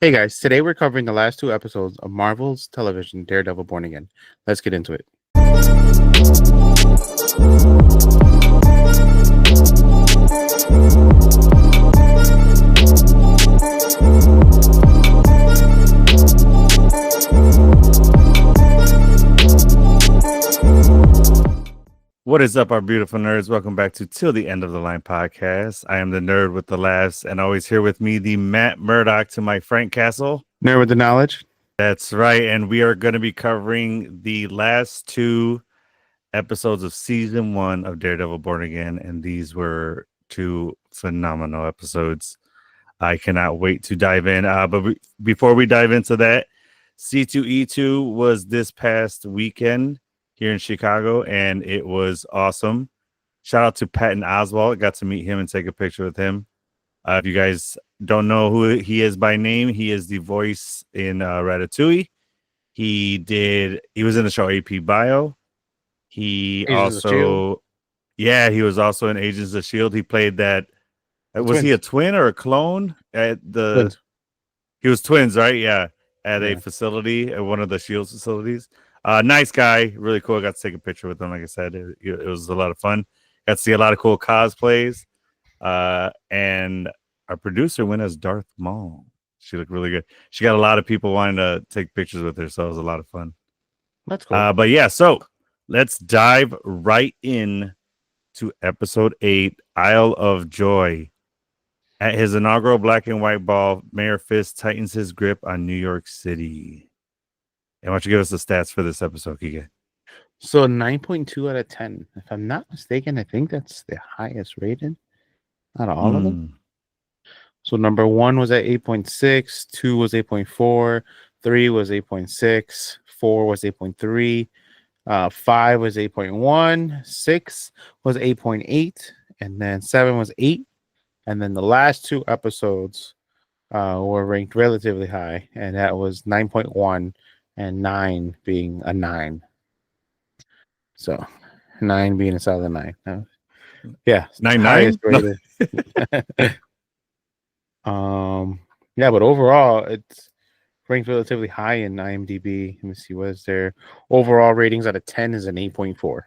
Hey guys, today we're covering the last two episodes of Marvel's television Daredevil Born Again. Let's get into it. What is up, our beautiful nerds? Welcome back to Till the End of the Line podcast. I am the nerd with the laughs, and always here with me, the Matt Murdock to my Frank Castle. Nerd with the knowledge. That's right, and we are going to be covering the last two episodes of season 1 of Daredevil Born Again, and these were two phenomenal episodes. I cannot wait to dive in. Before we dive into that, C2E2 was this past weekend here in Chicago, and it was awesome. Shout out to Patton Oswalt. Got to meet him and take a picture with him. If you guys don't know who he is by name, he is the voice in Ratatouille. He was in the show AP Bio. He Agents of S.H.I.E.L.D. he was also in Agents of S.H.I.E.L.D. He played that. Was Twins. he a twin or a clone at the? Twins. He was twins, right? Yeah, at Yeah. a facility, at one of the S.H.I.E.L.D. facilities. Nice guy, really cool. Got to take a picture with him. Like I said, it was a lot of fun. Got to see a lot of cool cosplays. And our producer went as Darth Maul. She looked really good. She got a lot of people wanting to take pictures with her, so it was a lot of fun. That's cool. But yeah, so let's dive right in to episode 8, Isle of Joy. At his inaugural black and white ball, Mayor Fisk tightens his grip on New York City. And why don't you give us the stats for this episode, Kike? So 9.2 out of 10. If I'm not mistaken, I think that's the highest rated out of all of them. So number 1 was at 8.6, 2 was 8.4, 3 was 8.6, 4 was 8.3, 5 was 8.1, 6 was 8.8, and then 7 was 8. And then the last two episodes were ranked relatively high, and that was 9.1 and 9 being a 9. So 9 being a solid 9. Yeah, 9. rated. Yeah, but overall it's ranked relatively high in IMDb. Let me see, what is their overall ratings out of 10 is an 8.4.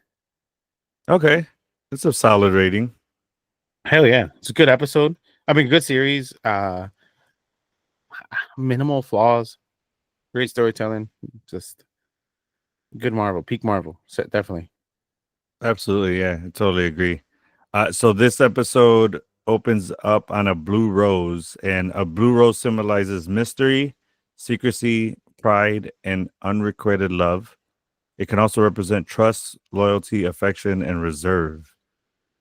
Okay, that's a solid rating. Hell yeah, it's a good episode. I mean, good series. Minimal flaws, great storytelling, just good Marvel, peak Marvel. Definitely. Absolutely, yeah, I totally agree. So this episode opens up on a blue rose, and a blue rose symbolizes mystery, secrecy, pride, and unrequited love. It can also represent trust, loyalty, affection, and reserve.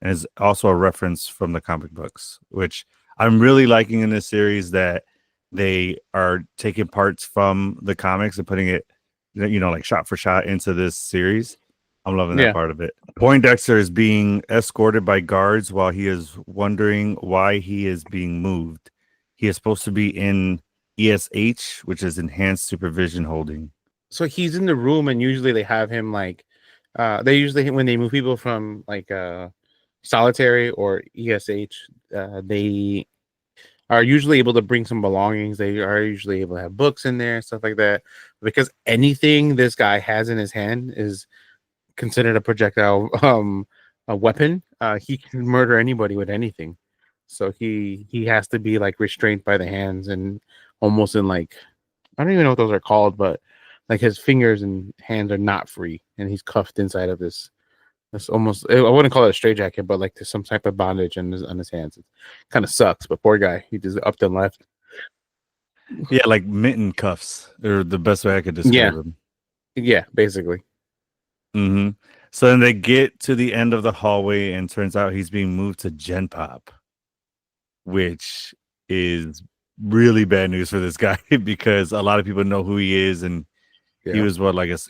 And is also a reference from the comic books, which I'm really liking in this series, that they are taking parts from the comics and putting it, like shot for shot into this series. I'm loving that part of it. Poindexter is being escorted by guards while he is wondering why he is being moved. He is supposed to be in ESH, which is Enhanced Supervision Holding. So he's in the room, and usually they have him like, they usually, when they move people from like solitary or ESH, they are usually able to bring some belongings. They are usually able to have books in there, stuff like that. Because anything this guy has in his hand is considered a projectile a weapon. He can murder anybody with anything. So he has to be like restrained by the hands, and almost in like, I don't even know what those are called, but like his fingers and hands are not free, and he's cuffed inside of this almost, I wouldn't call it a straitjacket, but like there's some type of bondage on his hands. It kind of sucks, but poor guy, he just up and left. Yeah, like mitten cuffs, or the best way I could describe them. Yeah, basically. Mm-hmm. So then they get to the end of the hallway, and turns out he's being moved to Gen Pop, which is really bad news for this guy because a lot of people know who he is, and he was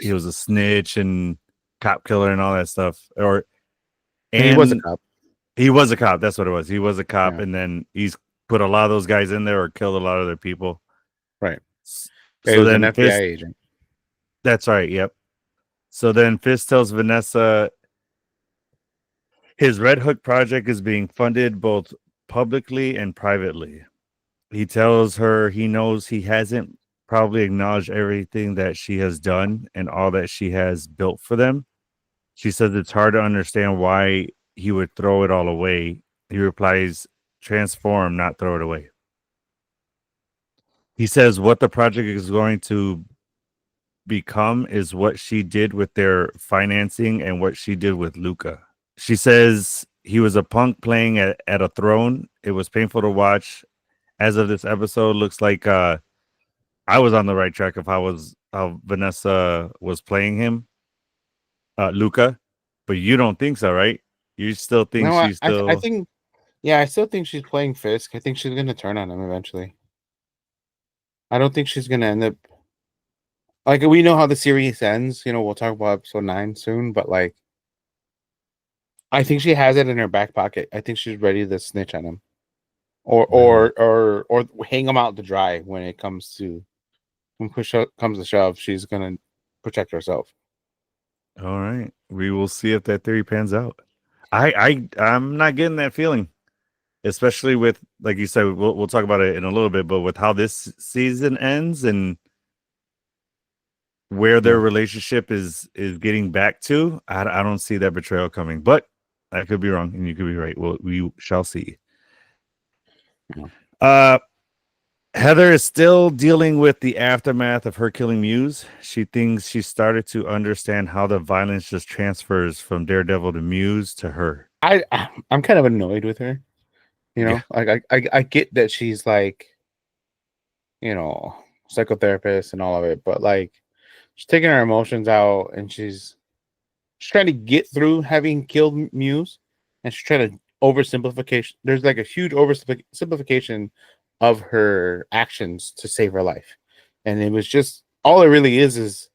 he was a snitch and cop killer and all that stuff. And he was a cop. He was a cop. That's what it was. He was a cop, and then he's put a lot of those guys in there or killed a lot of their people. Right. So he was then an FBI agent. That's right. Yep. So then Fisk tells Vanessa his Red Hook project is being funded both publicly and privately. He tells her he knows he hasn't probably acknowledged everything that she has done and all that she has built for them. She says it's hard to understand why he would throw it all away. He replies, transform, not throw it away. He says what the project is going to become is what she did with their financing and what she did with Luca. She says he was a punk playing at a throne. It was painful to watch. As of this episode, looks like I was on the right track of how Vanessa was playing him, Luca. But you don't think so, right? You still think No, she's I still think, yeah, I still think she's playing Fisk. I think she's gonna turn on him eventually. I don't think she's gonna end up like we know how the series ends. You know, we'll talk about episode 9 soon, but like I think she has it in her back pocket. I think she's ready to snitch on him, or hang him out to dry when it comes to when comes to shove. She's gonna protect herself. all right. We will see if that theory pans out. I'm not getting that feeling, especially with like you said. We'll talk about it in a little bit, but with how this season ends and where their Yeah. relationship is getting back to, I don't see that betrayal coming. But I could be wrong, and you could be right. Well, we shall see. Yeah. Uh, Heather is still dealing with the aftermath of her killing Muse. She thinks she started to understand how the violence just transfers from Daredevil to Muse to her. I'm kind of annoyed with her. You know, Yeah. like I get that she's like, you know, psychotherapist and all of it, but like she's taking her emotions out and she's trying to get through having killed Muse, and she's trying to oversimplification. There's like a huge oversimplification of her actions to save her life, and it was just all it really is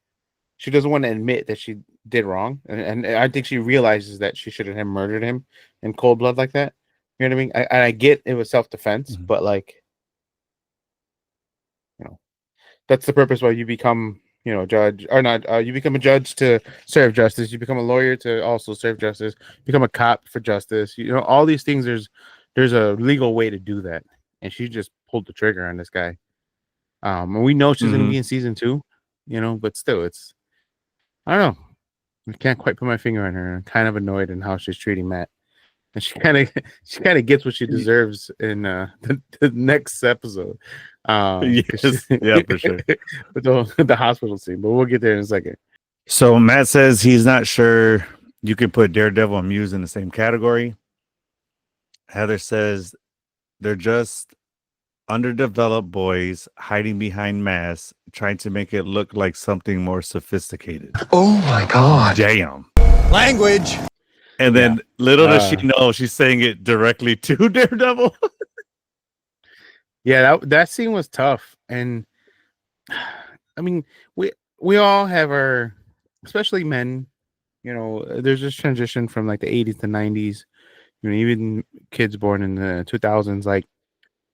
she doesn't want to admit that she did wrong, and I think she realizes that she shouldn't have murdered him in cold blood like that. You know what I mean? I get it was self defense, Mhm. but like you know that's the purpose why you become judge or not you become a judge to serve justice, you become a lawyer to also serve justice, become a cop for justice, all these things. There's a legal way to do that, and she just pulled the trigger on this guy. And we know she's going to be Mhm. in season 2, but still it's I don't know, I can't quite put my finger on her. I'm kind of annoyed in how she's treating Matt, and she kind of gets what she Y- deserves in the next episode. 'Cause she, Yes. Yeah, for sure. with the hospital scene, but we'll get there in a second. So Matt says he's not sure you could put Daredevil and Muse in the same category. Heather says they're just underdeveloped boys hiding behind masks, trying to make it look like something more sophisticated. Oh my God. Damn. Language. And Yeah. then little does she Uh, know she's saying it directly to Daredevil. yeah, that scene was tough, and I mean, we all have our, especially men. There's this transition from like the 80s to 90s. Even kids born in the 2000s, like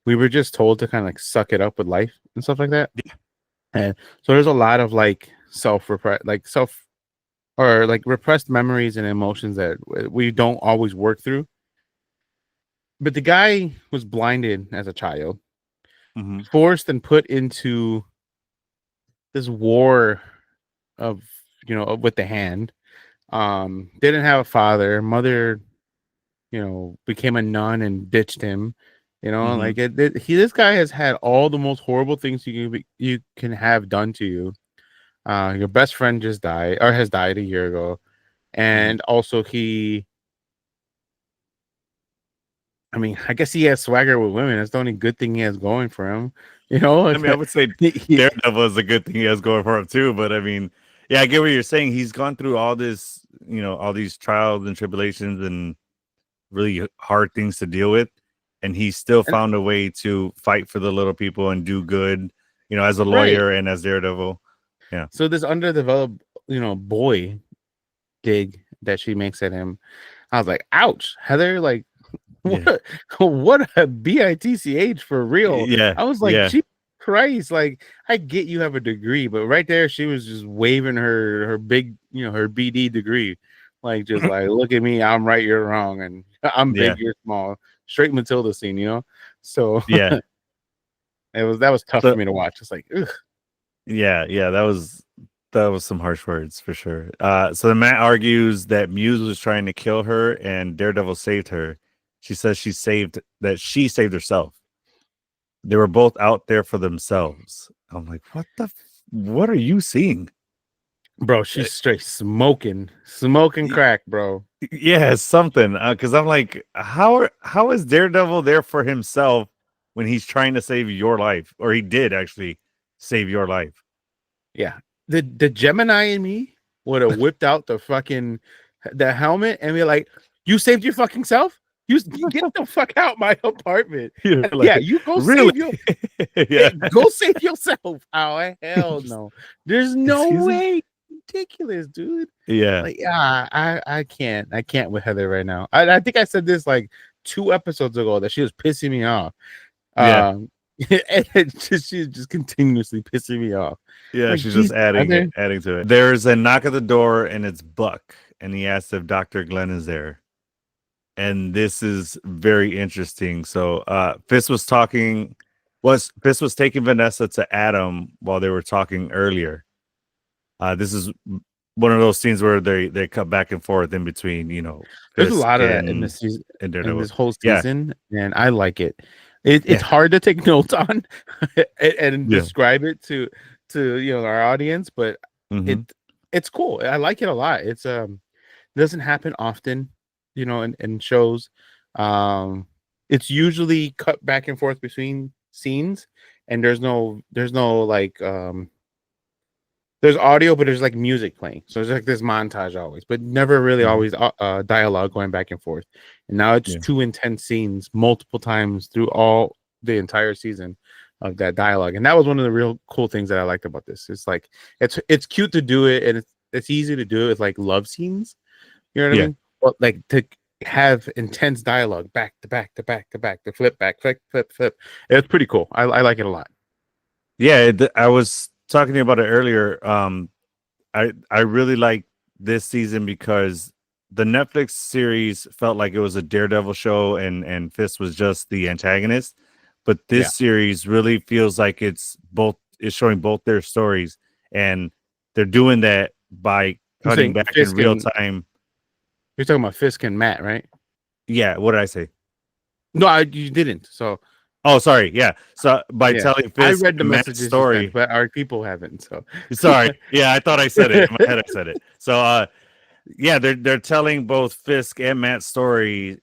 we were just told to kind of like suck it up with life and stuff like that. And so there's a lot of like self or like repressed memories and emotions that we don't always work through. But the guy was blinded as a child, Mm-hmm. forced and put into this war of with the hand. Didn't have a father. Mother, became a nun and ditched him. Mm-hmm. Like this guy has had all the most horrible things you can have done to you. Your best friend just died or has died a year ago, Mm-hmm. and also I mean, I guess he has swagger with women. That's the only good thing he has going for him. I mean, I would say Daredevil is a good thing he has going for him too. But I mean, yeah, I get what you're saying. He's gone through all this, all these trials and tribulations and really hard things to deal with, and he still and, found a way to fight for the little people and do good, as a right. lawyer and as Daredevil. Yeah. So this underdeveloped, boy dig that she makes at him, I was like, ouch, Heather, like Yeah. what a bitch for real. Yeah. I was like, Yeah. Jesus Christ, like I get you have a degree, but right there she was just waving her big, her BD degree. Like just like, look at me, I'm right, you're wrong, and I'm Yeah. big, you're small. Straight Matilda scene, So Yeah. That was tough So, for me to watch. It's like, ugh. yeah, that was some harsh words for sure. So the Matt argues that Muse was trying to kill her and Daredevil saved her. She says she saved herself. They were both out there for themselves. I'm like, what are you seeing? Bro, she's straight smoking crack, bro. Yeah, something. Because I'm like, how is Daredevil there for himself when he's trying to save your life, or he did actually save your life? Yeah, the Gemini in me would have whipped out the helmet and be like, "You saved your fucking self. You get the fuck out my apartment." You're Yeah, like, you go really? save your Yeah. go save yourself. Oh hell no! There's no Excuse me? way. Ridiculous, dude. Yeah. Like, yeah, I can't with Heather right now. I think I said this like 2 episodes ago that she was pissing me off. Yeah. She's just continuously pissing me off. Yeah, Like, she's just Jesus, Heather. adding to it. There's a knock at the door and it's Buck, and he asks if Dr. Glenn is there. And this is very interesting. So Fist was taking Vanessa to Adam while they were talking earlier. This is one of those scenes where they cut back and forth in between, There's a Fisk lot of that in this season, and in Daredevil. this whole Yeah. season, and I like it. It's Yeah. hard to take notes on and Yeah. describe it to our audience, but Mhm. it's cool. I like it a lot. It doesn't happen often, in shows. It's usually cut back and forth between scenes, and there's no like there's audio, but there's like music playing. So there's like this montage always, but never really Mhm. always dialogue going back and forth. And now it's Yeah. 2 intense scenes multiple times through all the entire season of that dialogue. And that was one of the real cool things that I liked about this. It's like it's cute to do it, and it's easy to do it with like love scenes. You know what I Yeah. mean? But like to have intense dialogue back to back to back to back, to flip back, flip, flip, flip. It's pretty cool. I like it a lot. Yeah, I was talking to you about it earlier. I really like this season because the Netflix series felt like it was a Daredevil show and Fist was just the antagonist. But this Yeah. series really feels like it's showing both their stories, and they're doing that by I'm cutting saying back in Fisk real and time. you're talking about Fisk and Matt, right? Yeah, what did I say? No, you didn't. So Oh, sorry. Yeah. So by yeah, telling I Fisk read the and Matt's messages you story, sent, but our people haven't. So sorry. Yeah, I thought I said it. In my head I said it. So yeah, they're telling both Fisk and Matt's story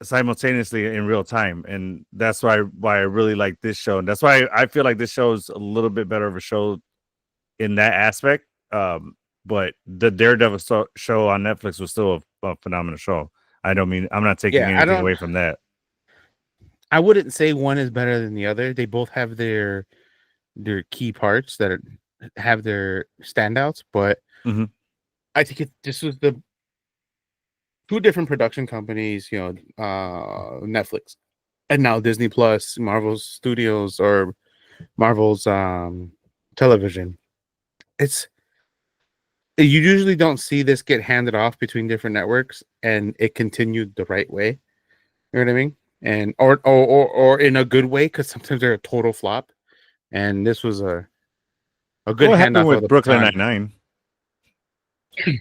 simultaneously in real time, and that's why I really like this show, and that's why I feel like this show is a little bit better of a show in that aspect. But the Daredevil show on Netflix was still a phenomenal show. I'm not taking yeah, anything away from that. I wouldn't say one is better than the other. They both have their key parts have their standouts, but Mhm. I think this was the two different production companies, Netflix and now Disney Plus, Marvel Studios or Marvel's television. You usually don't see this get handed off between different networks and it continued the right way. You know what I mean? And or in a good way, because sometimes they're a total flop. And this was a good What happened handoff of with the Brooklyn baton. Nine-Nine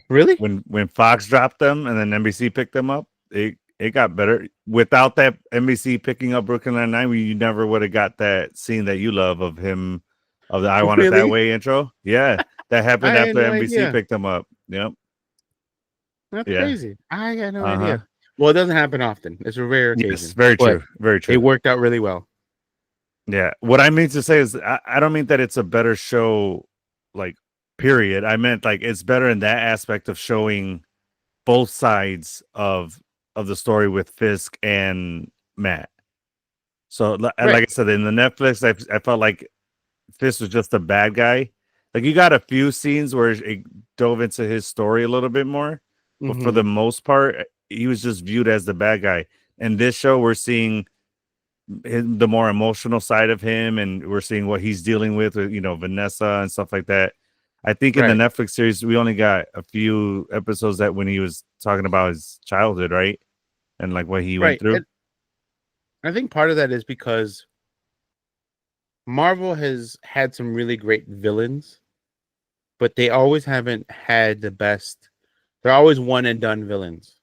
Really? when Fox dropped them and then NBC picked them up? It got better without that NBC picking up Brooklyn Nine-Nine. You never would have got that scene that you love of him of the "I Want It That Really? Way" intro. Yeah, that I happened had after no NBC idea. picked them up. Yep. That's Yeah. crazy. I had no Uh-huh. idea. Well, it doesn't happen often. It's a rare Yes, occasion, very but true. Very it true. worked out really well. Yeah. What I mean to say is I don't mean that it's a better show, like, period. I meant like it's better in that aspect of showing both sides of the story with Fisk and Matt. So like Right. I said, in the Netflix, I felt like Fisk was just a bad guy. Like you got a few scenes where it dove into his story a little bit more, but for Mm-hmm. the most part, he was just viewed as the bad guy. In this show, we're seeing the more emotional side of him, and we're seeing what he's dealing with Vanessa and stuff like that. I think in the Right. Netflix series, we only got a few episodes that when he was talking about his childhood, right, and like what he went Right. through. And I think part of that is because Marvel has had some really great villains, but they always haven't had the best. They're always one and done villains.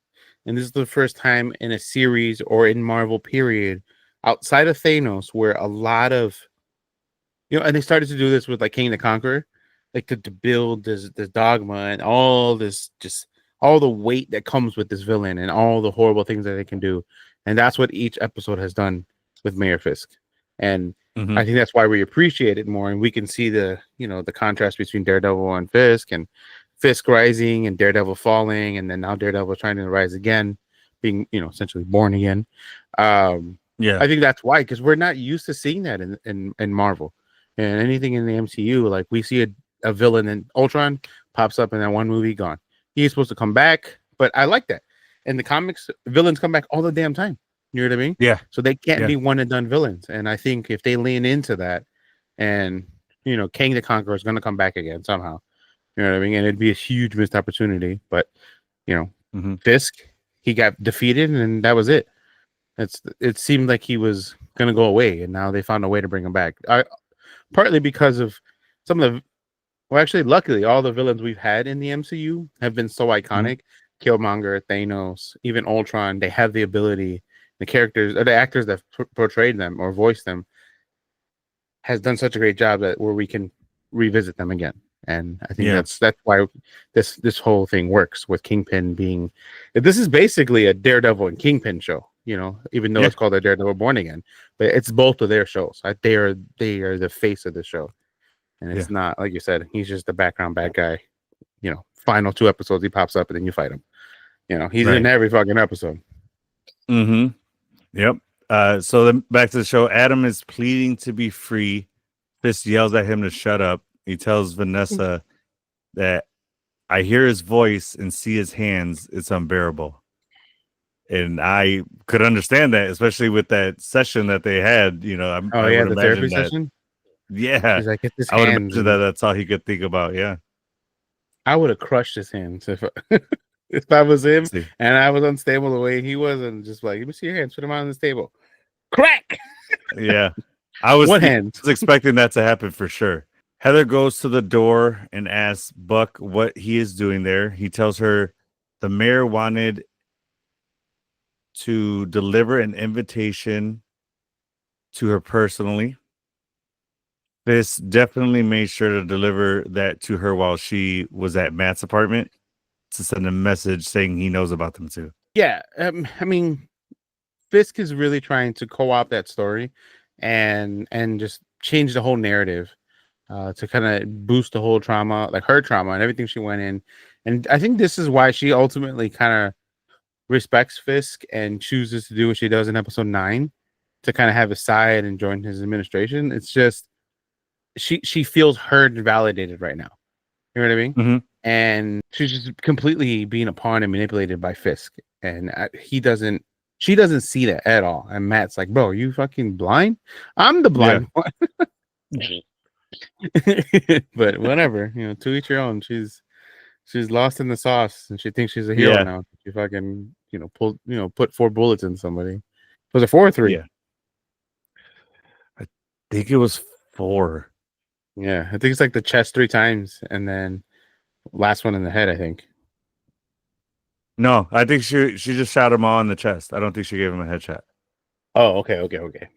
And this is the first time in a series or in Marvel period outside of Thanos where a lot of and they started to do this with like King the Conqueror, like to build this dogma and all this just all the weight that comes with this villain and all the horrible things that they can do. And that's what each episode has done with Mayor Fisk. And Mhm. I think that's why we appreciate it more and we can see the contrast between Daredevil and Fisk and Fisk rising and Daredevil falling and then now Daredevil trying to rise again, being, essentially born again. Yeah. I think that's why, because we're not used to seeing that in Marvel and anything in the MCU. Like we see a villain in Ultron pops up in that one movie, gone. He's supposed to come back, but I like that. In the comics, villains come back all the damn time. You know what I mean? Yeah. So they can't Yeah. be one and done villains. And I think if they lean into that, and King the Conqueror is going to come back again somehow. You know what I mean? And it'd be a huge missed opportunity. But Mhm. Fisk, he got defeated, and that was it. It seemed like he was going to go away, and now they found a way to bring him back. Partly because of some of the well, actually, luckily, all the villains we've had in the MCU have been so iconic. Killmonger, Thanos, even Ultron. They have the ability. The characters or the actors that portrayed them or voiced them has done such a great job that where we can revisit them again. And I think Yeah. that's why this whole thing works with Kingpin being. This is basically a Daredevil and Kingpin show, even though Yeah. it's called a Daredevil Born Again, but it's both of their shows. They are the face of the show, and it's not like you said. He's just the background bad guy. Final 2 episodes he pops up and then you fight him. He's in Right. every fucking episode. Mm-hmm. Yep. So then back to the show. Adam is pleading to be free. Fisk yells at him to shut up. He tells Vanessa that I hear his voice and see his hands. It's unbearable. And I could understand that, especially with that session that they had. I would The therapy imagine that. session. Yeah. He's like, it's his I would hands. imagine that that's all he could think about. Yeah. I would have crushed his hands if if I was him See. and I was unstable the way he was, and just like, let me see your hands, put them on this table, crack. Yeah. I was One hand. expecting that to happen for sure. Heather goes to the door and asks Buck what he is doing there. He tells her the mayor wanted to deliver an invitation to her personally. This definitely made sure to deliver that to her while she was at Matt's apartment to send a message saying he knows about them too. Yeah, I mean, Fisk is really trying to co-opt that story and just change the whole narrative to kind of boost the whole trauma, like her trauma and everything she went in. And I think this is why she ultimately kind of respects Fisk and chooses to do what she does in episode 9 to kind of have a side and join his administration. It's just she feels heard and validated right now. You know what I mean? Mhm. And she's just completely being a pawn and manipulated by Fisk, and she doesn't see that at all. And Matt's like, "Bro, are you fucking blind? I'm the blind one." But whatever, to each your own. She's lost in the sauce, and she thinks she's a hero Yeah. now. She fucking put 4 bullets in somebody. Was it 4 or 3? Yeah. I think it was 4. Yeah, I think it's like the chest 3 times, and then last one in the head, I think. No, I think she just shot him all in the chest. I don't think she gave him a headshot. Oh, okay.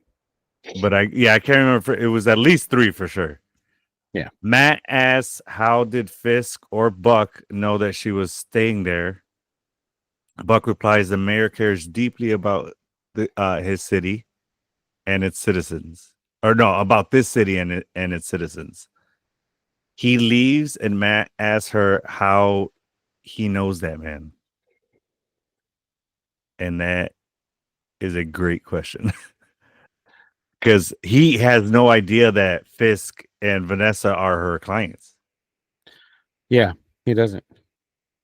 But I can't remember. It was at least 3 for sure. Yeah. Matt asks, how did Fisk or Buck know that she was staying there? Buck replies, the mayor cares deeply about his city and its citizens. Or no, about this city and its citizens. He leaves and Matt asks her how he knows that man. And that is a great question. Because he has no idea that Fisk and Vanessa are her clients. Yeah, he doesn't.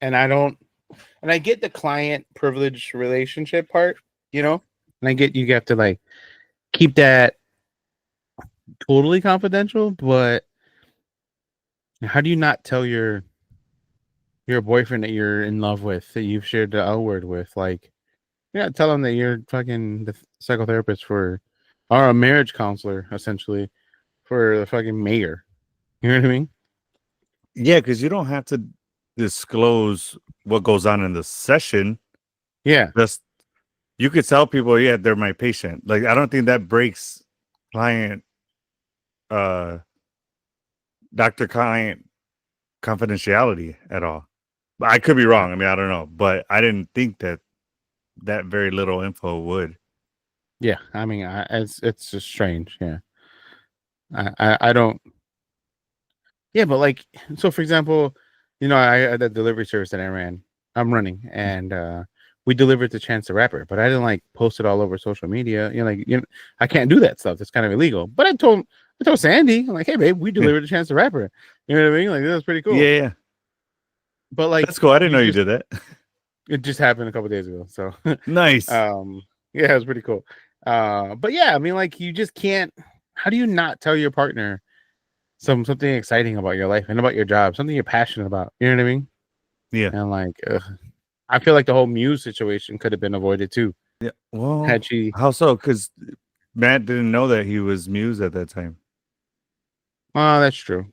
And I get the client privilege relationship part, and I get you have to like keep that totally confidential, but how do you not tell your boyfriend that you're in love with, that you've shared the L word with? Like, tell him that you're fucking the psychotherapist for or a marriage counselor, essentially, for the fucking mayor. You know what I mean? Yeah, because you don't have to disclose what goes on in the session. Yeah. Just you could tell people, yeah, they're my patient. Like, I don't think that breaks client, uh, doctor client confidentiality at all. But I could be wrong. I mean, I don't know, but I didn't think that very little info would. Yeah. I mean, it's just strange. Yeah. I don't. Yeah, but like, so for example, I the delivery service that I'm running, and we delivered to Chance the Rapper, but I didn't like post it all over social media. I can't do that stuff. It's kind of illegal. But I told Sandy, I'm like, hey babe, we Yeah. delivered to Chance the Rapper. You know what I mean? Like that was pretty cool. Yeah. But like, That's cool. I didn't know you did that. it just happened a couple days ago. So, Nice. yeah, it was pretty cool. But yeah, I mean, like, you just can't. How do you not tell your partner something exciting about your life and about your job, something you're passionate about? You know what I mean? Yeah. And like, I feel like the whole Muse situation could have been avoided too. Yeah. Well, Had she? how so? Because Matt didn't know that he was Muse at that time. Oh, that's true.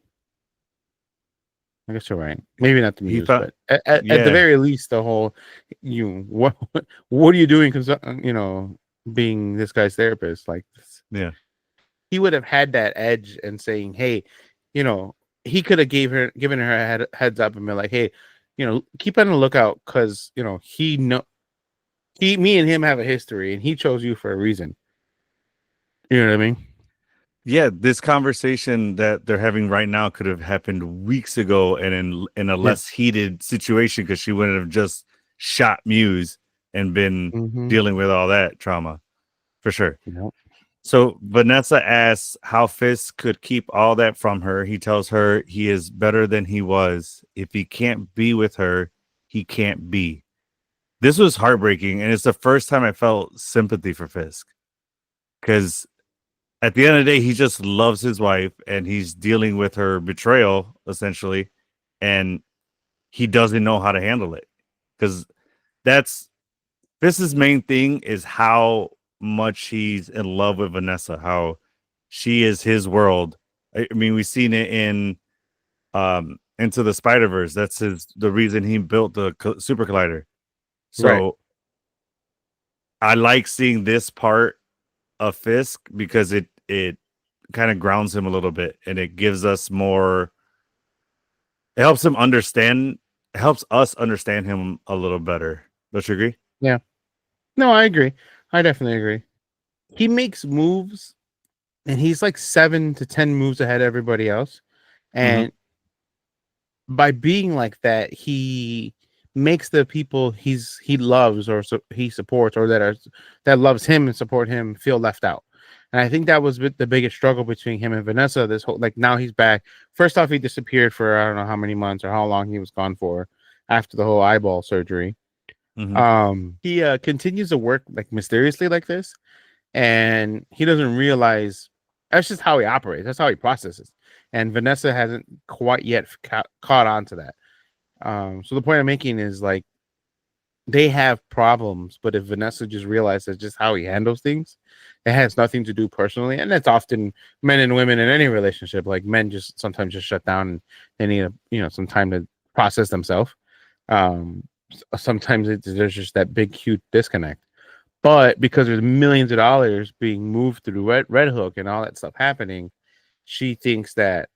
I guess you're right. Maybe not the He Muse, thought, but at yeah, the very least, the whole what what are you doing? Being this guy's therapist, like this. yeah, He would have had that edge and saying, hey, he could have given her a heads up and been like, hey, keep on the lookout because me and him have a history and he chose you for a reason. You know what I mean? yeah. This conversation that they're having right now could have happened weeks ago, and in a less heated situation, because she wouldn't have just shot Muse and been Mm-hmm. dealing with all that trauma, for sure. Yep. So Vanessa asks how Fisk could keep all that from her. He tells her he is better than he was. If he can't be with her, he can't be. This was heartbreaking, and it's the first time I felt sympathy for Fisk, because at the end of the day, he just loves his wife and he's dealing with her betrayal, essentially, and he doesn't know how to handle it. Because that's Fisk's main thing is how much he's in love with Vanessa, how she is his world. I mean, we've seen it in Into the Spider-Verse. That's the reason he built the super collider. So Right. I like seeing this part of Fisk because it kind of grounds him a little bit, and it gives us more. It helps him understand. It helps us understand him a little better. Don't you agree? Yeah. No, I agree. I definitely agree. He makes moves and he's like 7 to 10 moves ahead of everybody else. And by being like that, he makes the people he loves or he supports or that loves him and support him feel left out. And I think that was the biggest struggle between him and Vanessa. This whole, like, now he's back. First off, he disappeared for I don't know how many months or how long he was gone for after the whole eyeball surgery. He continues to work like mysteriously like this, and he doesn't realize that's just how he operates. That's how he processes. And Vanessa hasn't quite yet caught on to that. So the point I'm making is, like, they have problems, but if Vanessa just realizes just how he handles things, it has nothing to do personally. And that's often men and women in any relationship. Like, men just sometimes just shut down and they need some time to process themselves. Sometimes there's just that big, huge disconnect. But because there's millions of dollars being moved through Red Hook and all that stuff happening, she thinks that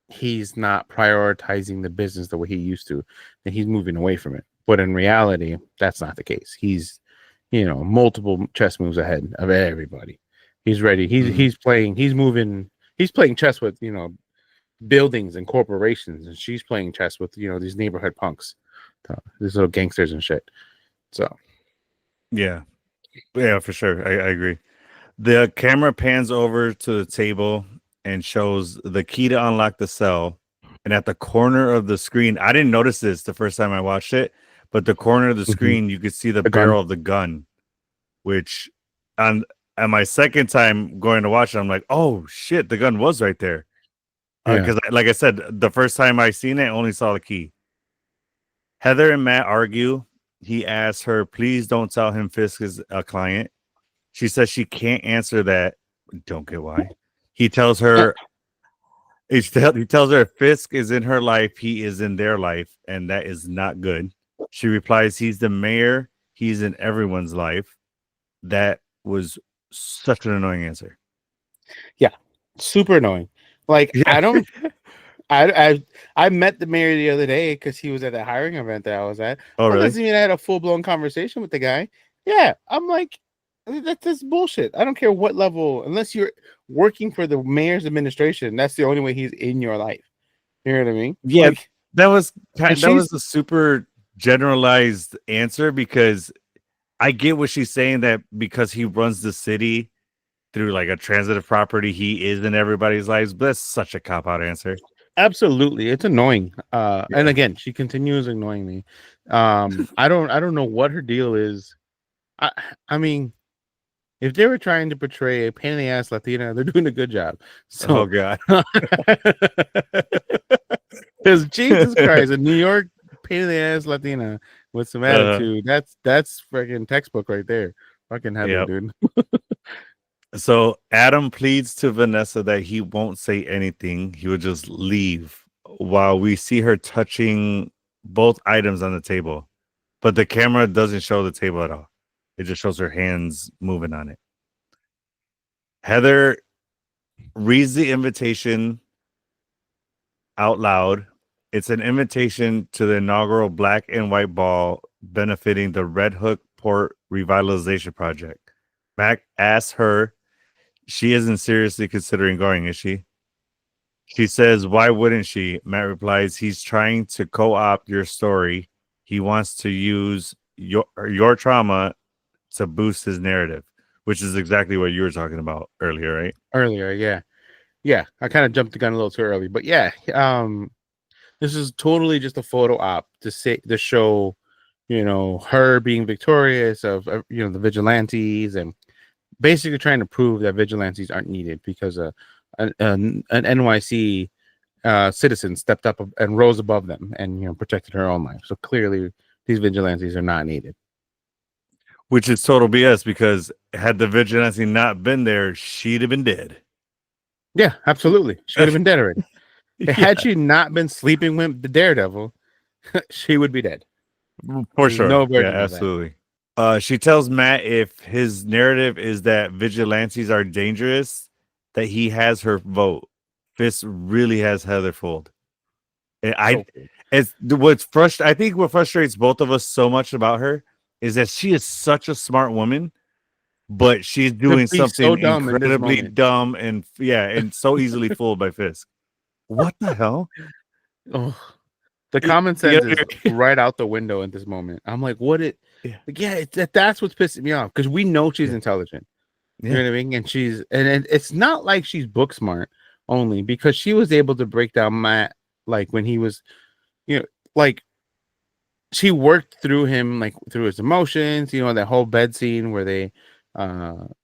he's not prioritizing the business the way he used to, and he's moving away from it. But in reality, that's not the case. He's, multiple chess moves ahead of everybody. He's ready. He's playing chess with, buildings and corporations, and she's playing chess with, these neighborhood punks, these little gangsters and shit. So Yeah, for sure. I agree. The camera pans over to the table and shows the key to unlock the cell. And at the corner of the screen, I didn't notice this the first time I watched it, but the corner of the screen, you could see the barrel of the gun, which on my second time going to watch it, I'm like, oh shit, the gun was right there. Because like I said, the first time I seen it, I only saw the key. Heather and Matt argue. He asks her, please don't tell him Fisk is a client. She says she can't answer that. Don't get why. He tells her he tells her Fisk is in her life, he is in their life, and that is not good. She replies, he's the mayor, he's in everyone's life. That was such an annoying answer. Yeah, super annoying. Like Yeah. I don't. I met the mayor the other day because he was at that hiring event that I was at. Oh, That really? doesn't mean I had a full blown conversation with the guy. Yeah, I'm like, that's bullshit. I don't care what level, unless you're working for the mayor's administration. That's the only way he's in your life. You know what I mean? Yeah, Like, that was and that was she's a super generalized answer because I get what she's saying that because he runs the city through like a transitive property, he is in everybody's lives. But that's such a cop out answer. absolutely, it's annoying. And Yeah. again, she continues annoying me. I don't know what her deal is. I I mean, if they were trying to portray a pain in the ass Latina, they're doing a good job. Oh So, god. because Jesus Christ, a New York pain in the ass Latina with some uh, attitude, that's freaking textbook right there. Fucking Heather, yep. dude. So Adam pleads to Vanessa that he won't say anything. He would just leave while we see her touching both items on the table. But the camera doesn't show the table at all. It just shows her hands moving on it. Heather reads the invitation out loud. It's an invitation to the inaugural Black and White Ball benefiting the Red Hook Port Revitalization Project. Mac asks her, she isn't seriously considering going, is she? She says, why wouldn't she? Matt replies, he's trying to co-opt your story. He wants to use your trauma to boost his narrative, which is exactly what you were talking about earlier, right? Earlier, yeah. I kind of jumped the gun a little too early, but yeah. This is totally just a photo op to show, her being victorious of the vigilantes and basically trying to prove that vigilantes aren't needed because an NYC citizen stepped up and rose above them and protected her own life. So clearly, these vigilantes are not needed. Which is total BS because had the vigilante not been there, she'd have been dead. Yeah, absolutely. She would have been dead already. Yeah, Had she not been sleeping with the Daredevil, she would be dead. for There's sure. no Yeah, version of that. absolutely. She tells Matt if his narrative is that vigilantes are dangerous, that he has her vote. Fist really has Heather fooled. And So I think what frustrates both of us so much about her is that she is such a smart woman, but she's doing be so something dumb in this incredibly moment. dumb and so easily fooled by Fisk. What the hell? Oh, the common Yeah, sense is right out the window at this moment. I'm like, yeah, that's what's pissing me off because we know she's yeah, intelligent. You yeah. know what I mean? And it's not like she's book smart only because she was able to break down Matt like when he was, like she worked through him like through his emotions. That whole bed scene where they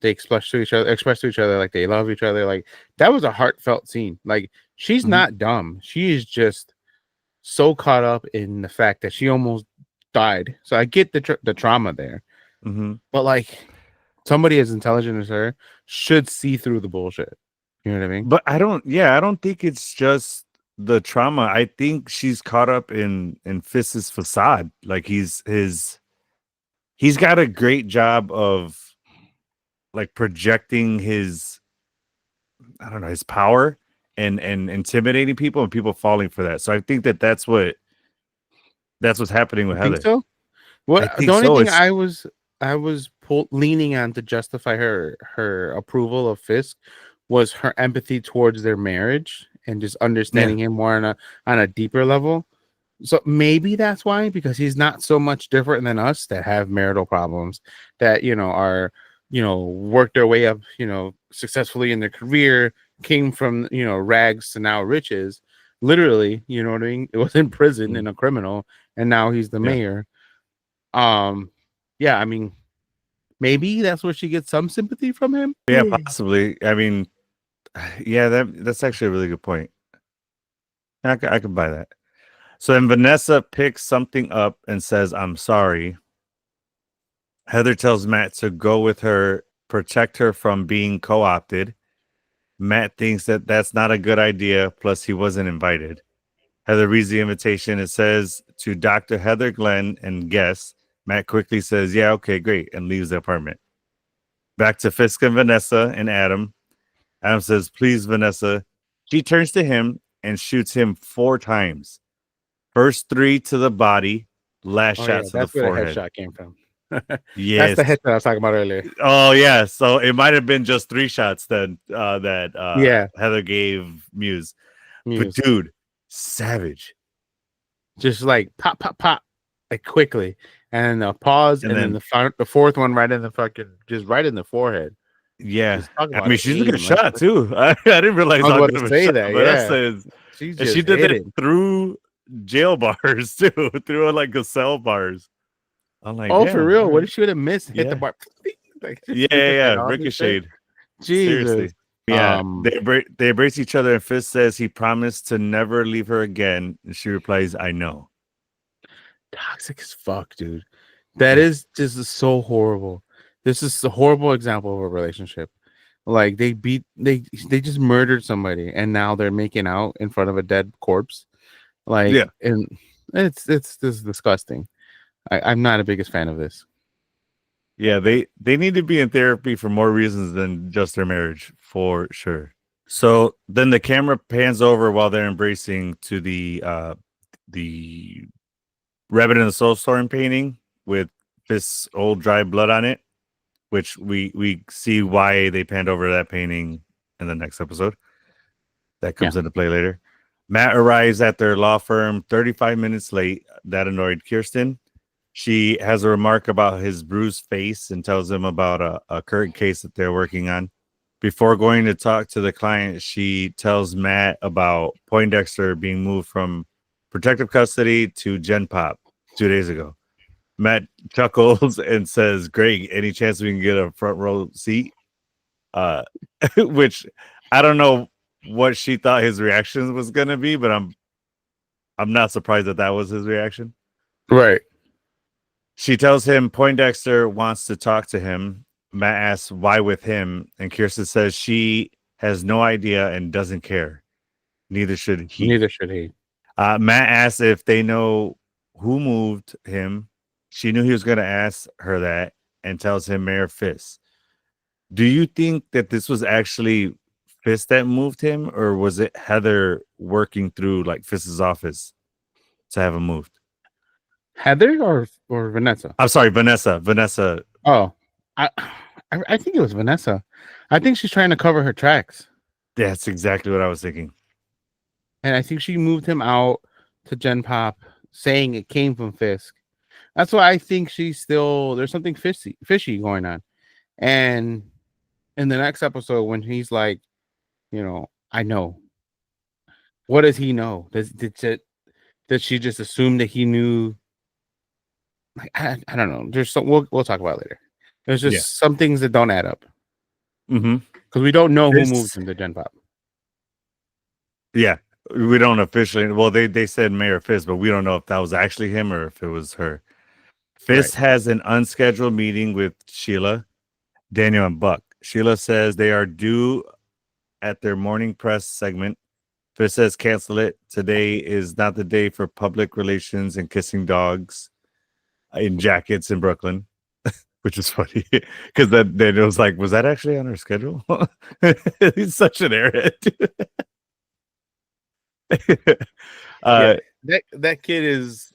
express to each other like they love each other. Like that was a heartfelt scene. Like she's Mhm. not dumb. She is just so caught up in the fact that she almost died. So I get the trauma there, Mhm. but like somebody as intelligent as her should see through the bullshit. You know what I mean? But I don't think it's just the trauma. I think she's caught up in Fisk's facade. Like he's got a great job of like projecting his I don't know, his power and intimidating people and people falling for that. So I think that's what's happening You with think Heather. so? I What the think only so. thing It's I was leaning on to justify her approval of Fisk was her empathy towards their marriage and just yeah. understanding him more on a deeper level. So maybe that's why, because he's not so much different than us that have marital problems that are worked their way up successfully in their career, came from rags to now riches, literally. You know what I mean? It was in prison Mm, and a criminal, and now he's the yeah. mayor. Yeah, I mean, maybe that's where she gets some sympathy from him. Yeah, possibly. I mean, yeah, that's actually a really good point. I could buy that. So then Vanessa picks something up and says, I'm sorry. Heather tells Matt to go with her, protect her from being co opted. Matt thinks that that's not a good idea. Plus, he wasn't invited. Heather reads the invitation. It says to Dr. Heather Glenn and guests. Matt quickly says, yeah, okay, great, and leaves the apartment. Back to Fisk and Vanessa and Adam. Adam says, please, Vanessa. She turns to him and shoots him 4 times. First 3 to the body, last Oh shot yeah, to the that's where the forehead. headshot came from. Yes. That's the headshot I was talking about earlier. Oh yeah. So it might have been just 3 shots then that Heather gave Muse. But dude, savage. Just like pop, pop, pop, like quickly, and then a pause, and then the fourth one right in the fucking, just right in the forehead. Yeah, I mean, she's a good shot too. I didn't realize I was how about good to of a say shot, that. but Yeah, that says she's and she just did that hitting. through jail bars too, through like a cell bars. I'm like, Oh, damn, for real? all What right. if she would have missed? Hit the Yeah. bar. Like, Yeah, all this shit? ricocheted. Jesus. Seriously. Yeah, they embrace each other, and Fist says he promised to never leave her again, and she replies, "I know." Toxic as fuck, dude. That is just so horrible. This is a horrible example of a relationship. Like they just murdered somebody, and now they're making out in front of a dead corpse. Like, Yeah. and it's this is disgusting. I'm not a biggest fan of this. Yeah, they need to be in therapy for more reasons than just their marriage, for sure. So then the camera pans over while they're embracing to the Rabbit in the Soulstorm painting with this old dry blood on it, which we see why they panned over that painting in the next episode. That comes into play later. Matt arrives at their law firm 35 minutes late. That annoyed Kirsten. She has a remark about his bruised face and tells him about a current case that they're working on. Before going to talk to the client, she tells Matt about Poindexter being moved from protective custody to Gen Pop 2 days ago. Matt chuckles and says, Greg, any chance we can get a front row seat? Which I don't know what she thought his reaction was going to be, but I'm not surprised that was his reaction. Right. She tells him Poindexter wants to talk to him. Matt asks why with him, and Kirsten says she has no idea and doesn't care. Neither should he. Matt asks if they know who moved him. She knew he was going to ask her that and tells him Mayor Fist. Do you think that this was actually Fist that moved him, or was it Heather working through like Fist's office to have him moved? Heather or Vanessa? I'm sorry, Vanessa. Oh, I think it was Vanessa. I think she's trying to cover her tracks. That's exactly what I was thinking. And I think she moved him out to Gen Pop, saying it came from Fisk. That's why I think there's something fishy going on. And in the next episode, when he's like, I know. What does he know? Did she just assume that he knew? Like, I don't know. There's some we'll talk about it later. There's just some things that don't add up. Because we don't know who moved him to Gen Pop. Yeah, we don't officially. Well, they said Mayor Fist, but we don't know if that was actually him or if it was her. Fist has an unscheduled meeting with Sheila, Daniel, and Buck. Sheila says they are due at their morning press segment. Fist says cancel it. Today is not the day for public relations and kissing dogs in jackets in Brooklyn, which is funny because then it was like, was that actually on our schedule? He's such an airhead. That kid is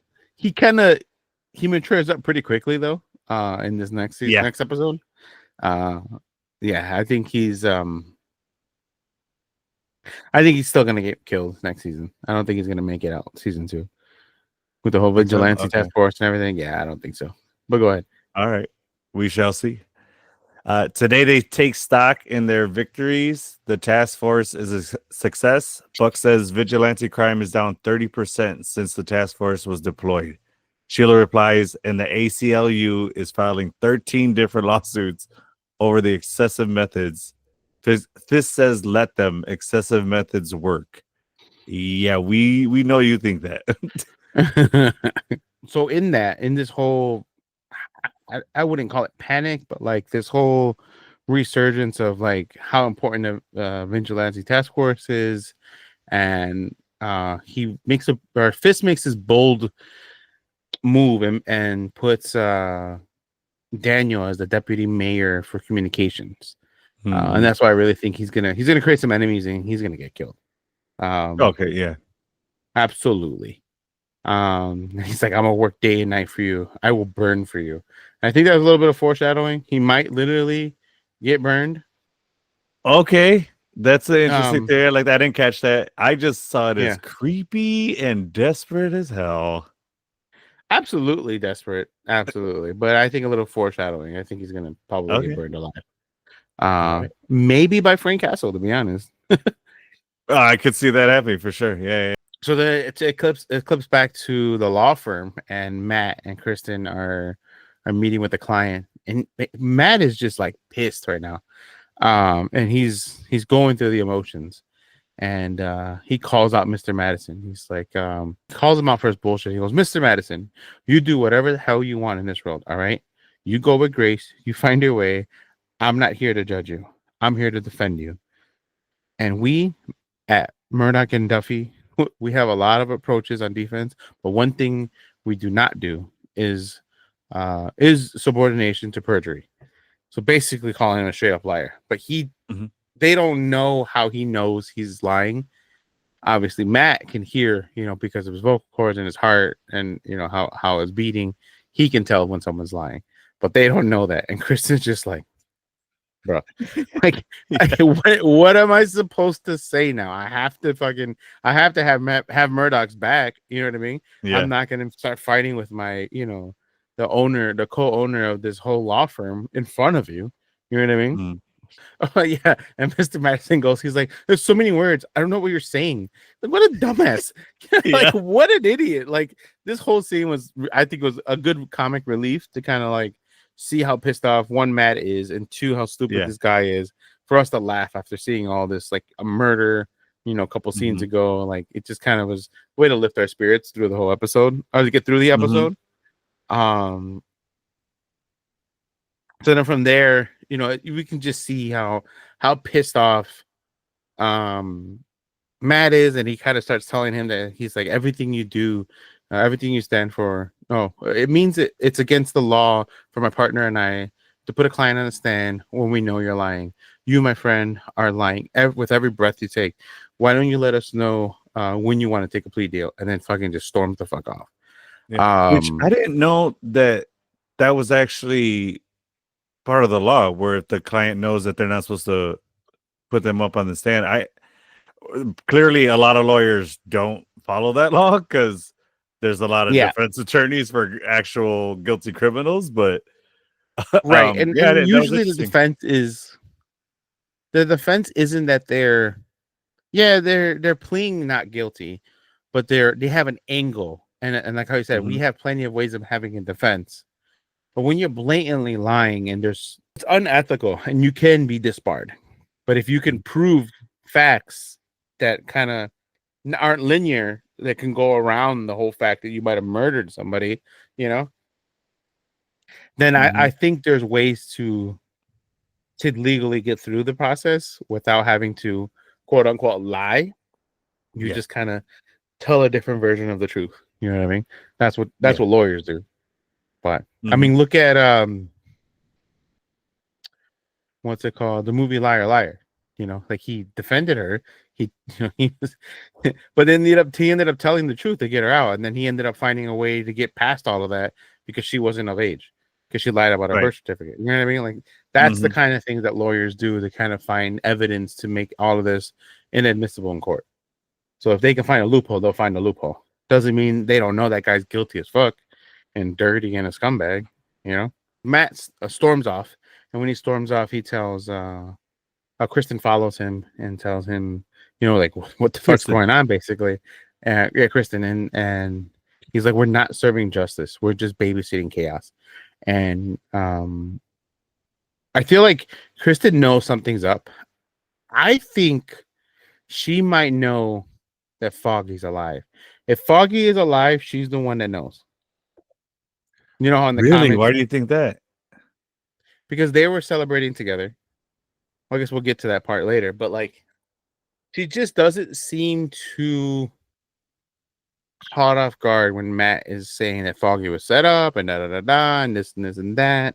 he matures up pretty quickly though. In this next episode, I think he's still gonna get killed next season. I don't think he's gonna make it out season 2 with the whole vigilante task force and everything. Yeah, I don't think so. But go ahead. All right, we shall see. Today they take stock in their victories. The task force is a success. Buck says vigilante crime is down 30% since the task force was deployed. Sheila replies, and the ACLU is filing 13 different lawsuits over the excessive methods. Fist says, let them. Excessive methods work. Yeah, we know you think that. So in this whole, I wouldn't call it panic, but like this whole resurgence of like how important the vigilante task force is, and he makes or Fist makes his bold move and puts Daniel as the deputy mayor for communications. And that's why I really think he's gonna create some enemies and he's gonna get killed. Okay, yeah. Absolutely. He's like, I'm gonna work day and night for you. I will burn for you. And I think that was a little bit of foreshadowing. He might literally get burned. Okay. That's an interesting Um, theory. Like I didn't catch that. I just saw it as yeah, creepy and desperate as hell. absolutely desperate, absolutely. But I think a little foreshadowing. I think he's gonna probably get Okay. burned alive. All right. Maybe by Frank Castle, to be honest. I could see that happening for sure. Yeah. So it clips back to the law firm, and Matt and Kristen are meeting with the client, and Matt is just like pissed right now. And he's going through the emotions, and he calls out Mr. Madison. He's like, calls him out for his bullshit. He goes, Mr. Madison, you do whatever the hell you want in this world, all right? You go with grace, you find your way. I'm not here to judge you. I'm here to defend you. And we at Murdoch and Duffy, we have a lot of approaches on defense, but one thing we do not do is subordination to perjury. So basically calling him a straight up liar. But they don't know how he knows he's lying. Obviously, Matt can hear, because of his vocal cords and his heart and how it's beating, he can tell when someone's lying. But they don't know that. And Kristen's just like, bro, like, what am I supposed to say now? I have to have Murdoch's back. You know what I mean? Yeah. I'm not gonna start fighting with my, the co-owner of this whole law firm in front of you. You know what I mean? Oh yeah. And Mr. Madison goes, he's like, there's so many words. I don't know what you're saying. Like, what a dumbass. Like, what an idiot. Like, this whole scene I think was a good comic relief to kind of like see how pissed off one Matt is, and two, how stupid this guy is, for us to laugh after seeing all this, like a murder, a couple scenes ago. Like, it just kind of was a way to lift our spirits through the whole episode, or to get through the episode. So then from there, we can just see how pissed off Matt is, and he kind of starts telling him that he's like, everything you do, everything you stand for, it means it's against the law for my partner and I to put a client on a stand when we know you're lying. You, my friend, are lying with every breath you take. Why don't you let us know when you want to take a plea deal? And then fucking just storms the fuck off. Which I didn't know that was actually part of the law, where if the client knows that they're not supposed to put them up on the stand. Clearly a lot of lawyers don't follow that law, because there's a lot of defense attorneys for actual guilty criminals, but right. And usually the defense isn't that they're pleading not guilty, but they have an angle, and like how you said, we have plenty of ways of having a defense. But when you're blatantly lying and it's unethical, and you can be disbarred. But if you can prove facts that kind of aren't linear, that can go around the whole fact that you might have murdered somebody, then I think there's ways to legally get through the process without having to, quote unquote, lie. You just kind of tell a different version of the truth. You know what I mean? That's what lawyers do. But I mean, look at what's it called? The movie Liar Liar. Like, he defended her. He was, but then he ended up telling the truth to get her out, and then he ended up finding a way to get past all of that because she wasn't of age, because she lied about her birth certificate. You know what I mean? Like, that's the kind of things that lawyers do to kind of find evidence to make all of this inadmissible in court. So if they can find a loophole, they'll find a loophole. Doesn't mean they don't know that guy's guilty as fuck and dirty and a scumbag. Matt storms off, and when he storms off, he tells Kristen follows him and tells him, like, what the fuck's going on, basically. Kristen, and he's like, we're not serving justice, we're just babysitting chaos. And I feel like Kristen knows something's up. I think she might know that Foggy's alive. If Foggy is alive, she's the one that knows. How in the really? comics, Why do you think that? because they were celebrating together. I guess we'll get to that part later, but like she just doesn't seem too caught off guard when Matt is saying that Foggy was set up and da da da da and this and that.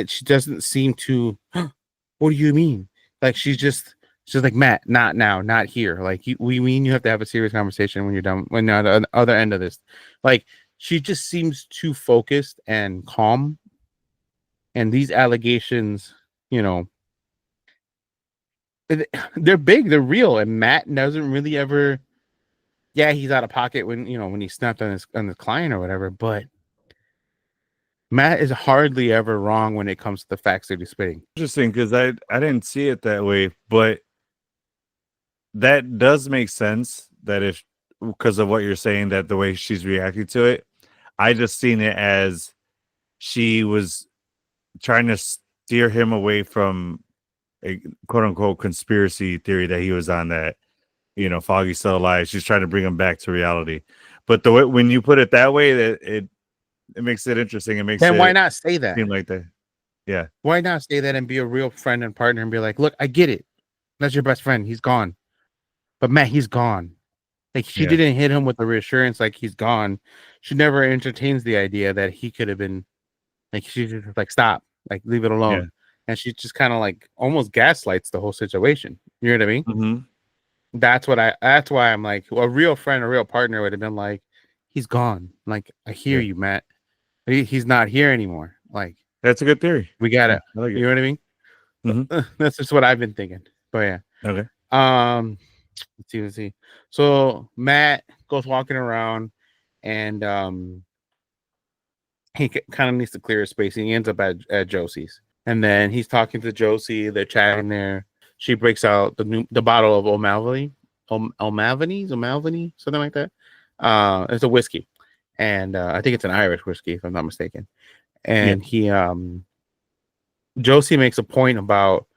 She doesn't seem to. What do you mean? Like she's like, Matt, not now, not here. Like we mean you have to have a serious conversation when you're done. When you're on the other end of this, like she just seems too focused and calm. And these allegations, you know, they're big, they're real, and Matt doesn't really ever. Yeah, he's out of pocket when when he snapped on his client or whatever, but Matt is hardly ever wrong when it comes to the facts that he's spitting. Interesting, because I didn't see it that way, but that does make sense. That if because of what you're saying, that the way she's reacting to it, I just seen it as she was trying to steer him away from a quote unquote conspiracy theory that he was on, that Foggy's still alive. She's trying to bring him back to reality. But the way when you put it that way, that it makes it interesting. It makes Then it why not say that? seem like that. Yeah. Why not say that and be a real friend and partner and be like, look, I get it. That's your best friend. He's gone. But Matt, he's gone. Like she didn't hit him with the reassurance like he's gone. She never entertains the idea that he could have been like she's just like, stop, like leave it alone. Yeah. And she just kind of like almost gaslights the whole situation. You know what I mean? Mm-hmm. That's why I'm like, a real friend, a real partner would have been like, he's gone. Like, I hear you, Matt. He's not here anymore. Like, that's a good theory. We got it. I like it. You know what I mean? Mm-hmm. That's just what I've been thinking. But yeah. Okay. Let's see. So Matt goes walking around, and he kind of needs to clear his space. He ends up at Josie's, and then he's talking to Josie. They're chatting there. She breaks out the bottle of O'Malvany, something like that. It's a whiskey, and I think it's an Irish whiskey, if I'm not mistaken. And Josie makes a point about,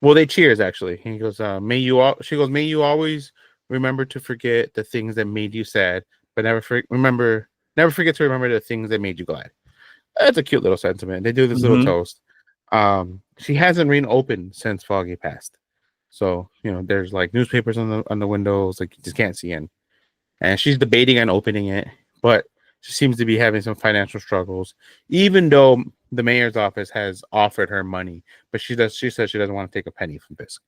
well, they cheers actually. He goes, she goes, may you always remember to forget the things that made you sad, but never forget to remember the things that made you glad. That's a cute little sentiment. They do this little toast. She hasn't reopened since Foggy passed. So, there's like newspapers on the windows, like you just can't see in. And she's debating on opening it, but she seems to be having some financial struggles, even though the mayor's office has offered her money, but she says she doesn't want to take a penny from Fisk.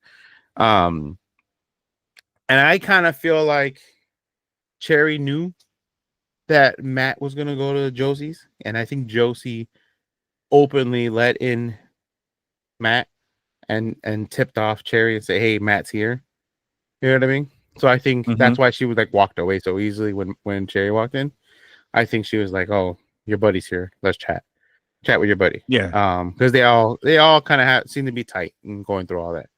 And I kind of feel like Cherry knew that Matt was gonna go to Josie's, and I think Josie openly let in Matt and tipped off Cherry and say, "Hey, Matt's here." You know what I mean? So I think that's why she was like walked away so easily when Cherry walked in. I think she was like, "Oh, your buddy's here. Let's chat with your buddy." Yeah. Because they all kind of seem to be tight and going through all that.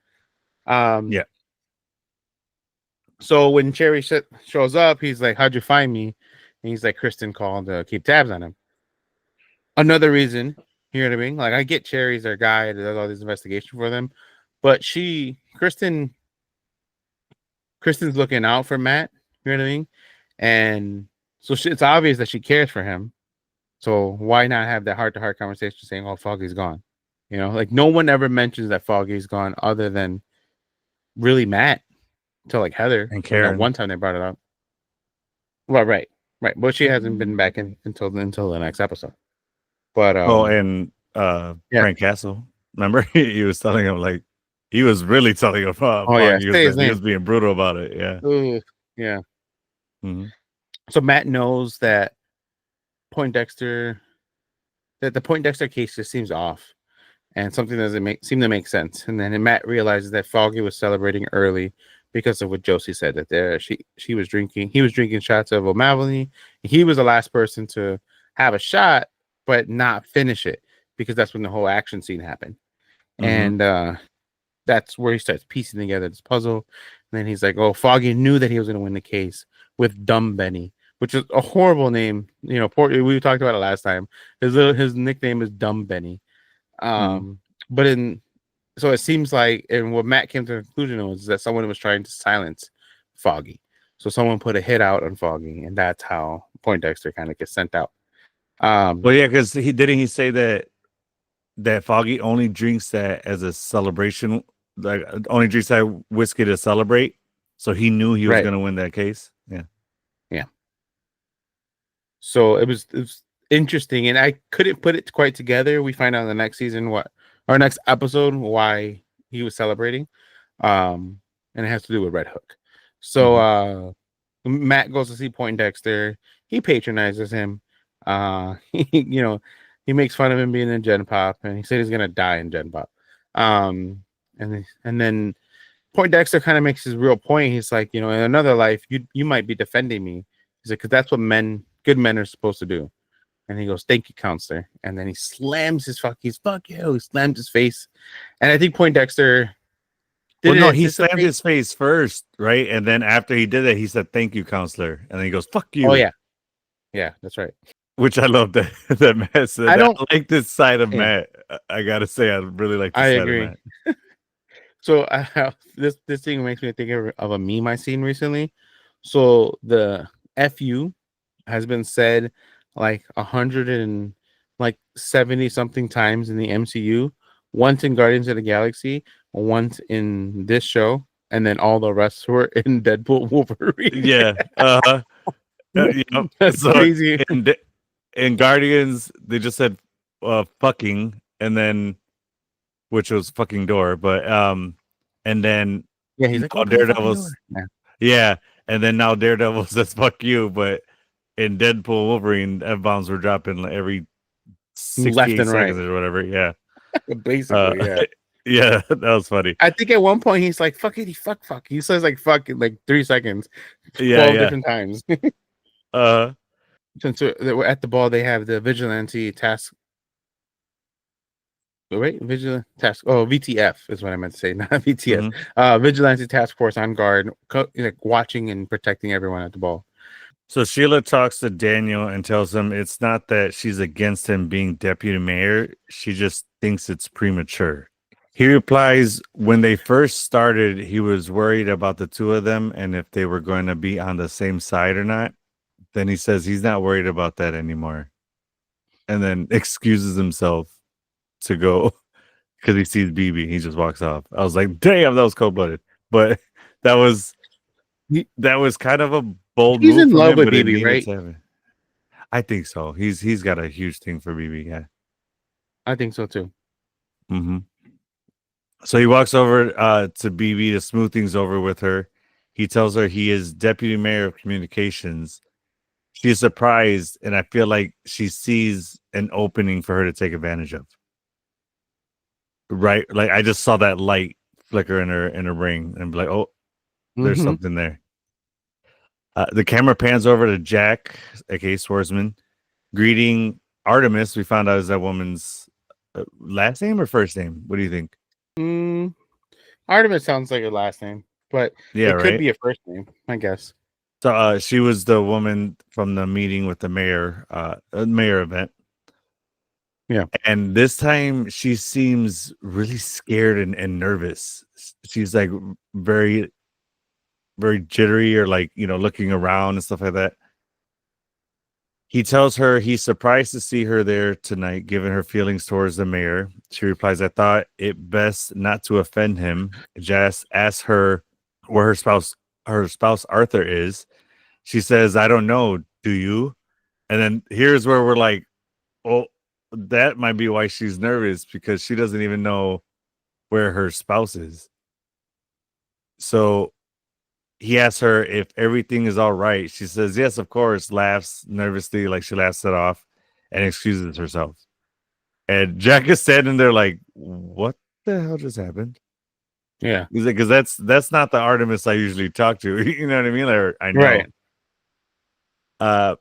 Yeah. So when Cherry shows up, he's like, "How'd you find me?" And he's like, "Kristen called to keep tabs on him." Another reason, you know what I mean? Like, I get Cherry's their guy that does all these investigations for them, but Kristen's looking out for Matt. You know what I mean? And so it's obvious that she cares for him. So why not have that heart-to-heart conversation saying, "Oh, Foggy's gone"? Like no one ever mentions that Foggy's gone other than really Matt to like Heather and Karen. That one time they brought it up. Well, right. But she hasn't been back until the next episode. But Frank Castle, remember he was telling him, like, he was really telling him, he was being brutal about it. Yeah. Ooh, yeah. Mm-hmm. So Matt knows that the Poindexter case just seems off, and something doesn't seem to make sense. And then Matt realizes that Foggy was celebrating early because of what Josie said, that he was drinking shots of O'Malley. He was the last person to have a shot but not finish it, because that's when the whole action scene happened. And that's where he starts piecing together this puzzle. And then he's like, "Oh, Foggy knew that he was going to win the case with Dumb Benny," which is a horrible name. We talked about it last time. His nickname is Dumb Benny. So it seems like, and what Matt came to the conclusion was that someone was trying to silence Foggy. So someone put a hit out on Foggy, and that's how Poindexter kind of gets sent out. Well, yeah, because he say that Foggy only drinks that as a celebration like only drinks that whiskey to celebrate. So he knew he was Right. going to win that case. Yeah. So it was interesting, and I couldn't put it quite together. We find out in the next season what, our next episode, why he was celebrating, and it has to do with Red Hook. So Matt goes to see Poindexter. He patronizes him. He makes fun of him being in Gen Pop, and he said he's gonna die in Gen Pop. And then Poindexter kind of makes his real point. He's like, in another life, you might be defending me. He's like, because that's what good men are supposed to do. And he goes, "Thank you, counselor." And then he slams he's fuck you. He slams his face. And I think Poindexter Well, didn't no, he slammed anticipate. his face first, right? And then after he did it, he said, "Thank you, counselor." And then he goes, "Fuck you." Oh yeah, that's right. Which I love that that Matt said. I I don't. like this side of Yeah, Matt. I gotta say, I really like I this side of agree. Matt. So this thing makes me think of a meme I seen recently. So the "fu" has been said like 170 something times in the MCU. Once in Guardians of the Galaxy, once in this show, and then all the rest were in Deadpool Wolverine. Yeah. Yep. That's So crazy. in Guardians, they just said fucking, and then which was fucking door, but and then Yeah, he's like, now "Open the fucking door." Daredevil's Yeah. yeah, and then now Daredevil says fuck you, but in Deadpool Wolverine, F bombs were dropping like every Left 68 and right. seconds or whatever. Yeah. Basically, yeah. Yeah, that was funny. I think at one point he's like, "Fuck it, fuck." He says like "fuck" in like 3 seconds, Yeah, 12 yeah. different times. Since we're at the ball, they have the vigilante task. Wait, vigilante task. Oh, VTF is what I meant to say, not VTS. Vigilante task force on guard, like watching and protecting everyone at the ball. So Sheila talks to Daniel and tells him it's not that she's against him being deputy mayor. She just thinks it's premature. He replies, when they first started, he was worried about the two of them and if they were going to be on the same side or not. Then he says he's not worried about that anymore. And then excuses himself to go because he sees BB. He just walks off. I was like, damn, that was cold-blooded. But that was kind of a bold He's move in from love him, with but it BB, needed right? to happen. I think so. He's got a huge thing for BB. Yeah. I think so too. Mm-hmm. So he walks over to BB to smooth things over with her. He tells her he is deputy mayor of communications. She's surprised, and I feel like she sees an opening for her to take advantage of. Right? Like I just saw that light flicker in her ring and be like, oh, there's something there. The camera pans over to Jack, aka Swordsman, greeting Artemis. We found out is that woman's last name or first name. What do you think? Artemis sounds like her last name, but Yeah, it could right. be a first name, I guess. So she was the woman from the meeting with the mayor event. Yeah. And this time she seems really scared and nervous. She's like very, very jittery or like, looking around and stuff like that. He tells her he's surprised to see her there tonight, given her feelings towards the mayor. She replies, I thought it best not to offend him. Just ask her where her spouse Arthur is. She says, I don't know. Do you? And then here's where we're like, oh, that might be why she's nervous because she doesn't even know where her spouse is. So he asks her if everything is all right. She says, yes, of course, laughs nervously, like she laughs it off and excuses herself. And Jack is standing there like, what the hell just happened? Yeah. He's like, because that's not the Artemis I usually talk to. You know what I mean? Or I know. Right.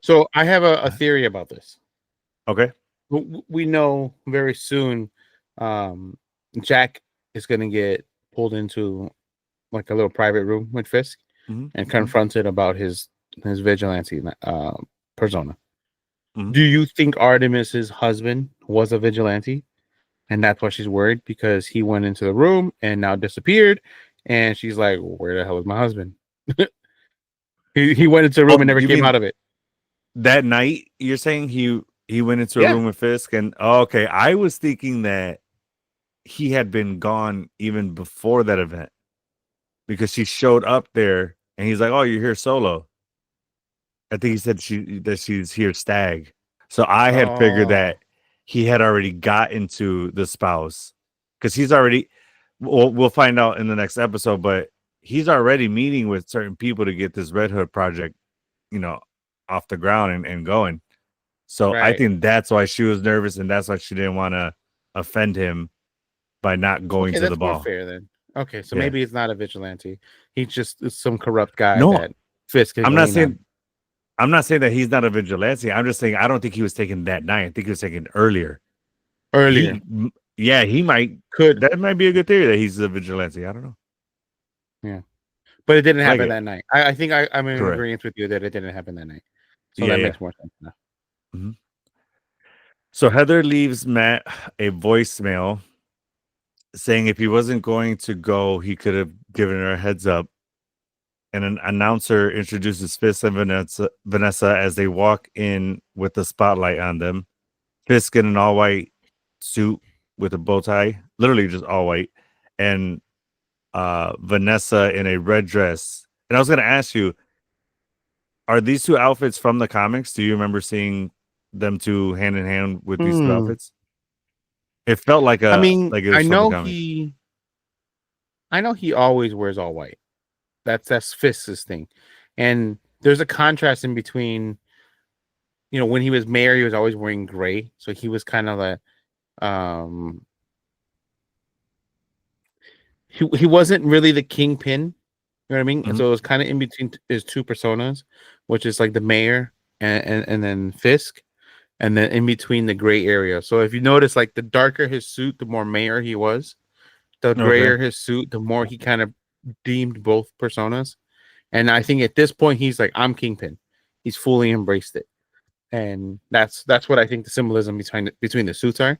So I have a theory about this. Okay. We know very soon Jack is going to get pulled into like a little private room with Fisk and confronted about his vigilante persona. Do you think Artemis's husband was a vigilante? And that's why she's worried because he went into the room and now disappeared. And she's like, where the hell is my husband? he went into the room and never came out of it. That night, you're saying he went into a room with Fisk and okay. I was thinking that he had been gone even before that event because she showed up there and he's like, "Oh, you're here solo." I think he said she's here stag. So I had figured Oh, that he had already got into the spouse because he's already. We'll find out in the next episode, but he's already meeting with certain people to get this Red Hood project, off the ground and going. So I right. think that's why she was nervous, and that's why she didn't want to offend him by not going Okay, to the that's more ball. fair then. Okay, so Yeah. maybe it's not a vigilante. He's just some corrupt guy No, that Fisk can I'm not lean on. saying I'm not saying that he's not a vigilante. I'm just saying I don't think he was taken that night. I think he was taken earlier. Earlier He might. could, That might be a good theory that he's a vigilante. I don't know. yeah, but it didn't I like happen it. that night. I think I'm in Correct. agreement with you that it didn't happen that night. So Yeah, that yeah. makes more sense now. Mm-hmm. So Heather leaves Matt a voicemail saying if he wasn't going to go, he could have given her a heads up. And an announcer introduces Fisk and Vanessa as they walk in with the spotlight on them. Fisk in an all-white suit with a bow tie, literally just all white, and Vanessa in a red dress. And I was going to ask you, are these two outfits from the comics? Do you remember seeing them two hand in hand with these two outfits? It felt like I mean, it was from the comics. I know he always wears all white. That's Fisk's thing, and there's a contrast in between. When he was mayor, he was always wearing gray, so he was kind of he wasn't really the kingpin. You know what I mean? Mhm. So it was kind of in between his two personas, which is like the mayor and then Fisk, and then in between the gray area. So if you notice, like the darker his suit, the more mayor he was. The Okay. grayer his suit, the more he kind of deemed both personas. And I think at this point he's like, I'm Kingpin. He's fully embraced it. And that's what I think the symbolism between the suits are.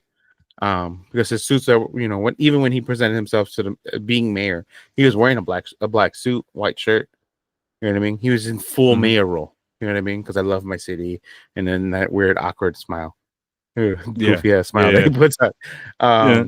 Because his suits are, even when he presented himself to the being mayor, he was wearing a black suit, white shirt. You know what I mean? He was in full Mhm. mayor role. You know what I mean? Because I love my city, and then that weird awkward smile, goofy ass smile that he puts on. Yeah.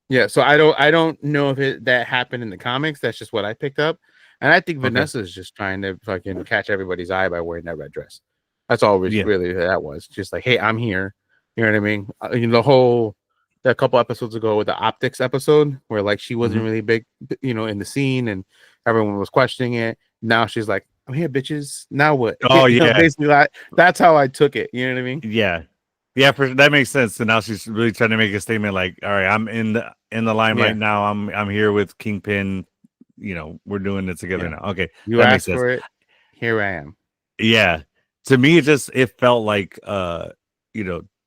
Yeah, so I don't know if that happened in the comics. That's just what I picked up, and I think Okay. Vanessa is just trying to fucking catch everybody's eye by wearing that red dress. That's all Yeah. really that was. Just like, hey, I'm here. You know what I mean? The whole a couple episodes ago with the optics episode where like she wasn't Mhm. really big, in the scene, and everyone was questioning it. Now she's like, I'm here, bitches. Now what? Oh yeah. Basically, that's how I took it. You know what I mean? Yeah. Yeah, that makes sense. So now she's really trying to make a statement like, all right, I'm in the limelight Yeah, now. I'm here with Kingpin. We're doing it together yeah. now. Okay. You That makes asked sense. for it. Here I am. Yeah. To me, it felt like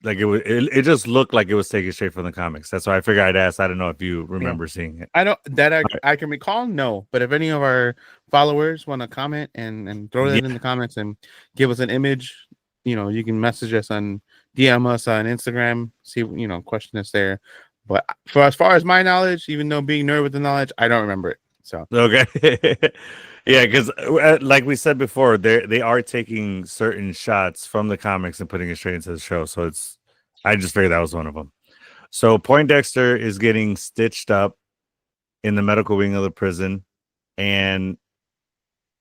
like it just looked like it was taken straight from the comics. That's why I figured I'd ask. I don't know if you Yeah. remember seeing it. I don't that All right. I can recall, no. But if any of our followers want to comment and throw that in the comments and give us an image, you can message us on DM us on Instagram, see question us there. But for as far as my knowledge, even though being nerd with the knowledge, I don't remember it. So Okay. Yeah, because like we said before, they are taking certain shots from the comics and putting it straight into the show. So I just figured that was one of them. So Poindexter is getting stitched up in the medical wing of the prison, and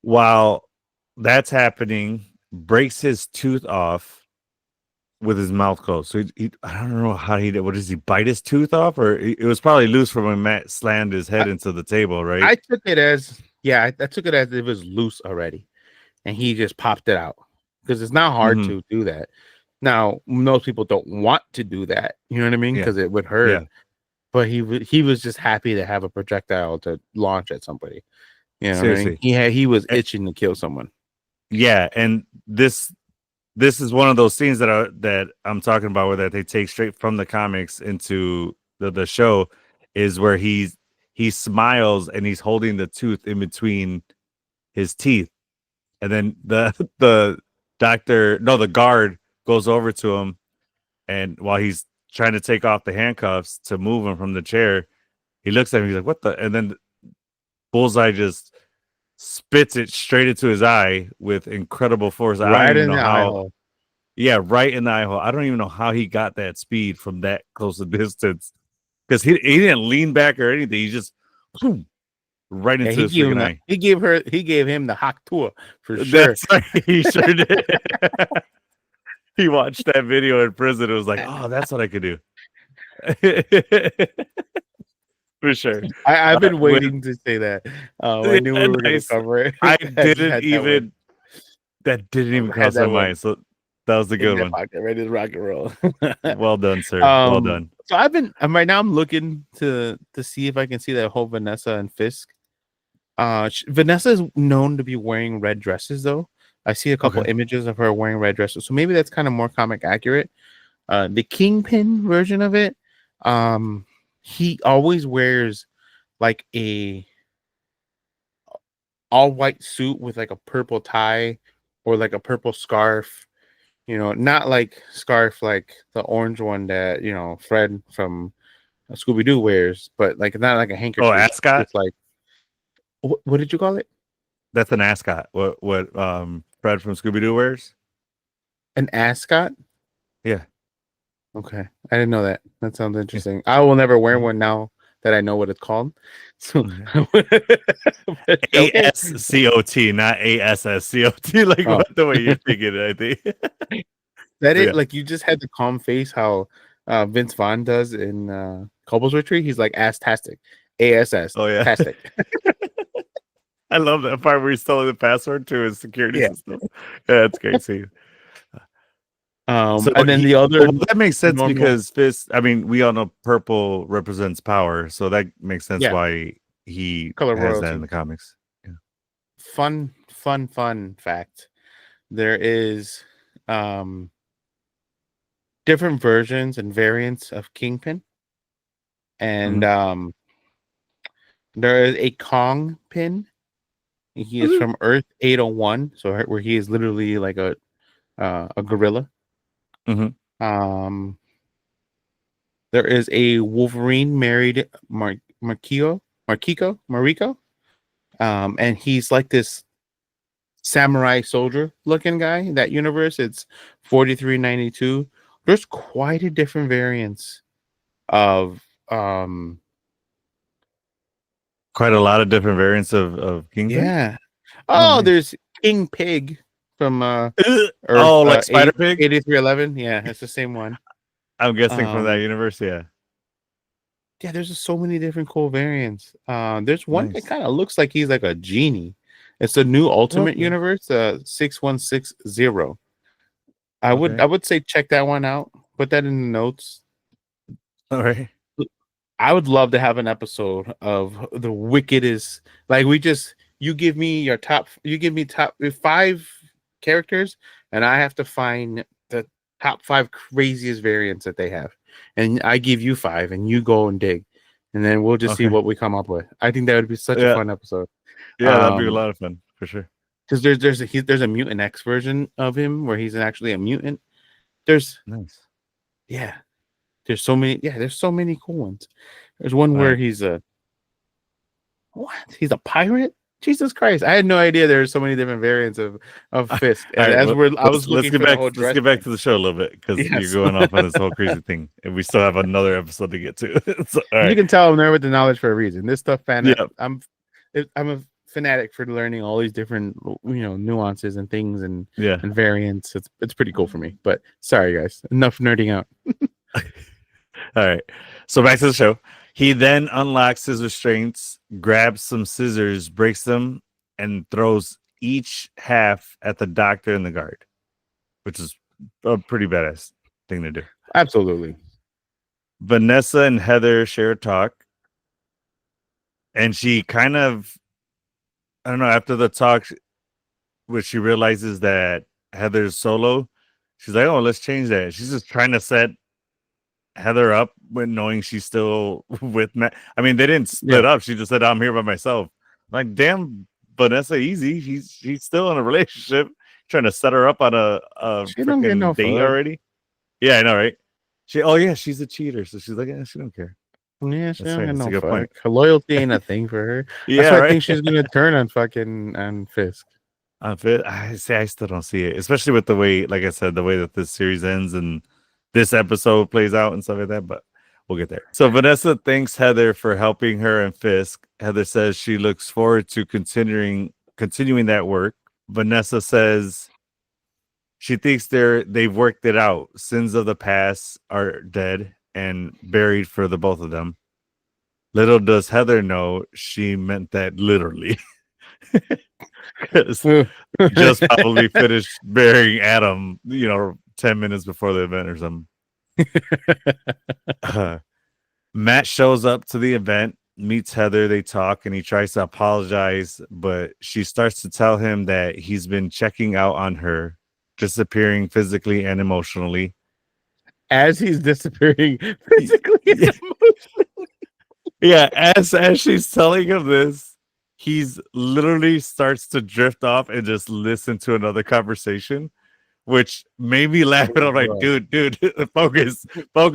while that's happening, breaks his tooth off with his mouth closed. So I don't know how he did. What does he bite his tooth off, or it was probably loose from when Matt slammed his head I, into the table, right? I took it as I took it as it was loose already, and he just popped it out because it's not hard Mm-hmm. to do that. Now most people don't want to do that. You know what I mean? Yeah, Because it would hurt. yeah. But he was just happy to have a projectile to launch at somebody. You know what I mean? Seriously. He was itching to kill someone. Yeah, and this is one of those scenes that I'm talking about where that they take straight from the comics into the show is where he smiles and he's holding the tooth in between his teeth, and then the the guard goes over to him, and while he's trying to take off the handcuffs to move him from the chair, he looks at him, he's like, what the, and then Bullseye just spits it straight into his eye with incredible force. I don't Right even in know the eye how. hole. Yeah, right in the eye hole. I don't even know how he got that speed from that close a distance because he didn't lean back or anything. He just boom, right Yeah, into his freaking eye. he gave him the hawk tour for sure. That's right. He sure did. He watched that video in prison. It was like, oh, that's what I could do. For sure. I've been waiting to say that. I knew we were going to cover it. I just didn't had even. That didn't even cross my mind. So that was the good one. Pocket, ready to rock and roll. Well done, sir. Well done. So right now. I'm looking to see if I can see that whole Vanessa and Fisk. Vanessa is known to be wearing red dresses, though. I see a couple images of her wearing red dresses, so maybe that's kind of more comic accurate. The Kingpin version of it, he always wears like a all white suit with like a purple tie or like a purple scarf. Not like scarf like the orange one that Fred from Scooby Doo wears, but like not like a handkerchief. Oh, ascot. It's like what did you call it? That's an ascot. What Fred from Scooby Doo wears? An ascot? Yeah. Okay, I didn't know that. That sounds interesting. Yeah. I will never wear one now that I know what it's called. So ASCOT, not ASSCOT. Like what the way you're thinking it, I think. That it like you just had the calm face how Vince Vaughn does in Couples Retreat. He's like ass-tastic. ASS. Oh yeah. Tastic. I love that part where he's telling the password to his security system. Yeah, that's great scene. And then the other that makes sense because Fisk. I mean, we all know purple represents power, so that makes sense why he Color has royalty. that in the comics. Yeah. Fun fact. There is different versions and variants of Kingpin, and there is a Kong pin. He is from Earth 801, so where he is literally like a gorilla. There is a Wolverine married Mariko, and he's like this samurai soldier looking guy. In that universe, it's 4392. There's quite a different variants of quite a lot of different variants of Kingpin. Yeah. There's King Pig from like Spider Pig 8311. Yeah, it's the same one. I'm guessing from that universe. Yeah, there's just so many different cool variants. There's one that kind of looks like he's like a genie. It's the new Ultimate Universe, 6160. I would say check that one out. Put that in the notes. All right. I would love to have an episode of the wickedest. Like you give me top 5 characters, and I have to find the top 5 craziest variants that they have, and I give you 5, and you go and dig, and then we'll just see what we come up with. I think that would be such a fun episode. Yeah, that'd be a lot of fun for sure. Because there's a Mutant X version of him where he's actually a mutant. There's so many. Yeah, there's so many cool ones. There's one where he's a pirate. Jesus Christ! I had no idea there were so many different variants of Fisk. Let's get back to the show a little bit because you're going off on this whole crazy thing, and we still have another episode to get to. So, you can tell I'm there with the knowledge for a reason. This stuff, I'm a fanatic for learning all these different nuances and things and variants. It's pretty cool for me. But sorry guys, enough nerding out. All right, so back to the show. He then unlocks his restraints, grabs some scissors, breaks them, and throws each half at the doctor and the guard, which is a pretty badass thing to do. Absolutely. Vanessa and Heather share a talk, and she kind of, I don't know, after the talk, when she realizes that Heather's solo, she's like, oh, let's change that. She's just trying to set Heather up when knowing she's still with Matt. I mean, they didn't split up. She just said, I'm here by myself. Like, damn, Vanessa, easy. She's still in a relationship, trying to set her up on a freaking date already. Yeah, I know, right? She's a cheater. So she's like, she don't care. Yeah, she don't get no fuck. Her loyalty ain't a thing for her. Yeah, that's why I think she's gonna turn on Fisk. I still don't see it, especially with the way, like I said, the way that this series ends and this episode plays out and stuff like that. But We'll get there. So Vanessa thanks Heather for helping her and Fisk. Heather says she looks forward to continuing that work. Vanessa says she thinks they've worked it out. Sins of the past are dead and buried for the both of them. Little does Heather know she meant that literally. Because just probably finished burying Adam, 10 minutes before the event or something. Matt shows up to the event, meets Heather, they talk, and he tries to apologize, but she starts to tell him that he's been checking out on her, disappearing physically and emotionally. As he's disappearing physically and emotionally. Yeah, as she's telling him this, he's literally starts to drift off and just listen to another conversation, which made me laugh. And I'm like, dude, focus.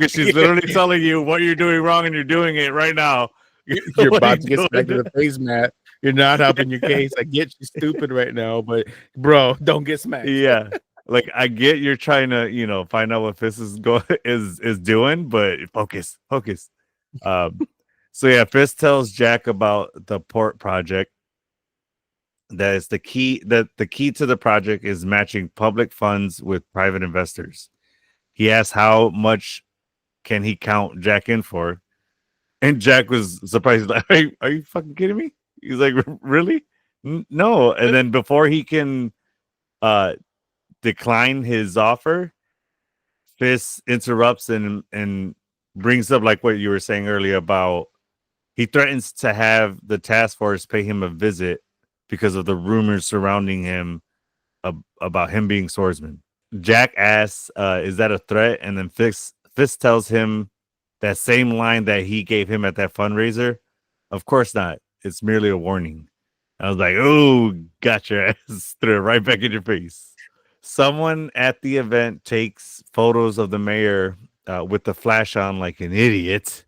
She's literally telling you what you're doing wrong, and you're doing it right now. You're about to get smacked in the face, Matt. You're not helping your case. I get you stupid right now, but bro, don't get smacked. Yeah. Like, I get you're trying to, find out what Fist is doing, but focus. So yeah, Fist tells Jack about the port project. That is the key. That the key to the project is matching public funds with private investors. He asks how much can he count Jack in for, and Jack was surprised. Like, are you fucking kidding me? He's like, really? No. And then before he can decline his offer, Fist interrupts and brings up like what you were saying earlier about he threatens to have the task force pay him a visit because of the rumors surrounding him about him being swordsman. Jack asks, is that a threat? And then Fist tells him that same line that he gave him at that fundraiser. Of course not. It's merely a warning. I was like, oh, got your ass. Threw it right back in your face. Someone at the event takes photos of the mayor with the flash on like an idiot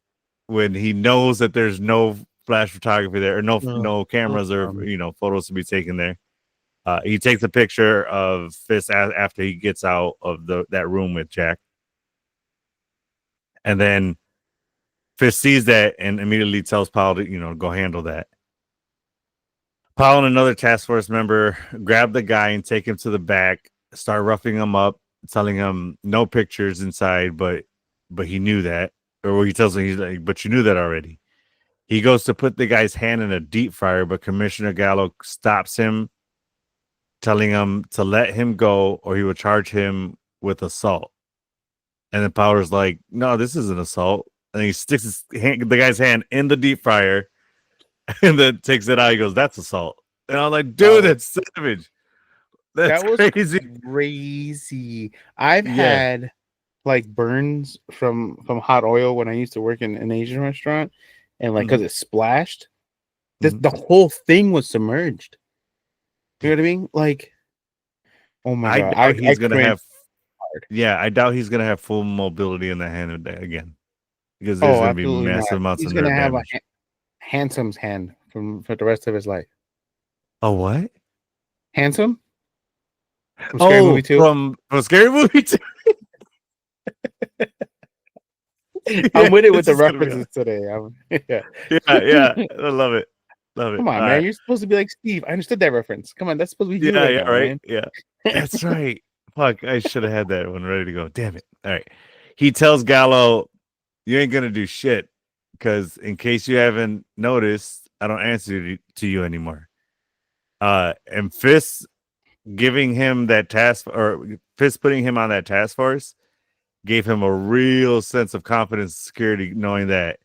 when he knows that there's no flash photography there or no cameras or photos to be taken there. He takes a picture of Fist after he gets out of that room with Jack, and then Fist sees that and immediately tells Powell to go handle that. Powell and another task force member grab the guy and take him to the back, start roughing him up, telling him no pictures inside, but he knew that. Or he tells him, he's like, but you knew that already. He goes to put the guy's hand in a deep fryer, but Commissioner Gallo stops him, telling him to let him go or he will charge him with assault. And then Powder's like, no, this isn't assault. And he sticks the guy's hand in the deep fryer and then takes it out. He goes, that's assault. And I'm like, dude, that's savage. That was crazy. I've had like burns from hot oil when I used to work in an Asian restaurant, and like because it splashed, the whole thing was submerged. You know what I mean? Like, oh my god, I doubt he's gonna have full mobility in the hand again because there's gonna be massive amounts of nerve damage. He's gonna have a Handsome's hand for the rest of his life. Oh, what? Handsome? From Scary Movie 2? From Scary Movie 2. I'm with it with the references today. Yeah. I love it. Come on, man. You're supposed to be like Steve. I understood that reference. Come on, that's supposed to be you right now, right? Man. Yeah. That's right. Fuck, I should have had that one ready to go. Damn it. All right. He tells Gallo, you ain't gonna do shit because in case you haven't noticed, I don't answer to you anymore. And Fist giving him that task, or Fist putting him on that task force, gave him a real sense of confidence and security, knowing that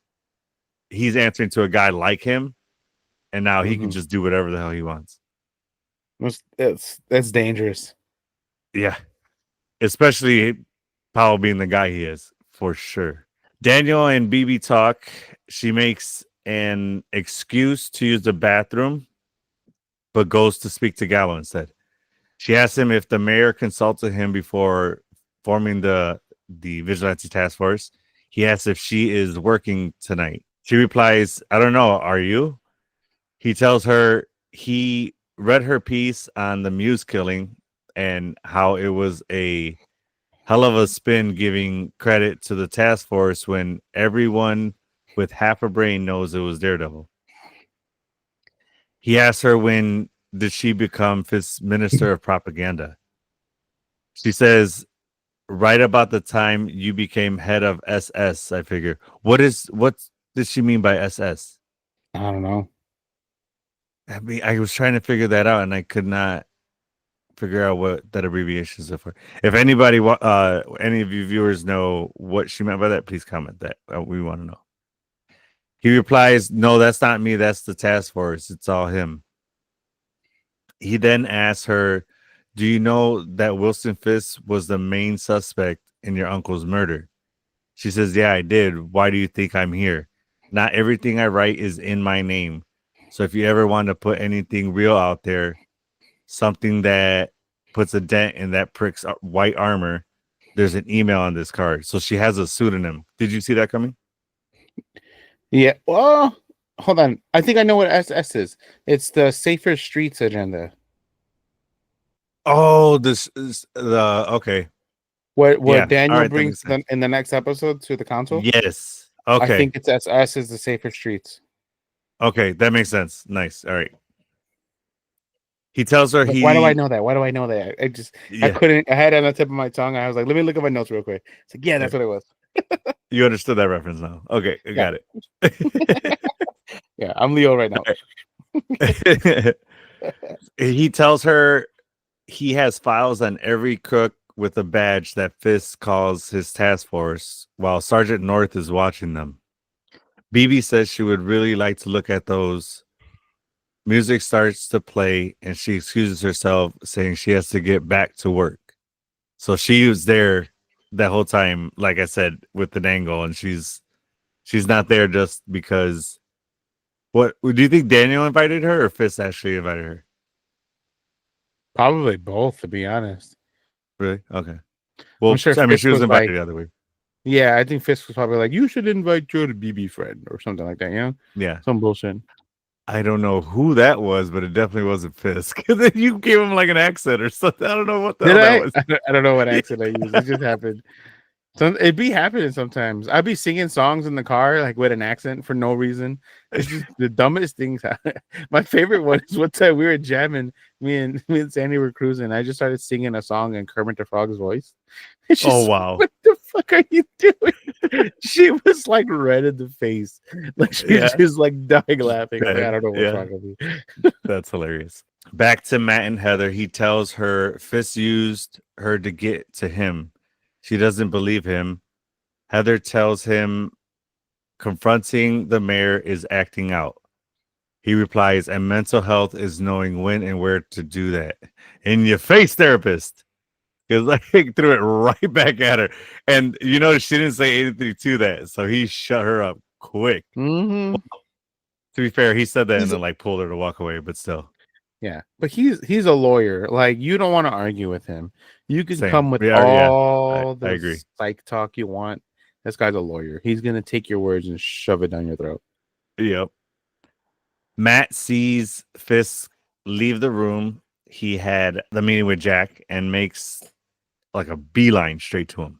he's answering to a guy like him, and now he can just do whatever the hell he wants. That's dangerous. Yeah. Especially Powell being the guy he is, for sure. Daniel and BB talk. She makes an excuse to use the bathroom, but goes to speak to Gallo instead. She asks him if the mayor consulted him before forming the vigilante task force. He asks if she is working tonight. She replies, I don't know, are you? He tells her he read her piece on the Muse killing and how it was a hell of a spin giving credit to the task force when everyone with half a brain knows it was Daredevil. He asked her when did she become Fisk's minister of propaganda. She says, right about the time you became head of SS, I figure. What does she mean by SS? I don't know. I mean, I was trying to figure that out and I could not figure out what that abbreviation is for. If anybody, any of you viewers know what she meant by that, please comment that. We want to know. He replies, no, that's not me. That's the task force. It's all him. He then asks her, do you know that Wilson Fisk was the main suspect in your uncle's murder? She says, yeah, I did. Why do you think I'm here? Not everything I write is in my name. So if you ever want to put anything real out there, something that puts a dent in that prick's white armor, there's an email on this card. So she has a pseudonym. Did you see that coming? Yeah. Well, hold on. I think I know what SS is. It's the Safer Streets agenda. Oh, this is the okay. What Yeah. Daniel All right, that brings makes sense. in the next episode to the council? Yes. I Okay. think it's SS is the Safer Streets. Okay, that makes sense. Nice. All right. He tells her Like, why do I know that? Why do I know that? I Yeah, couldn't. I had it on the tip of my tongue. I was like, let me look at my notes real quick. It's like, yeah, that's what it was. you understood that reference now. Okay, I got it. Yeah, I'm Leo right now. He tells her he has files on every crook with a badge that Fisk calls his task force while Sergeant North is watching them. BB says she would really like to look at those. Music starts to play and she excuses herself, saying she has to get back to work. So she was there that whole time, like I said, with an angle, and she's not there just because. What do you think? Daniel invited her, or Fisk actually invited her? Probably both, to be honest. Really? Okay. Well, I'm sure I mean, Fisk she was was invited like, the other way. yeah, I think Fisk was probably like, you should invite your BB friend or something like that. You know, Yeah. some bullshit. I don't know who that was, but it definitely wasn't Fisk. And then you gave him like an accent or something. I don't know what the hell that was. I don't know what accent I used. It just happened. It be happening sometimes. I'd be singing songs in the car like with an accent for no reason. It's just the dumbest things. My favorite one is one time we were jamming. Me and Sandy were cruising. I just started singing a song in Kermit the Frog's voice. And she's Oh, wow. what the fuck are you doing? She was like red in the face, like she's just like dying laughing. I'm like, I don't know what's wrong with you. That's hilarious. Back to Matt and Heather. He tells her Fisk used her to get to him. She doesn't believe him. Heather tells him confronting the mayor is acting out. He replies, and mental health is knowing when and where to do that. In your face, therapist. Because I threw it right back at her. And you know, she didn't say anything to that. So he shut her up quick. Mm-hmm. To be fair, he said that and then like pulled her to walk away, but still. Yeah, but he's a lawyer. Like, you don't want to argue with him. You can Same. come with I all agree. the psych talk you want. This guy's a lawyer. He's gonna take your words and shove it down your throat. Yep. Matt sees Fisk leave the room. He had the meeting with Jack and makes like a beeline straight to him.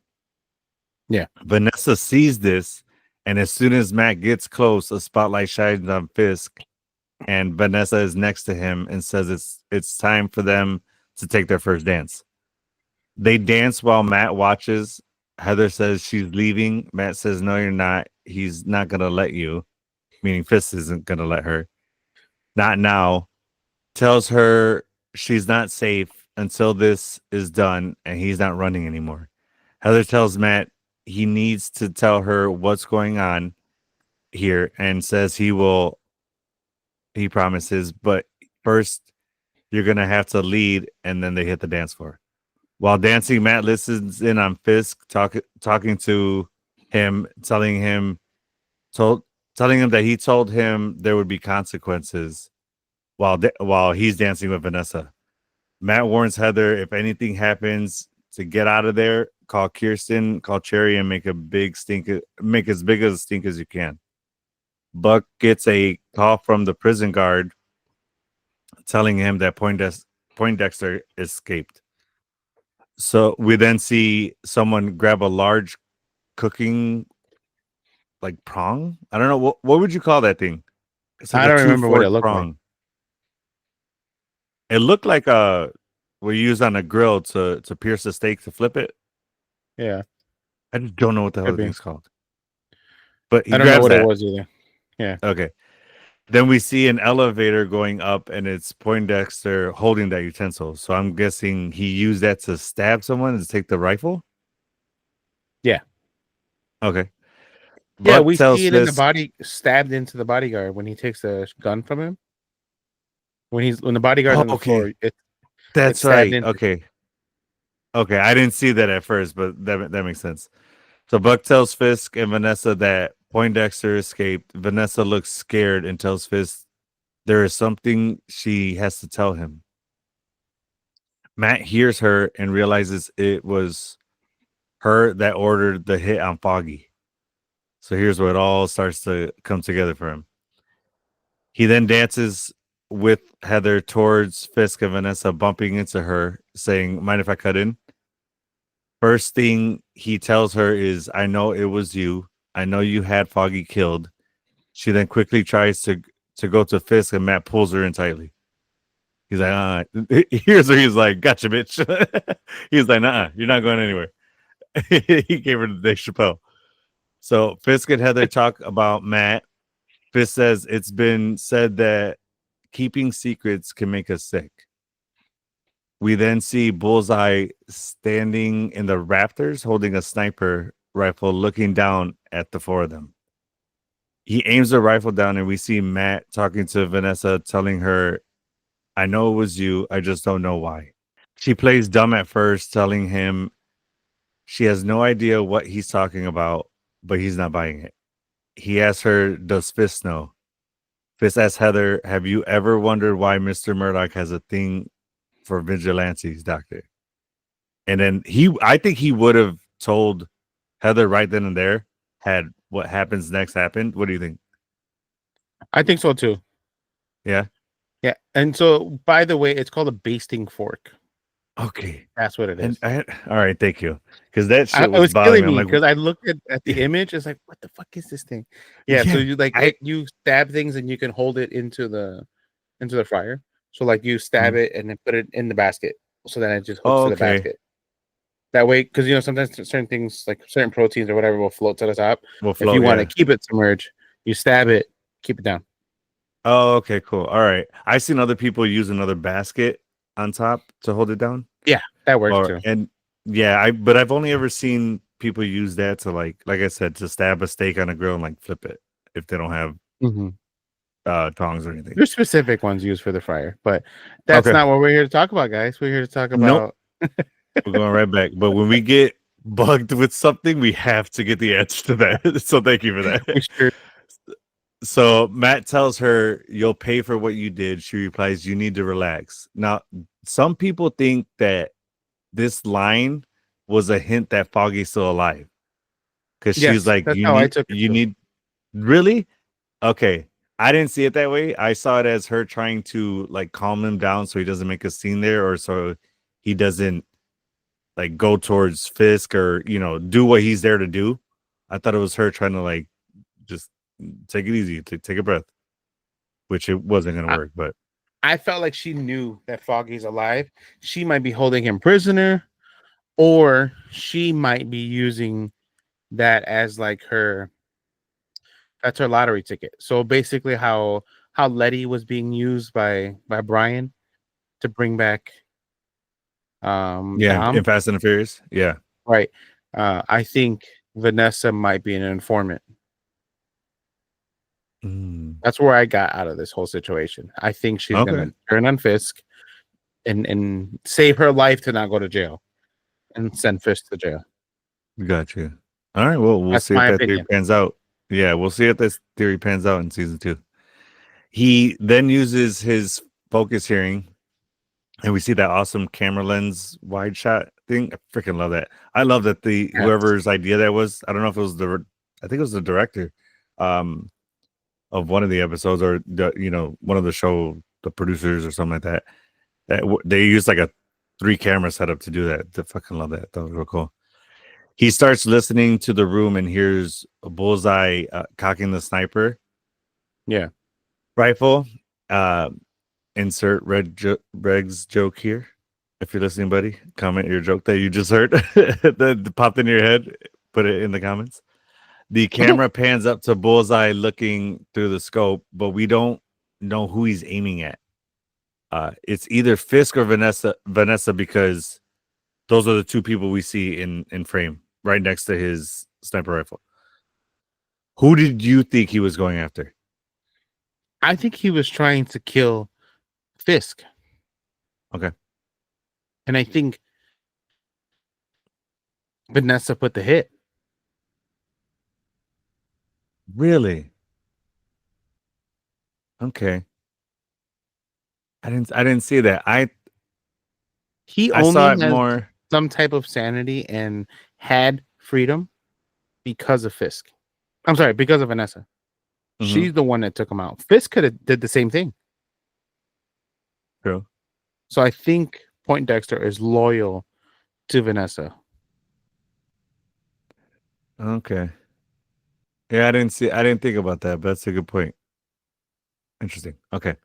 Yeah. Vanessa sees this, and as soon as Matt gets close, a spotlight shines on Fisk, and Vanessa is next to him and says it's time for them to take their first dance. They dance while Matt watches. Heather says she's leaving. Matt says, no, you're not. He's not going to let you, meaning Fisk isn't going to let her. Not now. Tells her she's not safe until this is done and he's not running anymore. Heather tells Matt he needs to tell her what's going on here and says he promises, but first you're going to have to lead, and then they hit the dance floor. While dancing, Matt listens in on Fisk talking to him, telling him that he told him there would be consequences while he's dancing with Vanessa. Matt warns Heather if anything happens to get out of there, call Kirsten, call Cherry, and make as big a stink as you can. Buck gets a call from the prison guard telling him that Poindexter escaped. So we then see someone grab a large cooking like prong. I don't know what would you call that thing? It's like I a don't two remember what it fork looked like. prong. It looked like a we use on a grill to pierce the steak to flip it. Yeah, I just don't know what the hell could the be. thing's called. But he I don't know grabs what it that. was either. Yeah. Okay. Then we see an elevator going up, and it's Poindexter holding that utensil. So I'm guessing he used that to stab someone to take the rifle. Yeah. Okay. Yeah, Buck we tells see it in the Fisk. body stabbed into the bodyguard when he takes the gun from him. When the bodyguard's Oh, on the okay. floor, it's That's stabbed right. into. Okay. Okay. I didn't see that at first, but that makes sense. So Buck tells Fisk and Vanessa that Poindexter escaped. Vanessa looks scared and tells Fisk there is something she has to tell him. Matt hears her and realizes it was her that ordered the hit on Foggy. So here's where it all starts to come together for him. He then dances with Heather towards Fisk and Vanessa, bumping into her, saying, "Mind if I cut in?" First thing he tells her is, "I know it was you. I know you had Foggy killed." She then quickly tries to go to Fisk, and Matt pulls her in tightly. He's like, here's where he's like, "Gotcha, bitch." He's like, "Nah, you're not going anywhere." He gave her the Dave Chappelle. So Fisk and Heather talk about Matt. Fisk says it's been said that keeping secrets can make us sick. We then see Bullseye standing in the rafters holding a sniper rifle looking down at the four of them. He aims the rifle down and we see Matt talking to Vanessa, telling her, "I know it was you. I just don't know why." She plays dumb at first, telling him she has no idea what he's talking about, but he's not buying it. He asks her, "Does Fisk know?" Fisk asks Heather, "Have you ever wondered why Mr. Murdoch has a thing for vigilantes, Doctor?" And then I think he would have told Heather right then and there had what happens next happened. What do you think? I think so too. Yeah. Yeah, and so by the way, it's called a basting fork. Okay. That's what it And is. all right, thank you. Because that shit It was was bothering killing me. I'm me like, because I looked at the yeah, image. It's like, what the fuck is this thing? Yeah, so you I you stab things and you can hold it into the fryer. So like you stab it and then put it in the basket, so then it just hooks oh, to the okay. basket. That way, because sometimes certain things like certain proteins or whatever will float to the top. We'll If you float, want to yeah. keep it submerged, you stab it, keep it down. Oh, okay, cool. All right. I've seen other people use another basket on top to hold it down. Yeah, that works Or too. and yeah, but I've only ever seen people use that to like I said, to stab a steak on a grill and like flip it if they don't have Mm-hmm. tongs or anything. There's specific ones used for the fryer, but that's Okay. not what we're here to talk about, guys. We're here to talk Nope. about. We're going right back. But when we get bugged with something, we have to get the answer to that. So thank you for We that. sure. So Matt tells her, "You'll pay for what you did." She replies, "You need to relax." Now, some people think that this line was a hint that Foggy's still alive. Because she's Yes, like, that's how I took it you too. need, really? Okay. I didn't see it that way. I saw it as her trying to like calm him down so he doesn't make a scene there, or so he doesn't like go towards Fisk or do what he's there to do. I thought it was her trying to like just take it easy, take a breath, which it wasn't gonna I, work. But I felt like she knew that Foggy's alive. She might be holding him prisoner, or she might be using that as like her. That's her lottery ticket. So basically, how Letty was being used by Brian to bring back yeah, in Dom, Fast and the Furious, yeah. right? I think Vanessa might be an informant. Mm, That's where I got out of this whole situation. I think she's okay, gonna turn on Fisk and save her life to not go to jail and send Fisk to jail. got you. All right, well, we'll That's see if my that theory opinion. pans out. Yeah, we'll see if this theory pans out in season 2. He then uses his focus hearing, and we see that awesome camera lens wide shot thing. I freaking love that. I love that the Yes. whoever's idea that was. I don't know if it was I think it was the director, of one of the episodes, or one of the show, the producers or something like that. They used like a 3 cameras set up to do that. I fucking love that. That was real cool. He starts listening to the room and hears a Bullseye cocking the sniper Yeah. rifle. Insert Reg's joke here. If you're listening, buddy, comment your joke that you just heard that popped in your head. Put it in the comments. The camera pans up to Bullseye looking through the scope, but we don't know who he's aiming at. It's either Fisk or Vanessa, because those are the 2 people we see in frame right next to his sniper rifle. Who did you think he was going after? I think he was trying to kill Fisk. Okay. And I think Vanessa put the hit. Really? Okay. I didn't see that. He I saw only it has more. some type of sanity and had freedom because of Fisk. I'm sorry, because of Vanessa. Mhm. She's the one that took him out. Fisk could have did the same thing. True. So I think Poindexter is loyal to Vanessa. Okay. Yeah, I didn't think about that, but that's a good point. Interesting. Okay.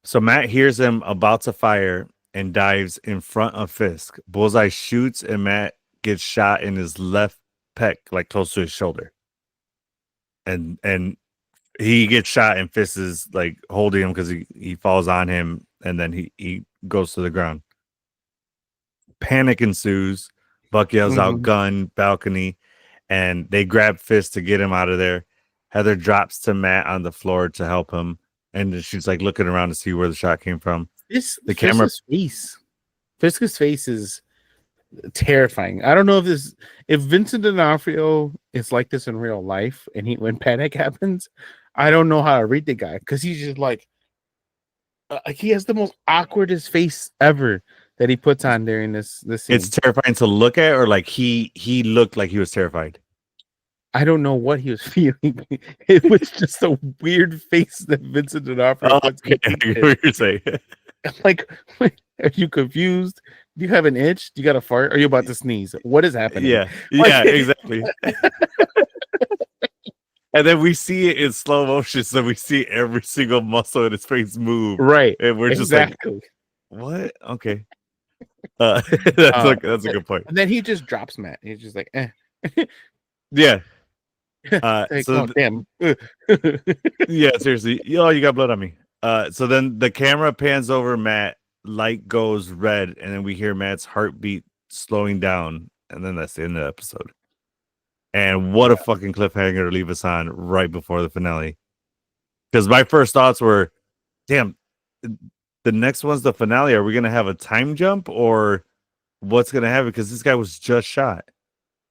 So Matt hears him about to fire and dives in front of Fisk. Bullseye shoots and Matt gets shot in his left pec, like close to his shoulder. And he gets shot and Fisk is like holding him because he falls on him and then he goes to the ground. Panic ensues. Buck yells out, gun, balcony, and they grab Fisk to get him out of there. Heather drops to Matt on the floor to help him, and she's like looking around to see where the shot came from. The camera. Fisk's face is terrifying. I don't know if Vincent D'Onofrio is like this in real life, and when panic happens, I don't know how to read the guy because he's just like he has the most awkwardest face ever that he puts on during this scene. It's terrifying to look at, or like he looked like he was terrified. I don't know what he was feeling. It was just a weird face that Vincent D'Onofrio puts. Okay, I get what you're saying. Like, are you confused? Do you have an itch? Do you got a fart? Are you about to sneeze? What is happening? Yeah, Like, yeah, exactly. And then we see it in slow motion, so we see every single muscle in his face move. Right. And we're just like, what? Okay. That's a good point. And then he just drops Matt. He's just like, eh. Yeah. Like, So damn. yeah, seriously. Oh, you got blood on me. So then the camera pans over Matt, light goes red, and then we hear Matt's heartbeat slowing down, and then that's the end of the episode. And what a fucking cliffhanger to leave us on right before the finale. Because my first thoughts were, damn, the next one's the finale. Are we going to have a time jump or what's going to happen? Because this guy was just shot.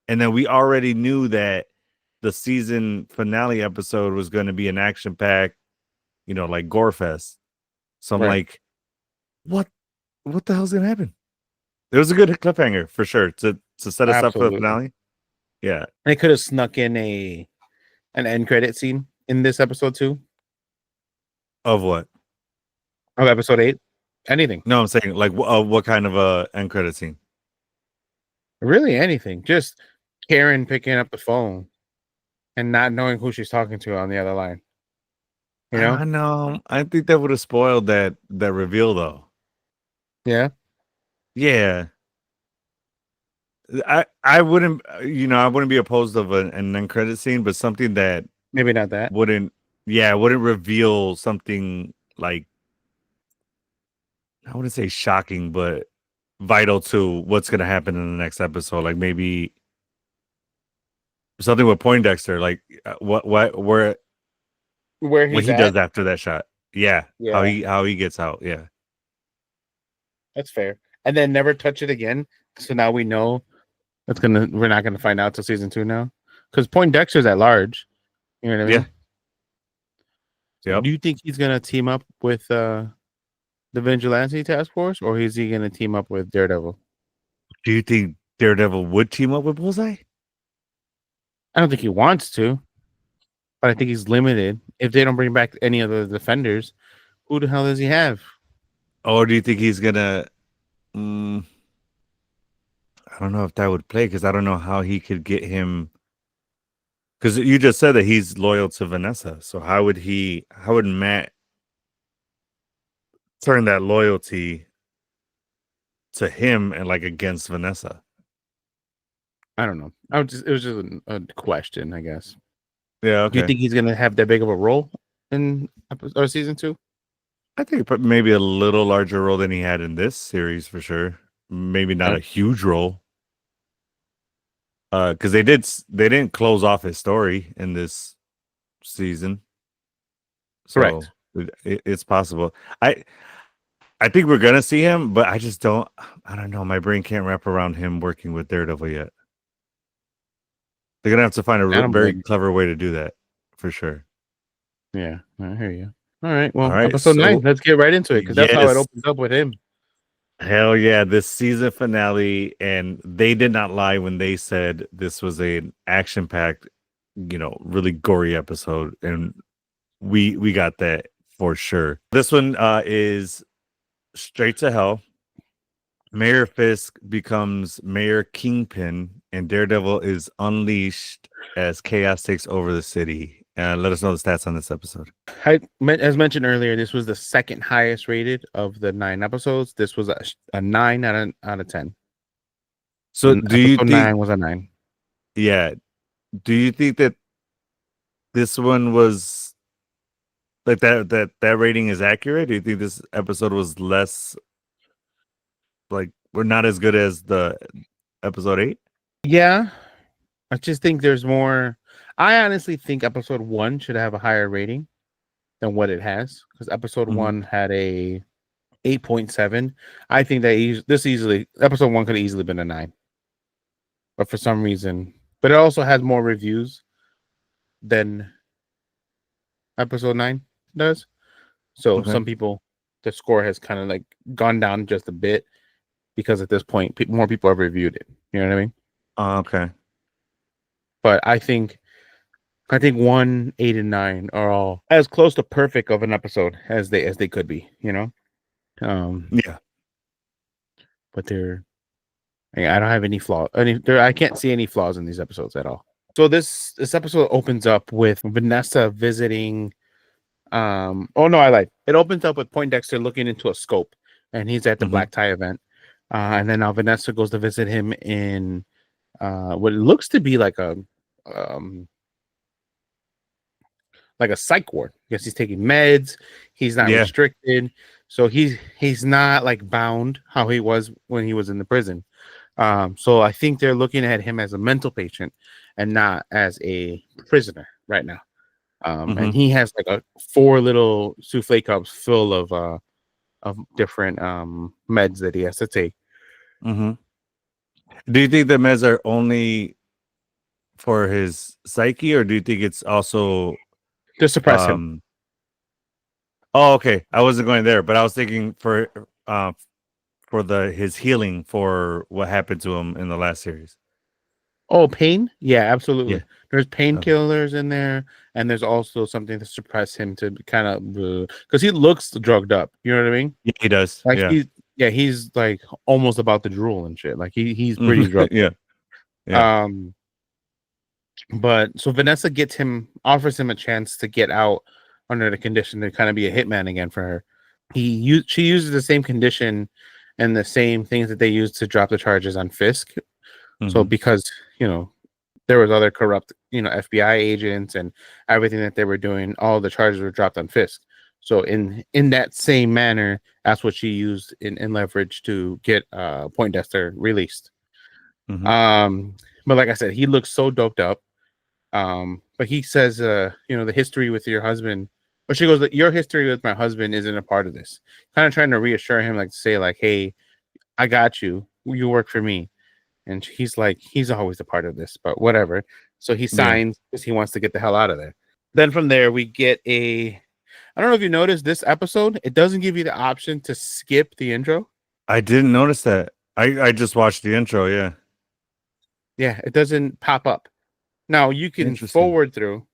And then we already knew that the season finale episode was going to be an action pack, like gore fest. So I'm like, what the hell's going to happen? It was a good cliffhanger for sure to set us up for the finale. Yeah. They could have snuck in an end credit scene in this episode too. Of what? Of episode 8? Anything. No, I'm saying like what kind of a end credit scene? Really anything. Just Karen picking up the phone and not knowing who she's talking to on the other line. You know? I know. I think that would have spoiled that reveal though. Yeah. Yeah. I wouldn't be opposed of an end credit scene, but something that maybe not that wouldn't reveal something like, I wouldn't say shocking, but vital to what's going to happen in the next episode. Like maybe something with Poindexter, like where he does after that shot. Yeah. How he gets out. Yeah. That's fair. And then never touch it again. So now we know we're not gonna find out till season 2 now. Because Poindexter's at large. You know what I mean? Yeah. Yep. Do you think he's gonna team up with the Vigilante Task Force, or is he gonna team up with Daredevil? Do you think Daredevil would team up with Bullseye? I don't think he wants to, but I think he's limited. If they don't bring back any of the defenders, who the hell does he have? Or do you think he's gonna Mm, I don't know if that would play because I don't know how he could get him. Because you just said that he's loyal to Vanessa. So how would he? How would Matt turn that loyalty to him and like against Vanessa? I don't know. It was just a question, I guess. Yeah. Do you Okay. think he's gonna have that big of a role in season 2? I think maybe a little larger role than he had in this series for sure. Maybe not Yeah. a huge role. Because they didn't close off his story in this season, so Correct. it's possible. I think we're gonna see him, but I just don't. I don't know. My brain can't wrap around him working with Daredevil yet. They're gonna have to find a I don't very blame clever way to do that for sure. you. Yeah, I hear you. All right. All Well, right, episode 9. so Let's get right into it because that's how it yes, opens up with him. hell yeah, this season finale, and they did not lie when they said this was an action-packed, really gory episode, and we got that for sure. This one is straight to hell. Mayor Fisk becomes Mayor Kingpin, and Daredevil is unleashed as chaos takes over the city. Let us know the stats on this episode. As mentioned earlier, this was the second highest rated of the 9 episodes. This was a 9 out of 10. So, do you Episode think? 9 was a 9. Yeah, do you think that this one was like that rating is accurate? Do you think this episode was less like we're not as good as the episode 8? Yeah, I just think there's more. I honestly think episode 1 should have a higher rating than what it has because episode Mhm. 1 had a 8.7. I think that this easily episode 1 could have easily been a 9, but for some reason, but it also has more reviews than episode 9 does. So Okay. some people, the score has kind of like gone down just a bit because at this point, more people have reviewed it. You know what I mean? Okay. But I think 1, 8, and 9 are all as close to perfect of an episode as they could be. You know, Yeah. but I don't have any flaw. I can't see any flaws in these episodes at all. So this episode opens up with Vanessa visiting. Oh no, I lied. It opens up with Poindexter looking into a scope, and he's at the Mhm. black tie event. And then now Vanessa goes to visit him in what looks to be um like a psych ward. I guess he's taking meds. He's not Yeah. restricted, so he's not like bound how he was when he was in the prison. So I think they're looking at him as a mental patient and not as a prisoner right now. And Mhm. he has like 4 little souffle cups full of different meds that he has to take Mhm. Do you think the meds are only for his psyche, or do you think it's also to suppress him. um oh, okay. I wasn't going there, but I was thinking for the his healing for what happened to him in the last series. Oh, pain? Yeah, Yeah. absolutely. There's Okay. painkillers in there, and there's also something to suppress him to kind of because he looks drugged up. You know what I mean? Yeah, he does. Like Yeah. he's like almost about to drool and shit. Like he's pretty Mhm. drugged. Yeah. Yeah. Um, but so Vanessa offers him a chance to get out under the condition to kind of be a hitman again for her. She uses the same condition and the same things that they used to drop the charges on Fisk. So Mhm. because there was other corrupt FBI agents and everything that they were doing, all the charges were dropped on Fisk. So in that same manner, that's what she used in leverage to get Poindexter released. Mhm. But like I said, he looks so doped up. But he says, the history with your husband. But she goes, your history with my husband isn't a part of this. Kind of trying to reassure him, like to say, like, hey, I got you. You work for me. And he's like, he's always a part of this, but whatever. So he Yeah. signs because he wants to get the hell out of there. Then from there, we get I don't know if you noticed this episode, it doesn't give you the option to skip the intro. I didn't notice that. I just watched the intro, yeah. Yeah, it doesn't pop up. Now you can Interesting. forward through,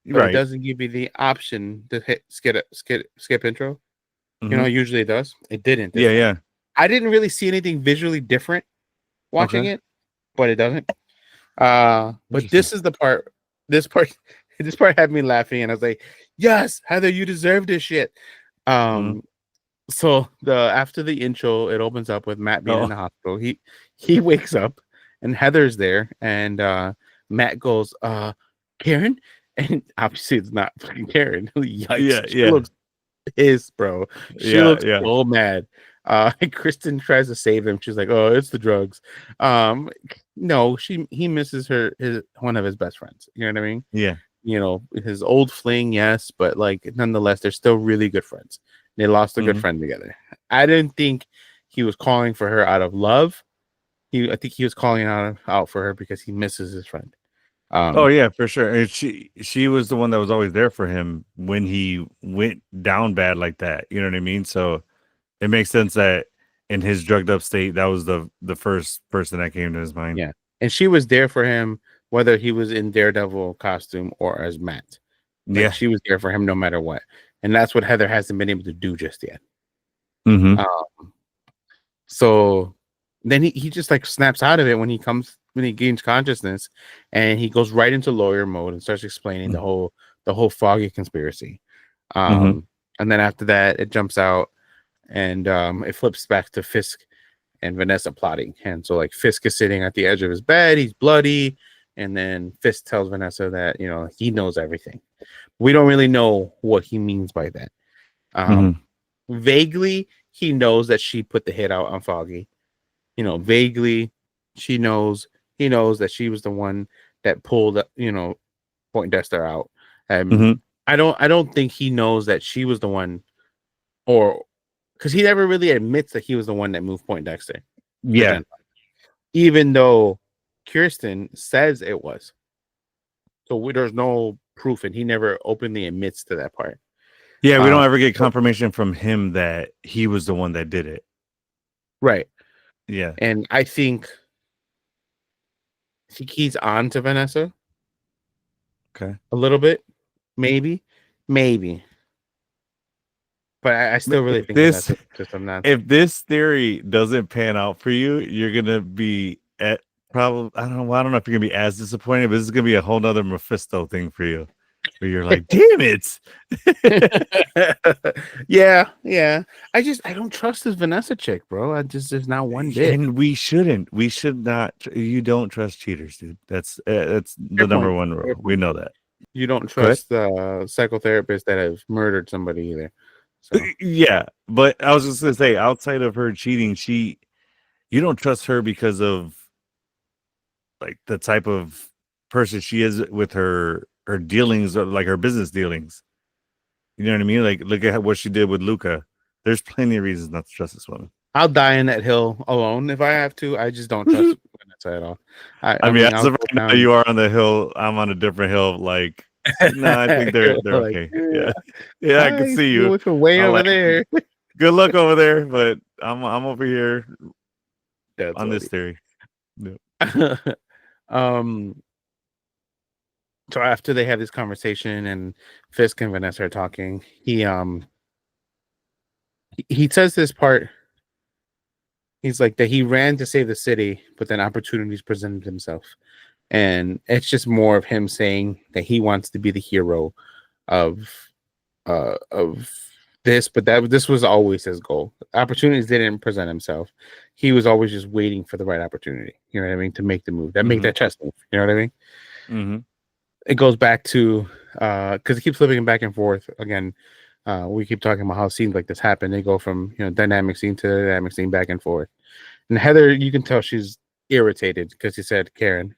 but it Right. doesn't give you the option to hit skip intro. Mhm. Usually it does. It didn't this Yeah, time. yeah. I didn't really see anything visually different watching Okay. it, but it doesn't. But Interesting. this is the part. This part. This part had me laughing, and I was like, "Yes, Heather, you deserve this shit." Mhm. So the after the intro, it opens up with Matt being in Oh, the hospital. He wakes up, and Heather's there, and Matt goes, Karen, and obviously it's not fucking Karen. Yikes! yeah, She yeah, looks pissed, bro. She yeah, looks yeah. so mad. Kristen tries to save him. She's like, "Oh, it's the drugs." Um, no, he misses his one of his best friends. You know what I mean? Yeah. His old fling, yes, but like nonetheless, they're still really good friends. They lost a good Mhm. friend together. I didn't think he was calling for her out of love. I think he was calling out for her because he misses his friend. Oh Um, yeah, for sure. And she was the one that was always there for him when he went down bad like that. You know what I mean? So it makes sense that in his drugged up state, that was the first person that came to his mind. yeah, and she was there for him whether he was in Daredevil costume or as Matt. Like Yeah. she was there for him no matter what, and that's what Heather hasn't been able to do just yet. Mm-hmm. So then he just like snaps out of it when he gains consciousness, and he goes right into lawyer mode and starts explaining the whole Foggy conspiracy. Mm-hmm. And then after that, it jumps out and it flips back to Fisk and Vanessa plotting. And so like Fisk is sitting at the edge of his bed, he's bloody, and then Fisk tells Vanessa that he knows everything. We don't really know what he means by that. Mm-hmm. Vaguely, he knows that she put the hit out on Foggy. Vaguely, he knows that she was the one that pulled, Poindexter out. Mm-hmm. I don't think he knows that she was the one, or because he never really admits that he was the one that moved Poindexter to Yeah. Gen, even though Kirsten says it was. So there's no proof, and he never openly admits to that part. Yeah, we Uh, don't ever get confirmation from him that he was the one that did it. right, Yeah. and I think he's on to Vanessa Okay. a little bit, maybe, but I still really If think this Vanessa just some nonsense. if this theory doesn't pan out for you, you're gonna be at probably I don't know if you're gonna be as disappointed, but this is gonna be a whole nother Mephisto thing for you. Where you're like, damn it. Yeah. I don't trust this Vanessa chick, bro. There's not one bit. And we shouldn't. We should not. You don't trust cheaters, dude. That's Fair the number point. one Fair rule. We point. know that. You don't Go ahead. trust psychotherapists that have murdered somebody either. So Yeah, but I was just gonna say, outside of her cheating, you don't trust her because of like the type of person she is with her dealings, or like her business dealings. You know what I mean? Like, look at what she did with Luca. There's plenty of reasons not to trust this woman. I'll die in that hill alone if I have to. I just don't trust Vanessa at all. I, I I mean, mean, as I'll of go right now, down. you are on the hill. I'm on a different hill. Like, no, I think they're Like, okay. Yeah, yeah, I can see you you. went from way I'm over like, there. good luck over there, but I'm over here That's on this funny. theory. Yeah. um. So after they have this conversation and Fisk and Vanessa are talking, he says this part. He's like that he ran to save the city, but then opportunities presented himself. And it's just more of him saying that he wants to be the hero of of this, but this was always his goal. Opportunities didn't present himself. He was always just waiting for the right opportunity. You know what I mean? To make the move. Make Mm-hmm. that chess move. You know what I mean? Mm-hmm. It goes back to because it keeps flipping back and forth again. We keep talking about how scenes like this happen. They go from dynamic scene to dynamic scene back and forth. And Heather, you can tell she's irritated because he said Karen.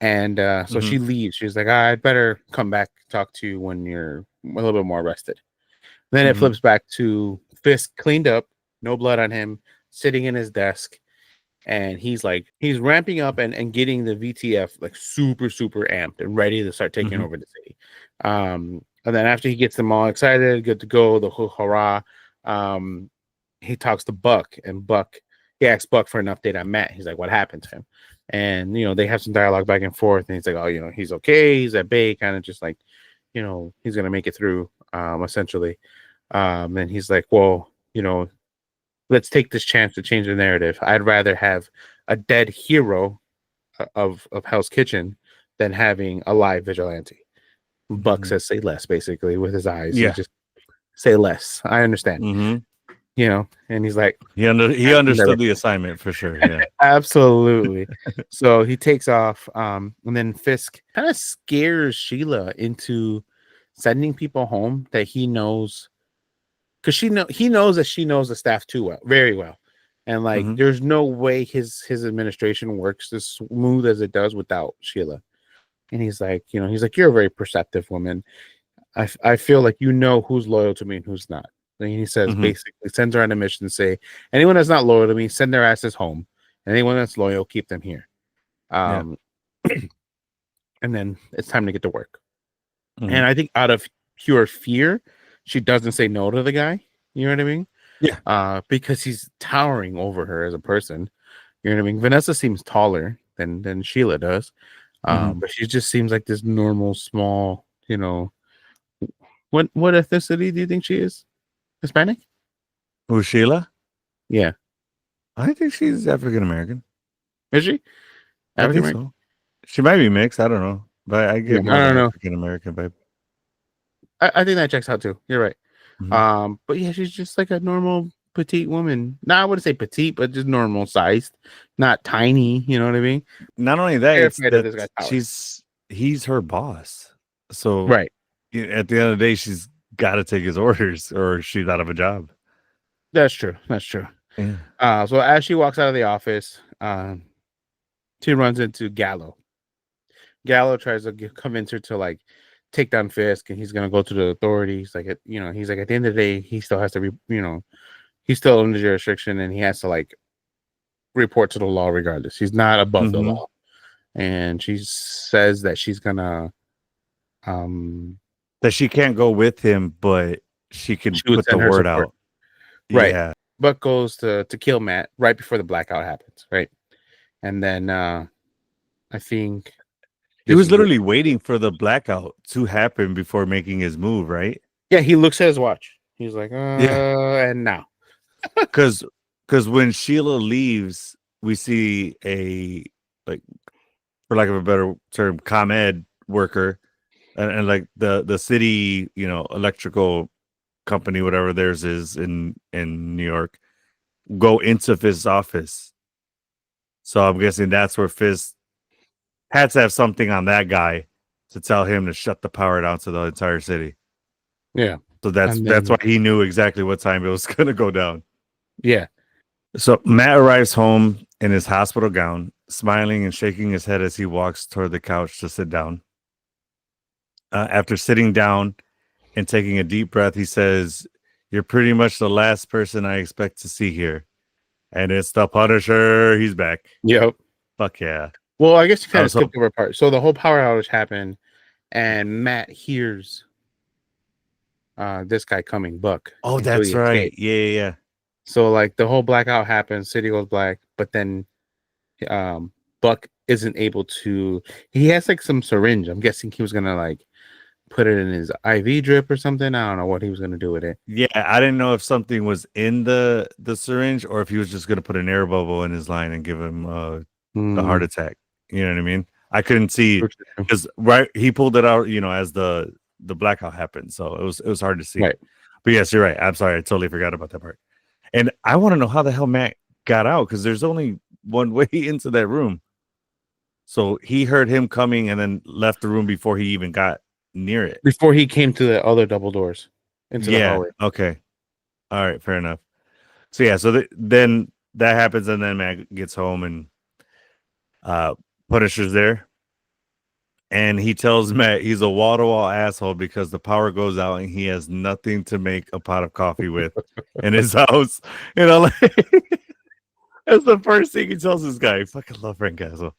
And so Mm-hmm. she leaves. She's like, I'd better come back talk to you when you're a little bit more rested. Then it Mm-hmm. flips back to Fisk cleaned up, no blood on him, sitting in his desk. And he's ramping up and getting the VTF like super, super amped and ready to start taking Mm-hmm. over the city. And then after he gets them all excited, good to go, the whole hurrah, he talks to Buck, and he asks Buck for an update on Matt. He's like, what happened to him? And they have some dialogue back and forth, and he's like, oh, he's okay, he's at bay, kind of just like, he's gonna make it through, essentially. And he's like, well, let's take this chance to change the narrative. I'd rather have a dead hero of Hell's Kitchen than having a live vigilante. Buck Mhm. says, "Say less," basically with his eyes. He Yeah. just say less. I understand, Hmm. and he's like, He understood the assignment for sure. Yeah. absolutely. So he takes off, and then Fisk kind of scares Sheila into sending people home that he knows, because he knows that she knows the staff too well, very well, and like Hmm. there's no way his administration works as smooth as it does without Sheila. And he's like, you're a very perceptive woman. I feel like you know who's loyal to me and who's not. And he says, Hmm. basically sends her on a mission, say anyone that's not loyal to me, send their asses home. And anyone that's loyal, keep them here. Yeah. Um, and then it's time to get to work. Hmm. And I think out of pure fear, she doesn't say no to the guy. You know what I mean? Yeah. Because he's towering over her as a person. You know what I mean? Vanessa seems taller than Sheila does. Hmm. But she just seems like this normal, small, what ethnicity do you think she is? Hispanic? Who's Sheila? Yeah. I think she's African American. Is she? I African think American? so. She might be mixed. I don't know, but I Yeah, get I more of don't an know. African American vibe. I think that checks out too. You're right. Mhm. But yeah, she's just like a normal petite woman. No, I wouldn't say petite, but just normal sized, not tiny. You know what I mean? Not only that, it's Terrified of that this guy Tower. he's her boss. So Right. at the end of the day, she's got to take his orders, or she's out of a job. That's true. That's true. Yeah. So as she walks out of the office, she runs into Gallo. Gallo tries to convince her to like take down Fisk, and he's gonna go to the authorities. Like, he's like, at the end of the day, he still has to he's still under jurisdiction, and he has to like report to the law regardless. He's not above the Mhm. law. And she says that she's gonna um That she can't go with him, but she can she would put the send her word support. out. Right. Yeah. Buck goes to kill Matt right before the blackout happens, right? And then I think He this was is what, literally waiting for the blackout to happen before making his move, right? yeah, he looks at his watch. He's like, Yeah. and now. Because when Sheila leaves, we see a, like, for lack of a better term, ComEd worker, and like the city, electrical company, whatever theirs is in New York, go into Fisk's office. So I'm guessing that's where Fisk had to have something on that guy to tell him to shut the power down to the entire city. Yeah. So that's And then why he knew exactly what time it was going to go down. yeah. So Matt arrives home in his hospital gown, smiling and shaking his head as he walks toward the couch to sit down. After sitting down and taking a deep breath, he says, "You're pretty much the last person I expect to see here." And it's the Punisher. He's back. Yep. Fuck yeah. Well, I guess you kind Oh, of so skipped over a part. So the whole power outage happened, and Matt hears this guy coming, Buck, oh, until that's he right. escapes. Yeah. So like the whole blackout happens, city goes black, but then Buck isn't able to. He has like some syringe. I'm guessing he was gonna like put it in his IV drip or something. I don't know what he was gonna do with it. Yeah, I didn't know if something was in the syringe or if he was just going to put an air bubble in his line and give him the heart attack. You know what I mean? I couldn't see because he pulled it out, as the blackout happened, so it was hard to see. Right. But yes, you're right. I'm sorry, I totally forgot about that part. And I want to know how the hell Matt got out, because there's only one way into that room. So he heard him coming and then left the room before he even got near it. Before he came to the other double doors into the hallway. Okay. All right. Fair enough. So yeah. So then that happens, and then Matt gets home, and Punisher's there, and he tells Matt he's a wall-to-wall asshole because the power goes out and he has nothing to make a pot of coffee with in his house. That's the first thing he tells this guy. I fucking love Frank Castle.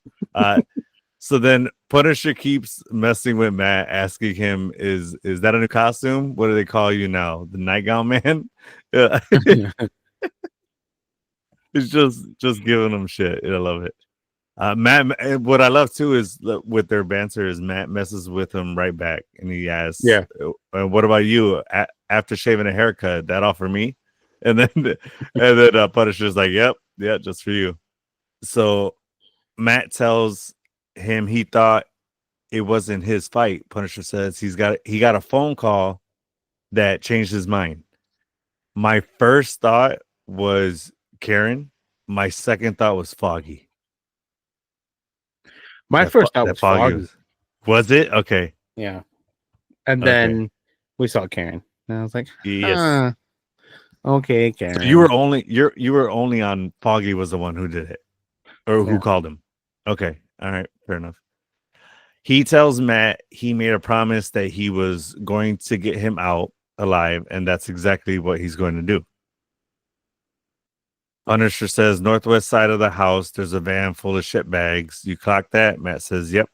So then Punisher keeps messing with Matt, asking him, "Is that a new costume? What do they call you now? The Nightgown Man?" Yeah. It's just giving him shit. I love it. Matt, what I love too is with their banter is Matt messes with him right back, and he asks, Yeah. "What about you? After shaving a haircut, that all for me?" And then Punisher's like, "Yep, yeah, just for you." So Matt tells him he thought it wasn't his fight. Punisher says he got a phone call that changed his mind. My first thought was Karen. My second thought was Foggy. My first thought That was Foggy Foggy. was it? Okay. Yeah. And Okay. then we saw Karen. And I was like, Yes. okay, So Karen. you were only on Foggy was the one who did it or who Yeah. called him. Okay. All right. Fair enough. He tells Matt he made a promise that he was going to get him out alive, and that's exactly what he's going to do. Punisher says, northwest side of the house, there's a van full of shit bags. You clock that? Matt says, yep.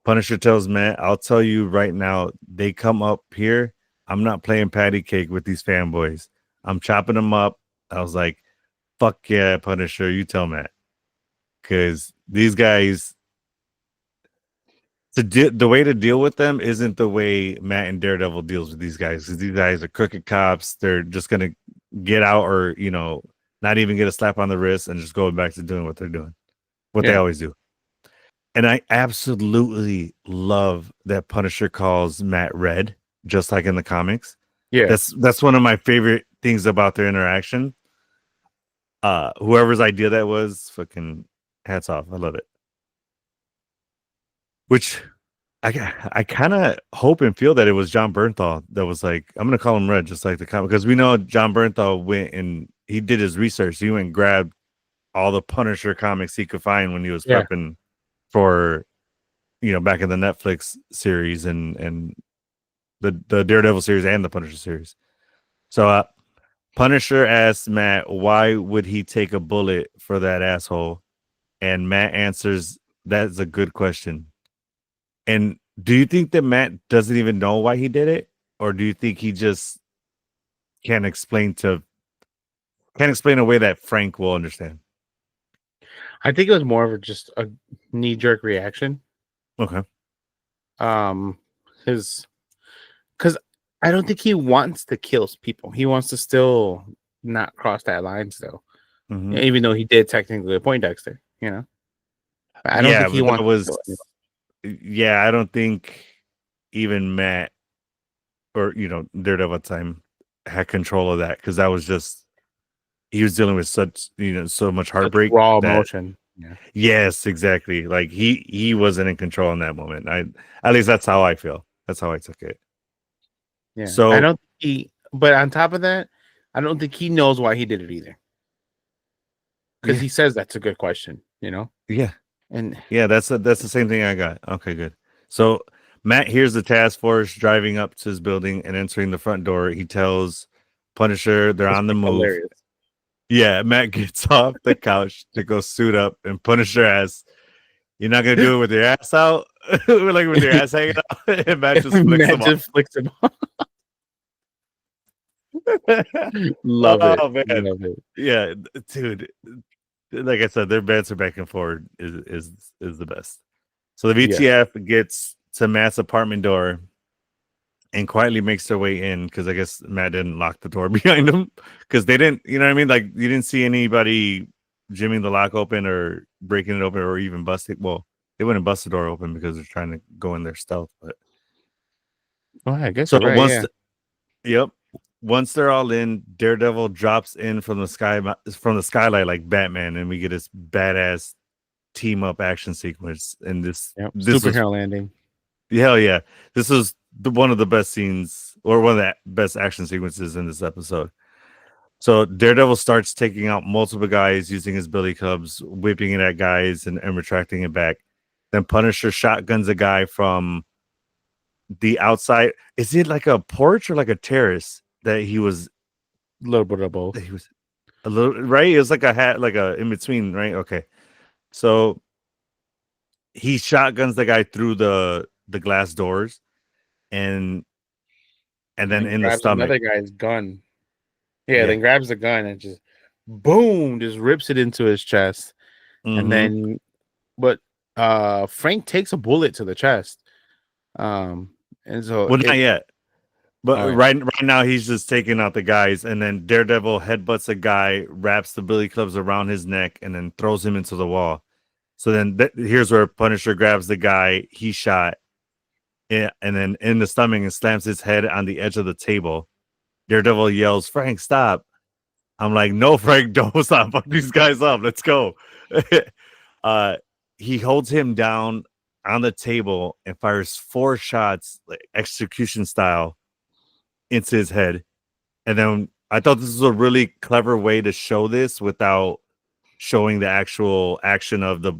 Punisher tells Matt, I'll tell you right now, they come up here. I'm not playing patty cake with these fanboys. I'm chopping them up. I was like, fuck yeah, Punisher, you tell Matt. Because these guys, the way to deal with them isn't the way Matt and Daredevil deals with these guys. Because these guys are crooked cops. They're just going to get out or, not even get a slap on the wrist and just go back to doing what they're doing, what they always do. And I absolutely love that Punisher calls Matt Red, just like in the comics. Yeah. That's one of my favorite things about their interaction. Whoever's idea that was, fucking hats off. I love it. Which I kind of hope and feel that it was John Bernthal that was like, I'm gonna call him Red, just like the comic, because we know John Bernthal went and he did his research. He went and grabbed all the Punisher comics he could find when he was prepping for, back in the Netflix series and the Daredevil series and the Punisher series. So Punisher asks Matt, why would he take a bullet for that asshole? And Matt answers, that's a good question. And do you think that Matt doesn't even know why he did it? Or do you think he just can't explain a way that Frank will understand? I think it was more of just a knee-jerk reaction. Okay. Because I don't think he wants to kill people. He wants to still not cross that line still. Mm-hmm. Even though he did technically appoint Dexter, I don't think he wants to kill anyone. I don't think even Matt or Daredevil at the time had control of that, because that was just, he was dealing with such so much heartbreak, raw emotion. Yeah. Yes, exactly. Like he wasn't in control in that moment. At least that's how I feel. That's how I took it. Yeah. So I don't think but on top of that, I don't think he knows why he did it either. Because he says that's a good question, Yeah. And that's the same thing I got. Okay, good. So Matt hears the task force driving up to his building and entering the front door. He tells Punisher they're on the move. hilarious. Yeah, Matt gets off the couch to go suit up, and Punisher asks, "You're not gonna do it with your ass out, like with your ass hanging out?" And Matt just flicks him off. Love Oh, it. man. Love it. Yeah, dude. Like I said, their banter back and forward is the best. So the VTF gets to Matt's apartment door and quietly makes their way in, because I guess Matt didn't lock the door behind him, because they didn't, you know what I mean? Like, you didn't see anybody jimmying the lock open or breaking it open or even busting. Well, they wouldn't bust the door open because they're trying to go in their stealth. But I guess so you're right. Yep. Once they're all in, Daredevil drops in from the skylight like Batman, and we get this badass team up action sequence. And this superhero landing. Hell yeah. This is one of the best scenes, or one of the best action sequences in this episode. So Daredevil starts taking out multiple guys using his billy clubs, whipping it at guys and retracting it back. Then Punisher shotguns a guy from the outside. Is it like a porch or like a terrace that he was? A little bit of both. He was a little, right? It was like a hat, like a in between, right? Okay. So he shotguns the guy through the glass doors, and then in the stomach. Another guy's gun. Yeah, then grabs the gun and just boom, just rips it into his chest. Mm-hmm. And then Frank takes a bullet to the chest. And so not yet. But All right. right now he's just taking out the guys, and then Daredevil headbutts a guy, wraps the billy clubs around his neck, and then throws him into the wall. So then here's where Punisher grabs the guy he shot, and then in the stomach and slams his head on the edge of the table. Daredevil yells, "Frank, stop!" I'm like, "No, Frank, don't stop! Fuck these guys up. Let's go." He holds him down on the table and fires 4 shots, like execution style, into his head. And then I thought this was a really clever way to show this without showing the actual action of the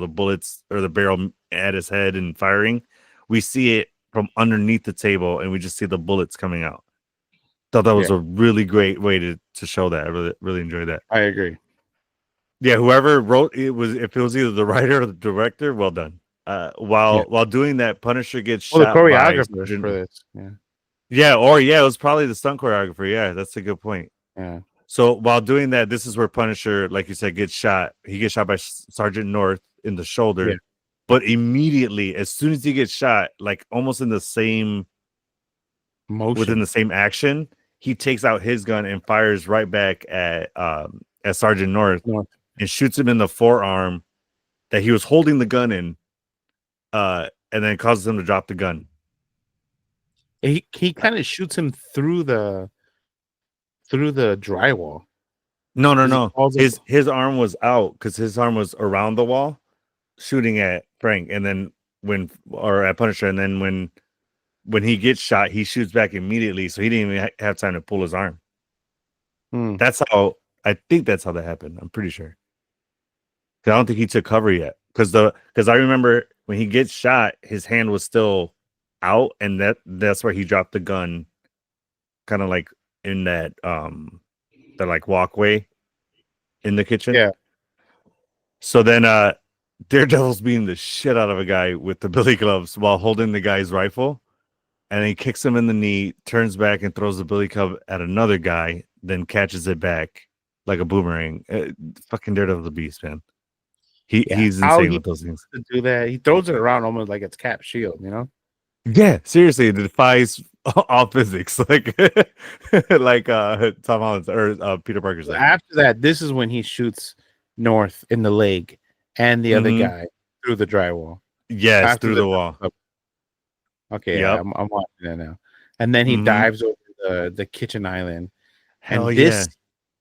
bullets or the barrel at his head and firing. We see it from underneath the table and we just see the bullets coming out. Thought that was a really great way to show that. I really enjoyed that. I agree. Yeah, whoever wrote it was, if it was either the writer or the director, well done. While doing that, Punisher gets shot. The by choreographer for this. Yeah, it was probably the stunt choreographer. Yeah, that's a good point. Yeah. So while doing that, this is where Punisher, like you said, gets shot. He gets shot by Sergeant North in the shoulder. Yeah. But immediately, as soon as he gets shot, like almost in the same motion, within the same action, he takes out his gun and fires right back at Sergeant North and shoots him in the forearm that he was holding the gun in, and then causes him to drop the gun. He kind of shoots him through the drywall. No. His arm was out because his arm was around the wall, shooting at Frank, and then at Punisher, and then when he gets shot, he shoots back immediately, so he didn't even have time to pull his arm. That's how I think that's how that happened. I'm pretty sure. I don't think he took cover yet, because I remember when he gets shot, his hand was still out, and that's where he dropped the gun, kind of like in that like walkway in the kitchen. Yeah. So then Daredevil's beating the shit out of a guy with the billy gloves while holding the guy's rifle, and he kicks him in the knee, turns back and throws the billy club at another guy, then catches it back like a boomerang. Fucking Daredevil's a beast, man. He's insane with those things. To do that, he throws it around almost like it's Cap Shield, you know? Yeah, seriously, it defies all physics, like Tom Holland's or Peter Parker's. After that, this is when he shoots North in the leg and the other guy through the drywall. Yes, through the wall. Okay, yeah, I'm watching that now. And then he dives over the kitchen island. Hell and this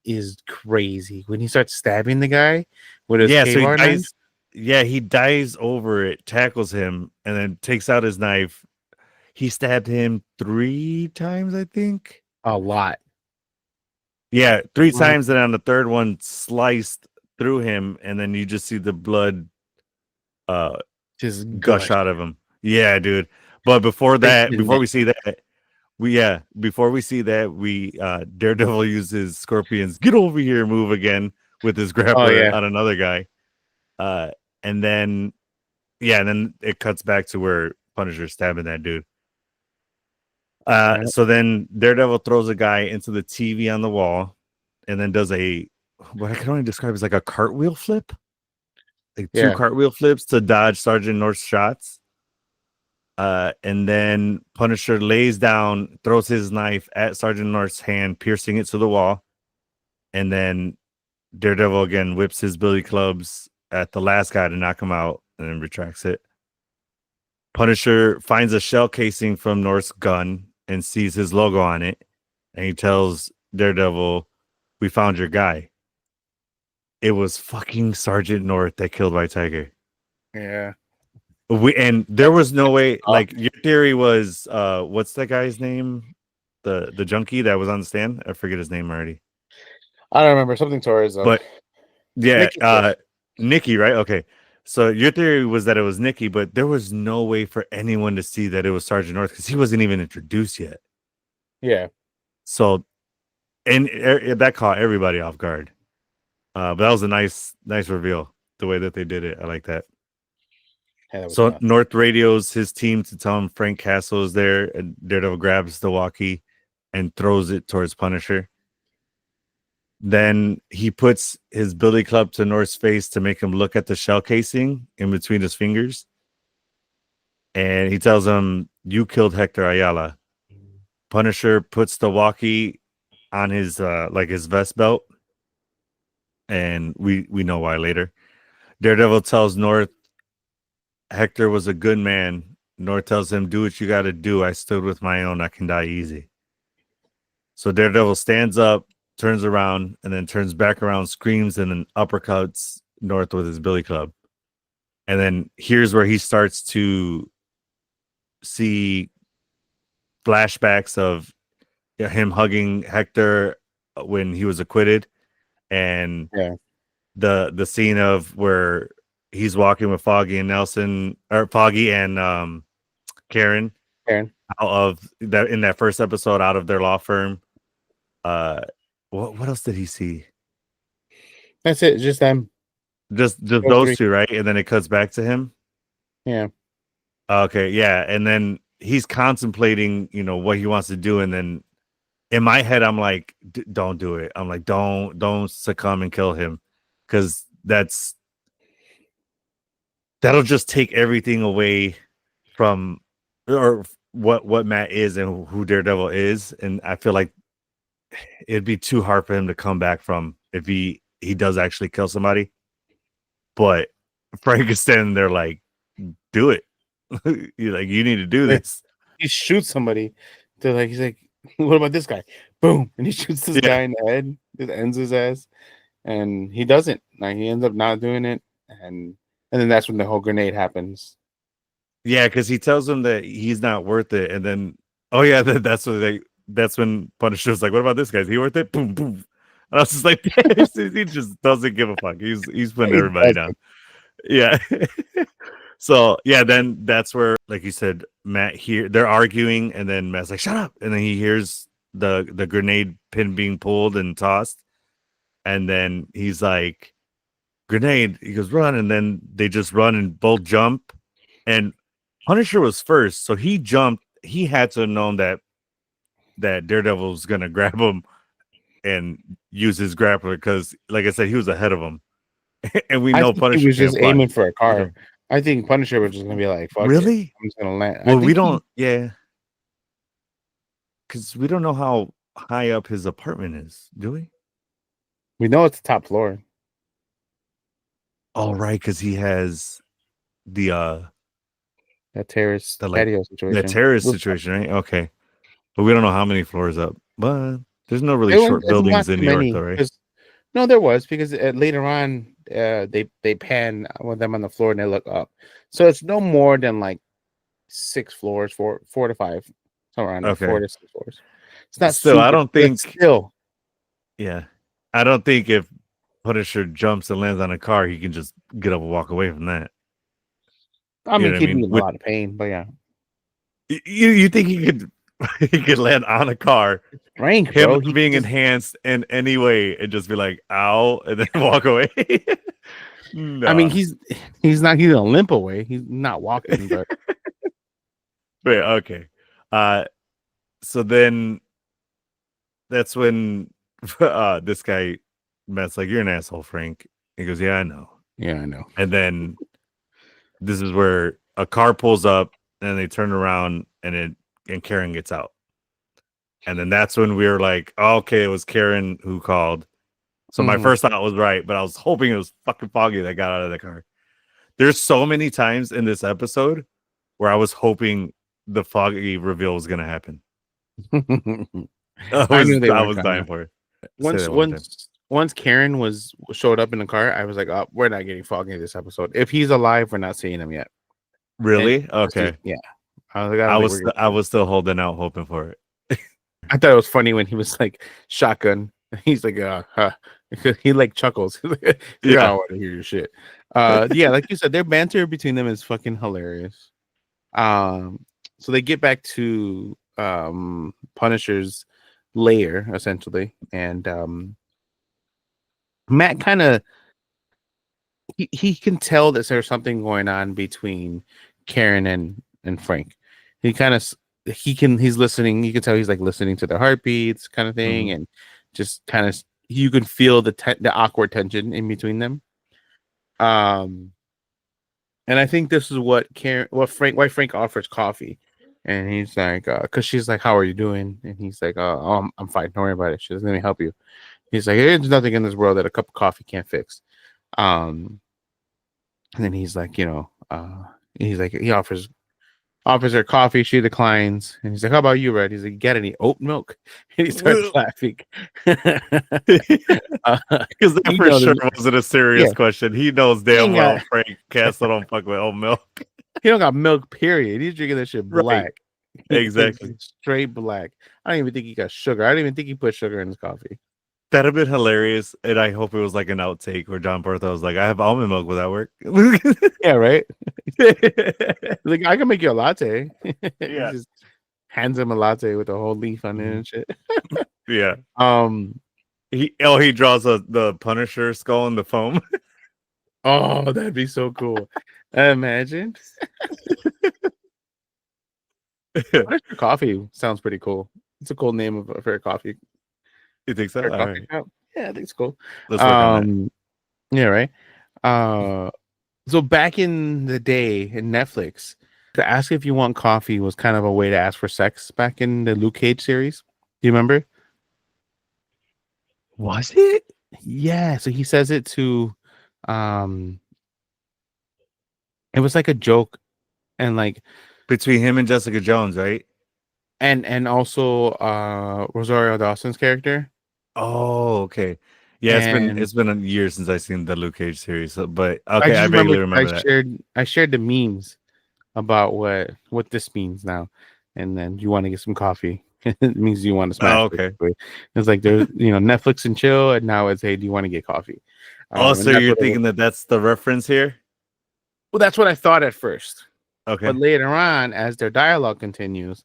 is crazy when he starts stabbing the guy with his so he dives over it, tackles him, and then takes out his knife. He stabbed him 3 times, I think. A lot. Yeah, 3 times, and on the third one, sliced through him, and then you just see the blood just gush out of him. Yeah, dude. But before we see that, Daredevil uses Scorpion's "get over here" move again with his grappler on another guy. And then it cuts back to where Punisher's stabbing that dude. So then Daredevil throws a guy into the TV on the wall, and then does what I can only describe as like a cartwheel flip, like 2 cartwheel flips to dodge Sergeant North's shots. And then Punisher lays down, throws his knife at Sergeant North's hand, piercing it to the wall. And then Daredevil again whips his billy clubs at the last guy to knock him out, and then retracts it. Punisher finds a shell casing from North's gun and sees his logo on it, and he tells Daredevil, "We found your guy." It was fucking Sergeant North that killed White Tiger. Yeah. And there was no way. Like, your theory was, what's that guy's name? The junkie that was on the stand. I forget his name already. I don't remember, something Torres. But yeah, Nikki, right? Okay. So your theory was that it was Nikki, but there was no way for anyone to see that it was Sergeant North because he wasn't even introduced yet. Yeah. So, and that caught everybody off guard. But that was a nice reveal. The way that they did it, I like that. So tough. North radios his team to tell him Frank Castle is there, and Daredevil grabs the walkie and throws it towards Punisher. Then he puts his billy club to North's face to make him look at the shell casing in between his fingers. And he tells him, "You killed Hector Ayala." Punisher puts the walkie on his like his vest belt, and we know why later. Daredevil tells North Hector was a good man. North tells him, "Do what you got to do. I stood with my own. I can die easy." So Daredevil stands up, turns around, and then turns back around, screams, and then uppercuts North with his billy club. And then here's where he starts to see flashbacks of him hugging Hector when he was acquitted, and Yeah. the scene of where he's walking with Foggy and Nelson, or Foggy and Karen, Karen. out of that in that first episode, out of their law firm. What else did he see? That's it. Just them. Just Those those three. two, right? And then it cuts back to him. Yeah. Okay, yeah, and then he's contemplating, what he wants to do, and then in my head, I'm like, don't do it. I'm like, don't succumb and kill him, because that'll just take everything away from or what Matt is and who Daredevil is, and I feel like it'd be too hard for him to come back from if he does actually kill somebody. But Frank is standing there like, do it. You're like, you need to do this. He shoots somebody. He's like, what about this guy? Boom. And he shoots this guy in the head. It ends his ass. And he doesn't. Like, he ends up not doing it. And then that's when the whole grenade happens. Yeah, because he tells him that he's not worth it. And then, that's when Punisher's like, what about this guy? Is he worth it? Boom, boom. And I was just like, he just doesn't give a fuck. He's putting everybody down. Yeah. So yeah, then that's where, like you said, Matt they're arguing, and then Matt's like, shut up. And then he hears the grenade pin being pulled and tossed. And then he's like, grenade. He goes, run. And then they just run and both jump. And Punisher was first, so he jumped. He had to have known that Daredevil was gonna grab him and use his grappler, because, like I said, he was ahead of him. And we know Punisher he was just can't fly. aiming for a car. I think Punisher was just gonna be like, fuck really? it. I'm just gonna land. Well, we don't, yeah, because we don't know how high up his apartment is, do we? We know it's the top floor. Oh, right, because he has the That terrace the like patio situation. the terrace situation, right? Okay, but we don't know how many floors up. But there's no really There short was buildings not in too New York, many, though, right? No, there was, because later on, they pan with them on the floor and they look up, so it's no more than like 6 floors, four to 5, somewhere around there, Okay. 4 to 6 floors. It's not Still, I don't think. still. Yeah, I don't think if Punisher jumps and lands on a car, he can just get up and walk away from that. I mean, what he'd be in a lot of pain, but yeah. You think he could land on a car, Frank, him bro, not being enhanced in any way, and just be like, ow, and then walk away? No. I mean, he's gonna limp away. He's not walking, but Wait, okay. So then that's when this guy Matt's like, you're an asshole, Frank. He goes, yeah, I know. yeah, I know. And then this is where a car pulls up and they turn around and Karen gets out. And then that's when we were like, oh, okay, it was Karen who called. So my first thought was right, but I was hoping it was fucking Foggy that got out of the car. There's so many times in this episode where I was hoping the Foggy reveal was going to happen. I was dying for it. Once Karen showed up in the car, I was like, oh, we're not getting Foggy in this episode. If he's alive, we're not seeing him yet. Really? Okay. Yeah. I was still holding out, hoping for it. I thought it was funny when he was like shotgun. He's like, he like chuckles. Yeah, I want to hear your shit. Yeah, like you said, their banter between them is fucking hilarious. So they get back to Punisher's lair essentially, and Matt kind of he can tell that there's something going on between Karen and Frank. He's listening. You can tell he's like listening to their heartbeats, kind of thing, and just kind of you can feel the awkward tension in between them. And I think this is why Frank offers coffee, And he's like, because she's like, "How are you doing?" And he's like, "Oh, I'm fine. Don't worry about it." She says, "Let me help you." He's like, "There's nothing in this world that a cup of coffee can't fix." Um, and then he's like, he's like, he offers her coffee. She declines, and he's like, "How about you, Red?" He's like, "Get any oat milk?" And he starts laughing. Because that You for know, sure the, wasn't a serious yeah, question. He knows he damn ain't well got Frank Castle don't fuck with oat milk. he don't got milk. Period. He's drinking that shit Right. black. It's Exactly. straight black. I don't even think he got sugar. I don't even think he put sugar in his coffee. That'd have been hilarious. And I hope it was like an outtake where John Bertha was like, I have almond milk. Will that work? Yeah, right. Like I can make you a latte. He Yeah. just hands him a latte with a whole leaf on it Mhm. and shit. Yeah. Um. He draws the Punisher skull in the foam. Oh, that'd be so cool. Imagine. You Punisher Coffee sounds pretty cool. It's a cool name of for a coffee think so? for a All coffee right. shop. Yeah, I think it's cool. Let's work on that. Yeah, right. Uh, so back in the day in Netflix, to ask if you want coffee was kind of a way to ask for sex back in the Luke Cage series. Do you remember? Was it? Yeah. So he says it to, um, it was like a joke, and like, Between him and Jessica Jones, right? and also Rosario Dawson's character. Oh, okay. Yeah, And it's been a year since I've seen the Luke Cage series, but I okay, just I remember vaguely remember that. I shared the memes about what this means now, and then you want to get some coffee. It means you want to smash. Oh, okay. Basically. It's like there's Netflix and chill, and now it's hey, do you want to get coffee? Oh, And so that's you're what it was. thinking that that's the reference here? Well, that's what I thought at first, but Okay. later on, as their dialogue continues,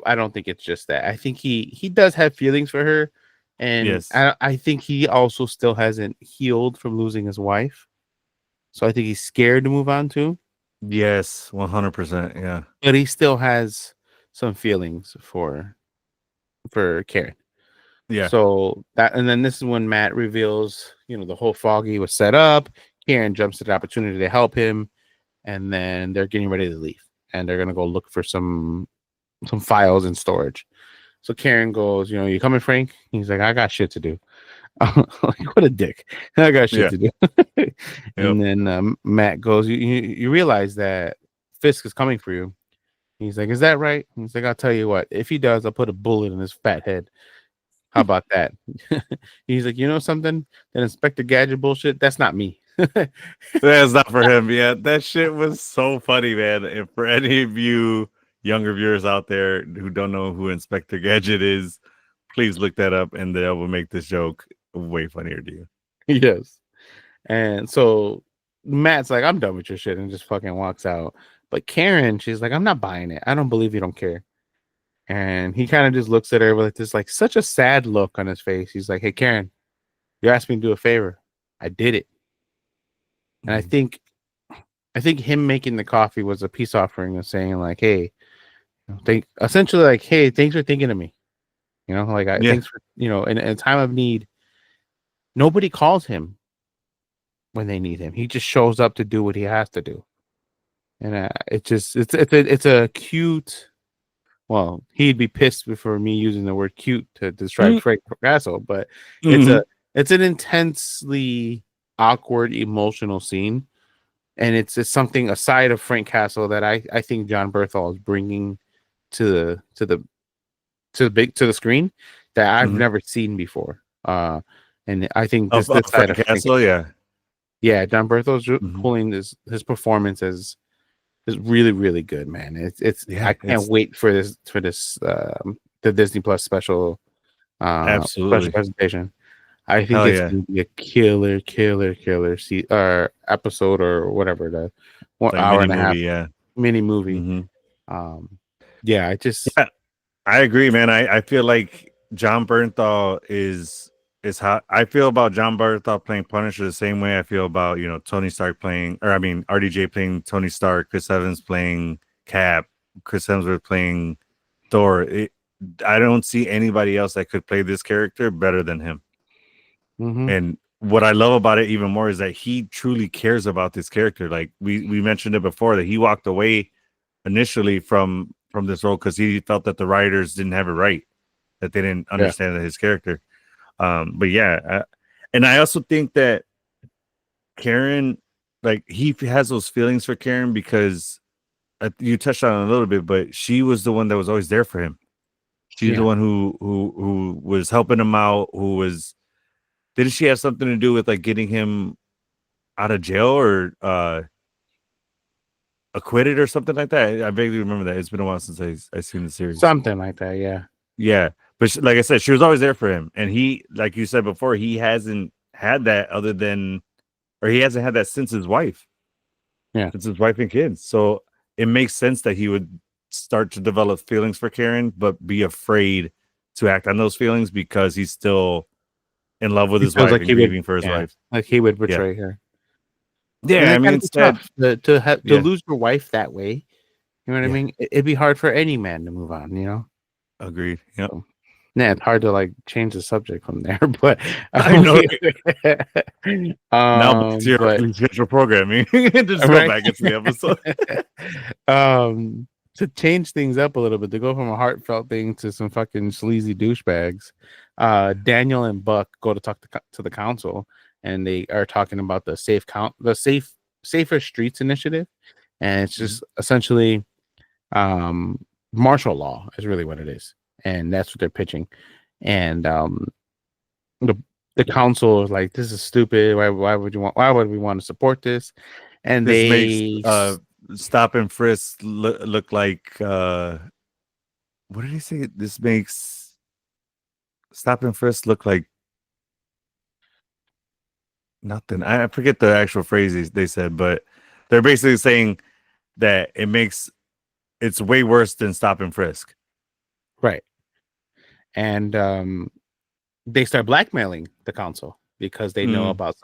I don't think it's just that. I think he does have feelings for her, and Yes. I think he also still hasn't healed from losing his wife, so I think he's scared to move on too. Yes, 100%. Yeah. But he still has some feelings for Karen. Yeah. So that, and then this is when Matt reveals, the whole Foggy was set up. Karen jumps at the opportunity to help him, and then they're getting ready to leave, and they're gonna go look for some files in storage. So Karen goes, "You coming, Frank?" He's like, "I got shit to do." Like, what a dick! I got shit Yeah. to do. Yep. And then Matt goes, "You realize that Fisk is coming for you?" He's like, "Is that right?" He's like, "I'll tell you what. If he does, I'll put a bullet in his fat head. How about that?" He's like, "You know something? That Inspector Gadget bullshit. That's not me." That's not for him. Yeah, that shit was so funny, man. And for any of you younger viewers out there who don't know who Inspector Gadget is, please look that up and that will make this joke way funnier to you. Yes. And so Matt's like, "I'm done with your shit," and just fucking walks out. But Karen, she's like, "I'm not buying it. I don't believe you don't care." And he kind of just looks at her with this like such a sad look on his face. He's like, "Hey, Karen, you asked me to do a favor. I did it." And I Mhm. think him making the coffee was a peace offering of saying like, "Hey, think essentially like, hey, thanks for thinking of me. Like Yeah. thanks for in a time of need. Nobody calls him when they need him. He just shows up to do what he has to do, and it's a cute. Well, he'd be pissed for me using the word cute to describe Mm. Frank Castle, but it's Mhm. a it's an intensely awkward emotional scene, and it's just something aside of Frank Castle that I think John Berthal is bringing to the screen that I've Mhm. never seen before. And I think Of this side Frank of Frank, Castle, yeah. yeah, John Berthel's Mhm. pulling his performance is really really good, man. It's I Yeah, can't it's wait for this the Disney Plus special absolutely. presentation. I think Hell it's yeah. gonna be a killer or episode or whatever, the one Like hour mini and a half movie, yeah. mini movie. Mhm. Um, yeah, I just Yeah, I agree, man. I feel like John Bernthal is how I feel about John Bernthal playing Punisher the same way I feel about Tony Stark playing, or I mean RDJ playing Tony Stark, Chris Evans playing Cap, Chris Hemsworth playing Thor. I don't see anybody else that could play this character better than him. mhm. And what I love about it even more is that he truly cares about this character. Like we mentioned it before that he walked away initially from from this role because he felt that the writers didn't have it right, that they didn't understand his character. But yeah, and I also think that Karen, like he has those feelings for Karen because you touched on it a little bit, but she was the one that was always there for him. She's the one who was helping him out. Who was didn't she have something to do with like getting him out of jail or acquitted or something like that? I vaguely remember that. It's been a while since I seen the series. Something like that, yeah. Yeah, but like I said, she was always there for him, and he, like you said before, he hasn't had that he hasn't had that since his wife. Yeah, since his wife and kids. So it makes sense that he would start to develop feelings for Karen, but be afraid to act on those feelings because he's still in love with he his feels wife like and he would, grieving for his wife. like he would Yeah, betray her. And yeah. I it mean, gotta be instead, tough to yeah, lose your wife that way. You know what I yeah. mean? It'd be hard for any man to move on. You know. Agreed. Yep. So, yeah, it's hard to like change the subject from there, but I know. Now back to your but regularly scheduled programming. Just go right. back into the episode. To change things up a little bit, to go from a heartfelt thing to some fucking sleazy douchebags, Daniel and Buck go to talk to the council, and they are talking about the safer streets initiative, and it's just essentially martial law is really what it is, and that's what they're pitching. And the council is like, this is stupid. Why would we want to support this? And This makes they stop and frisk look like what did he say? This makes stop and frisk look like nothing. I forget the actual phrase they said, but they're basically saying that it's way worse than stop and frisk. right. And they start blackmailing the council because they know about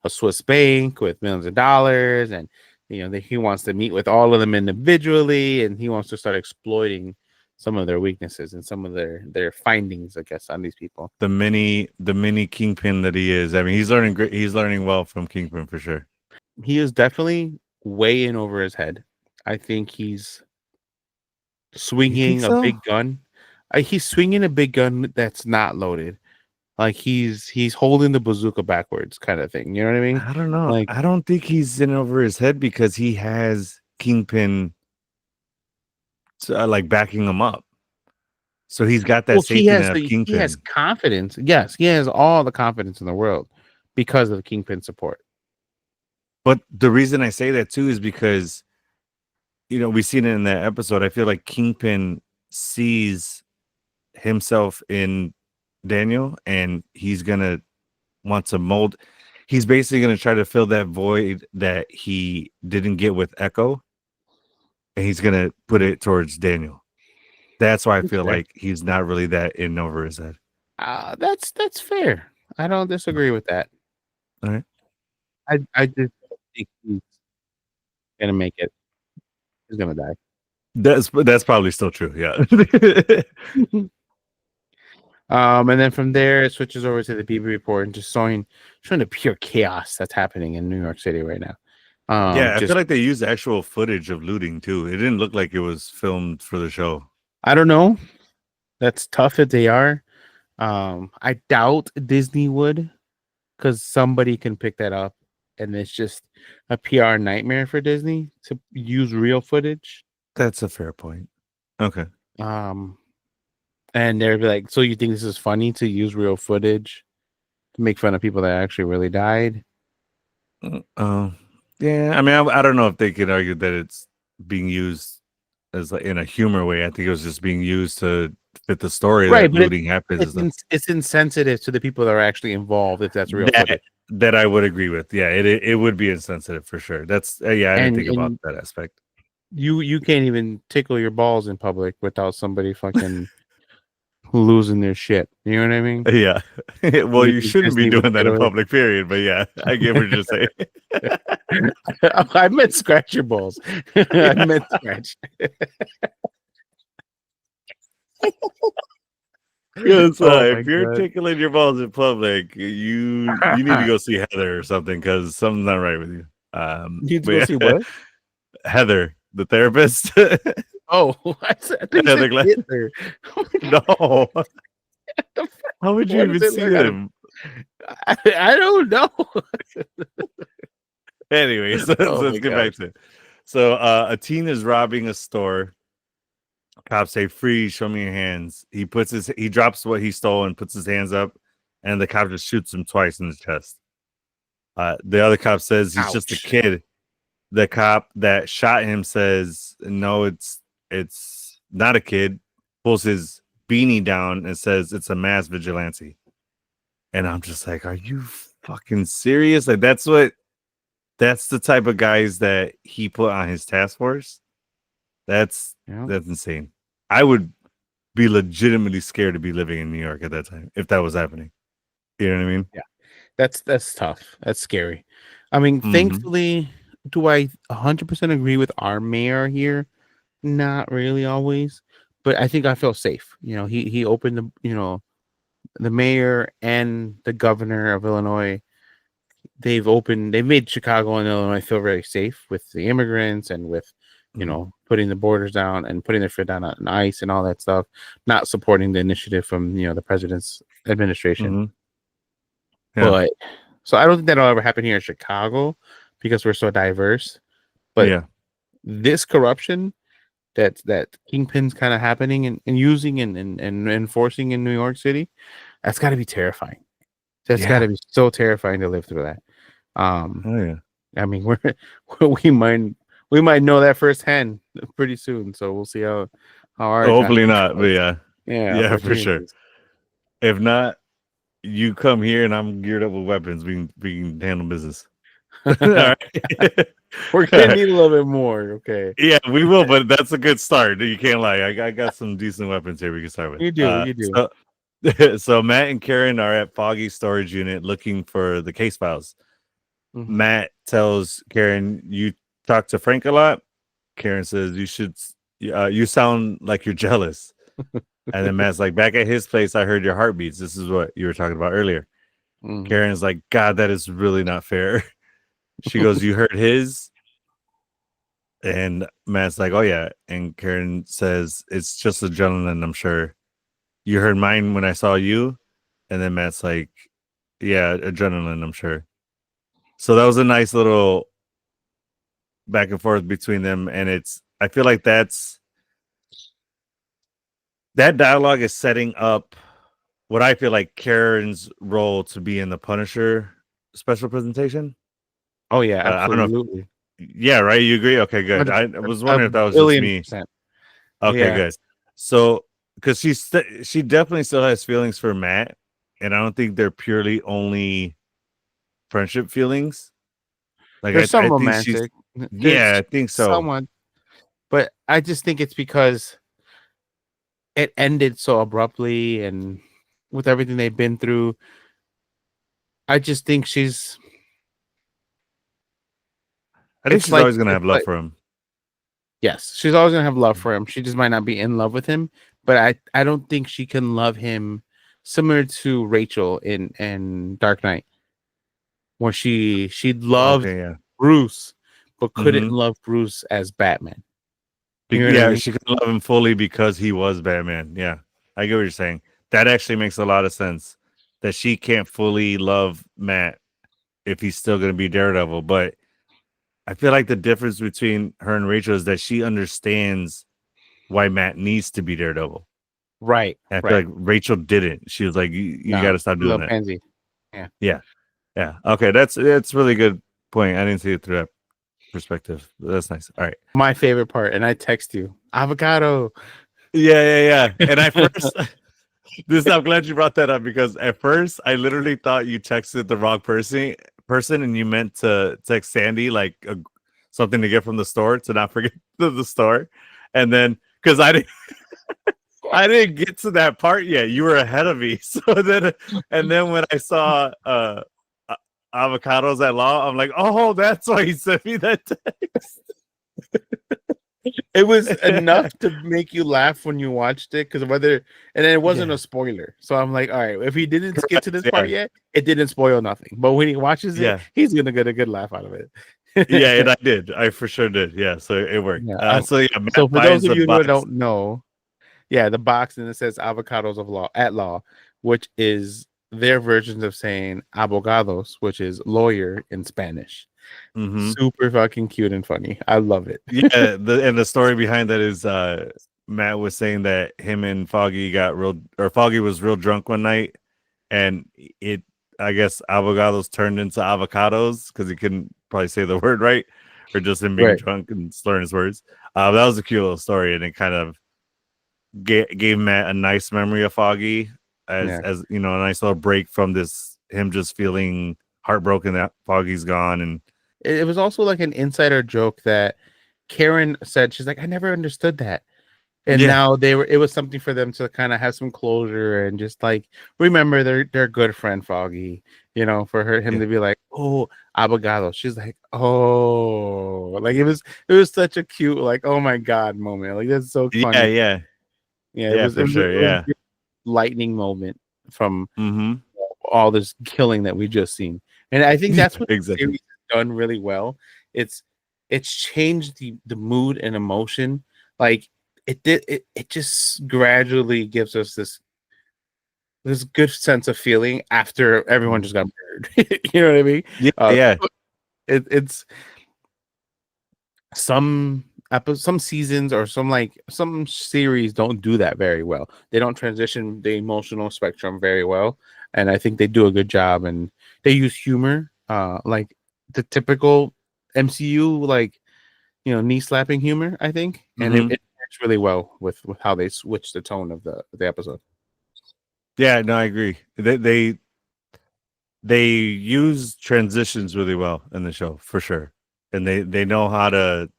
a Swiss bank with millions of dollars, and he wants to meet with all of them individually, and he wants to start exploiting some of their weaknesses and some of their findings, I guess, on these people. The mini kingpin that he is. I mean, he's learning great. He's learning well from Kingpin for sure. He is definitely way in over his head. I think he's swinging a big gun. He's swinging a big gun that's not loaded. Like he's holding the bazooka backwards, kind of thing. You know what I mean? I don't know. Like, I don't think he's in over his head because he has Kingpin like backing him up. So he's got that safety net of Kingpin. He has confidence. Yes, he has all the confidence in the world because of Kingpin support. But the reason I say that too is because, we've seen it in that episode. I feel like Kingpin sees himself in Daniel, and he's gonna want to mold. He's basically gonna try to fill that void that he didn't get with Echo, and he's gonna put it towards Daniel. That's why I feel like he's not really that in over his head. That's fair. I don't disagree with that. All right. I just think he's gonna make it. He's gonna die. That's probably still true. Yeah. And then from there it switches over to the BB report and just showing the pure chaos that's happening in New York City right now. I feel like they used actual footage of looting too. It didn't look like it was filmed for the show. I don't know. That's tough if they are. I doubt Disney would, because somebody can pick that up, and it's just a PR nightmare for Disney to use real footage. That's a fair point. Okay. And they're like, so you think this is funny to use real footage to make fun of people that actually really died? Yeah. I mean, I don't know if they could argue that it's being used as like in a humor way. I think it was just being used to fit the story that looting happens. It's insensitive to the people that are actually involved if that's real footage. That I would agree with. Yeah, it would be insensitive for sure. That's I didn't think about that aspect. You can't even tickle your balls in public without somebody fucking losing their shit. You know what I mean? Yeah. Well, you shouldn't be doing that in public, period. But yeah, I get what you're saying. I meant scratch your balls. I meant scratch. Because if you're tickling your balls in public, you need to go see Heather or something because something's not right with you. You need to go see what? Heather, the therapist. Oh, I think you Yeah, said Hitler. No. The How would you What even does see Hitler got? them? I don't know. Anyways, Oh let's my get back gosh. to it. So a teen is robbing a store. Cops say, "Freeze, show me your hands." He drops what he stole and puts his hands up, and the cop just shoots him twice in the chest. The other cop says he's just a Ouch. kid. The cop that shot him says, "No, it's not a kid." Pulls his beanie down and says, "It's a mass vigilante." And I'm just like, "Are you fucking serious?" Like that's the type of guys that he put on his task force. That's Yeah. that's insane. I would be legitimately scared to be living in New York at that time if that was happening. You know what I mean? Yeah. That's tough. That's scary. I mean, Mm-hmm. thankfully, do I 100% agree with our mayor here? Not really always, but I think I feel safe. He opened the mayor and the governor of Illinois. They've made Chicago and Illinois feel very safe with the immigrants and with putting the borders down and putting their foot down on ice and all that stuff, not supporting the initiative from the president's administration. Mm-hmm. Yeah. But so I don't think that'll ever happen here in Chicago because we're so diverse. But Yeah. this corruption that Kingpin's kind of happening and using and enforcing in New York City, that's got to be terrifying. That's got to be so terrifying to live through that. Oh yeah. I mean, we might know that firsthand pretty soon. So we'll see how our time Hopefully not, but goes. yeah. Yeah, Yeah, for sure. opportunities. If not, you come here and I'm geared up with weapons. We can handle business. All right. We're gonna need a little bit more. Okay, Yeah, we will, but that's a good start. You can't lie. I got some decent weapons here we can start with. you do. So Matt and Karen are at Foggy's storage unit looking for the case files. Mhm. Matt tells Karen, "You talk to Frank a lot." Karen says, "You should. You sound like you're jealous." And then Matt's like, "Back at his place, I heard your heartbeats. This is what you were talking about earlier." Mhm. Karen's like, "God, that is really not fair." She goes, "You heard his?" And Matt's like, "Oh yeah." And Karen says, "It's just adrenaline, I'm sure. You heard mine when I saw you." And then Matt's like, "Yeah, adrenaline, I'm sure." So that was a nice little back and forth between them. And I feel like that dialogue is setting up what I feel like Karen's role to be in the Punisher special presentation. Oh yeah, I don't know. absolutely. Yeah, right. You agree? Okay, good. 100 I was a wondering if that was just billion me. percent. Okay, Yeah. good. So, because she definitely still has feelings for Matt, and I don't think they're purely only friendship feelings. Like There's some I think she's, romantic. yeah, There's I think so. someone, but I just think it's because it ended so abruptly and with everything they've been through. I just think I think she's always gonna have it's love like for him. yes, she's always gonna have love for him. She just might not be in love with him, but I don't think she can love him similar to Rachel in Dark Knight, where she loved Okay, yeah. Bruce, but couldn't Mm-hmm. love Bruce as Batman. You know what I Yeah, mean? she can love him fully because he was Batman. Yeah, I get what you're saying. That actually makes a lot of sense. That she can't fully love Matt if he's still gonna be Daredevil, but I feel like the difference between her and Rachel is that she understands why Matt needs to be Daredevil. Right, And I feel right. like Rachel didn't. She was like, you got No, to stop doing little that. pansy. Yeah. Yeah. Yeah. Okay. That's really good point. I didn't see it through that perspective. That's nice. All right. My favorite part, and I text you avocado. Yeah. And I first, I'm glad you brought that up because at first I literally thought you texted the wrong person and you meant to text Sandy like something to get from the store to not forget the store. And then, because I didn't get to that part yet. You were ahead of me. So then when I saw avocados at law, I'm like, oh, that's why he sent me that text. It was enough to make you laugh when you watched it and then it wasn't a spoiler. So I'm like, all right, if he didn't get to this part yet, it didn't spoil nothing. But when he watches it, Yeah. he's gonna get a good laugh out of it. Yeah, and I did. I for sure did. Yeah, so it worked. Yeah. So yeah, So Matt for those finds of the you who box. don't know, yeah, the box and it says avocados of law at law, which is their versions of saying abogados, which is lawyer in Spanish. Mm-hmm. Super fucking cute and funny. I love it. Yeah, the story behind that is Matt was saying that him and Foggy Foggy was real drunk one night, and it I guess avocados turned into avocados because he couldn't probably say the word right, or just him being Right. drunk and slurring his words. That was a cute little story, and it kind of gave Matt a nice memory of Foggy Yeah. as a nice little break from this him just feeling heartbroken that Foggy's gone. And It was also like an insider joke that Karen said, she's like, I never understood that. And yeah, now it was something for them to kind of have some closure and just like remember their good friend Foggy, for him yeah, to be like, oh, abogado. She's like, oh, like it was such a cute, like, oh my God moment. Like that's so yeah, funny. yeah, Yeah, it yeah, was it for was, it sure, was a yeah. good lightning moment from Mm-hmm. all this killing that we just seen. And I think Yeah, that's what the exactly. series has done really well. It's it's changed the mood and emotion. Like it just gradually gives us this good sense of feeling after everyone just got murdered. You know what I mean? Yeah, Uh yeah. it's some seasons or some series don't do that very well. They don't transition the emotional spectrum very well, and I think they do a good job. And they use humor, like the typical MCU, like knee slapping humor. I think, and it, Mm-hmm. it works really well with how they switch the tone of the episode. Yeah, no, I agree. They use transitions really well in the show for sure, and they know how to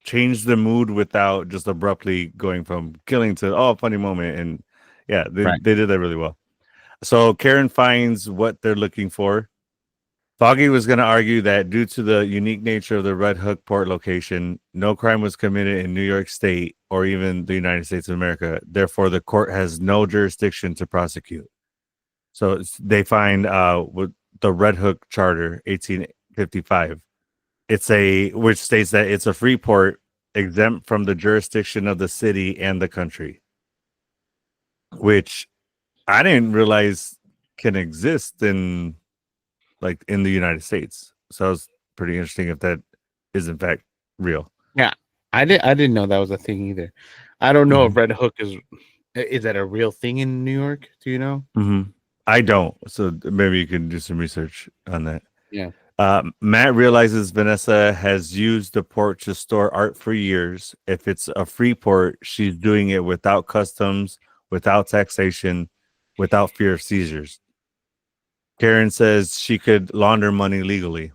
change the mood without just abruptly going from killing to funny moment. And yeah, Right. they did that really well. So Karen finds what they're looking for. Foggy was going to argue that due to the unique nature of the Red Hook port location, no crime was committed in New York State or even the United States of America. Therefore, the court has no jurisdiction to prosecute. So they find with the Red Hook Charter, 1855. Which states that it's a free port exempt from the jurisdiction of the city and the country, which I didn't realize can exist in the United States. So it's pretty interesting if that is in fact real. Yeah, I didn't know that was a thing either. I don't know if Mhm. Red Hook is that a real thing in New York? Do you know? Mhm. I don't. So maybe you can do some research on that. Yeah. Matt realizes Vanessa has used the port to store art for years. If it's a free port, she's doing it without customs, without taxation, without fear of seizures. Karen says she could launder money legally.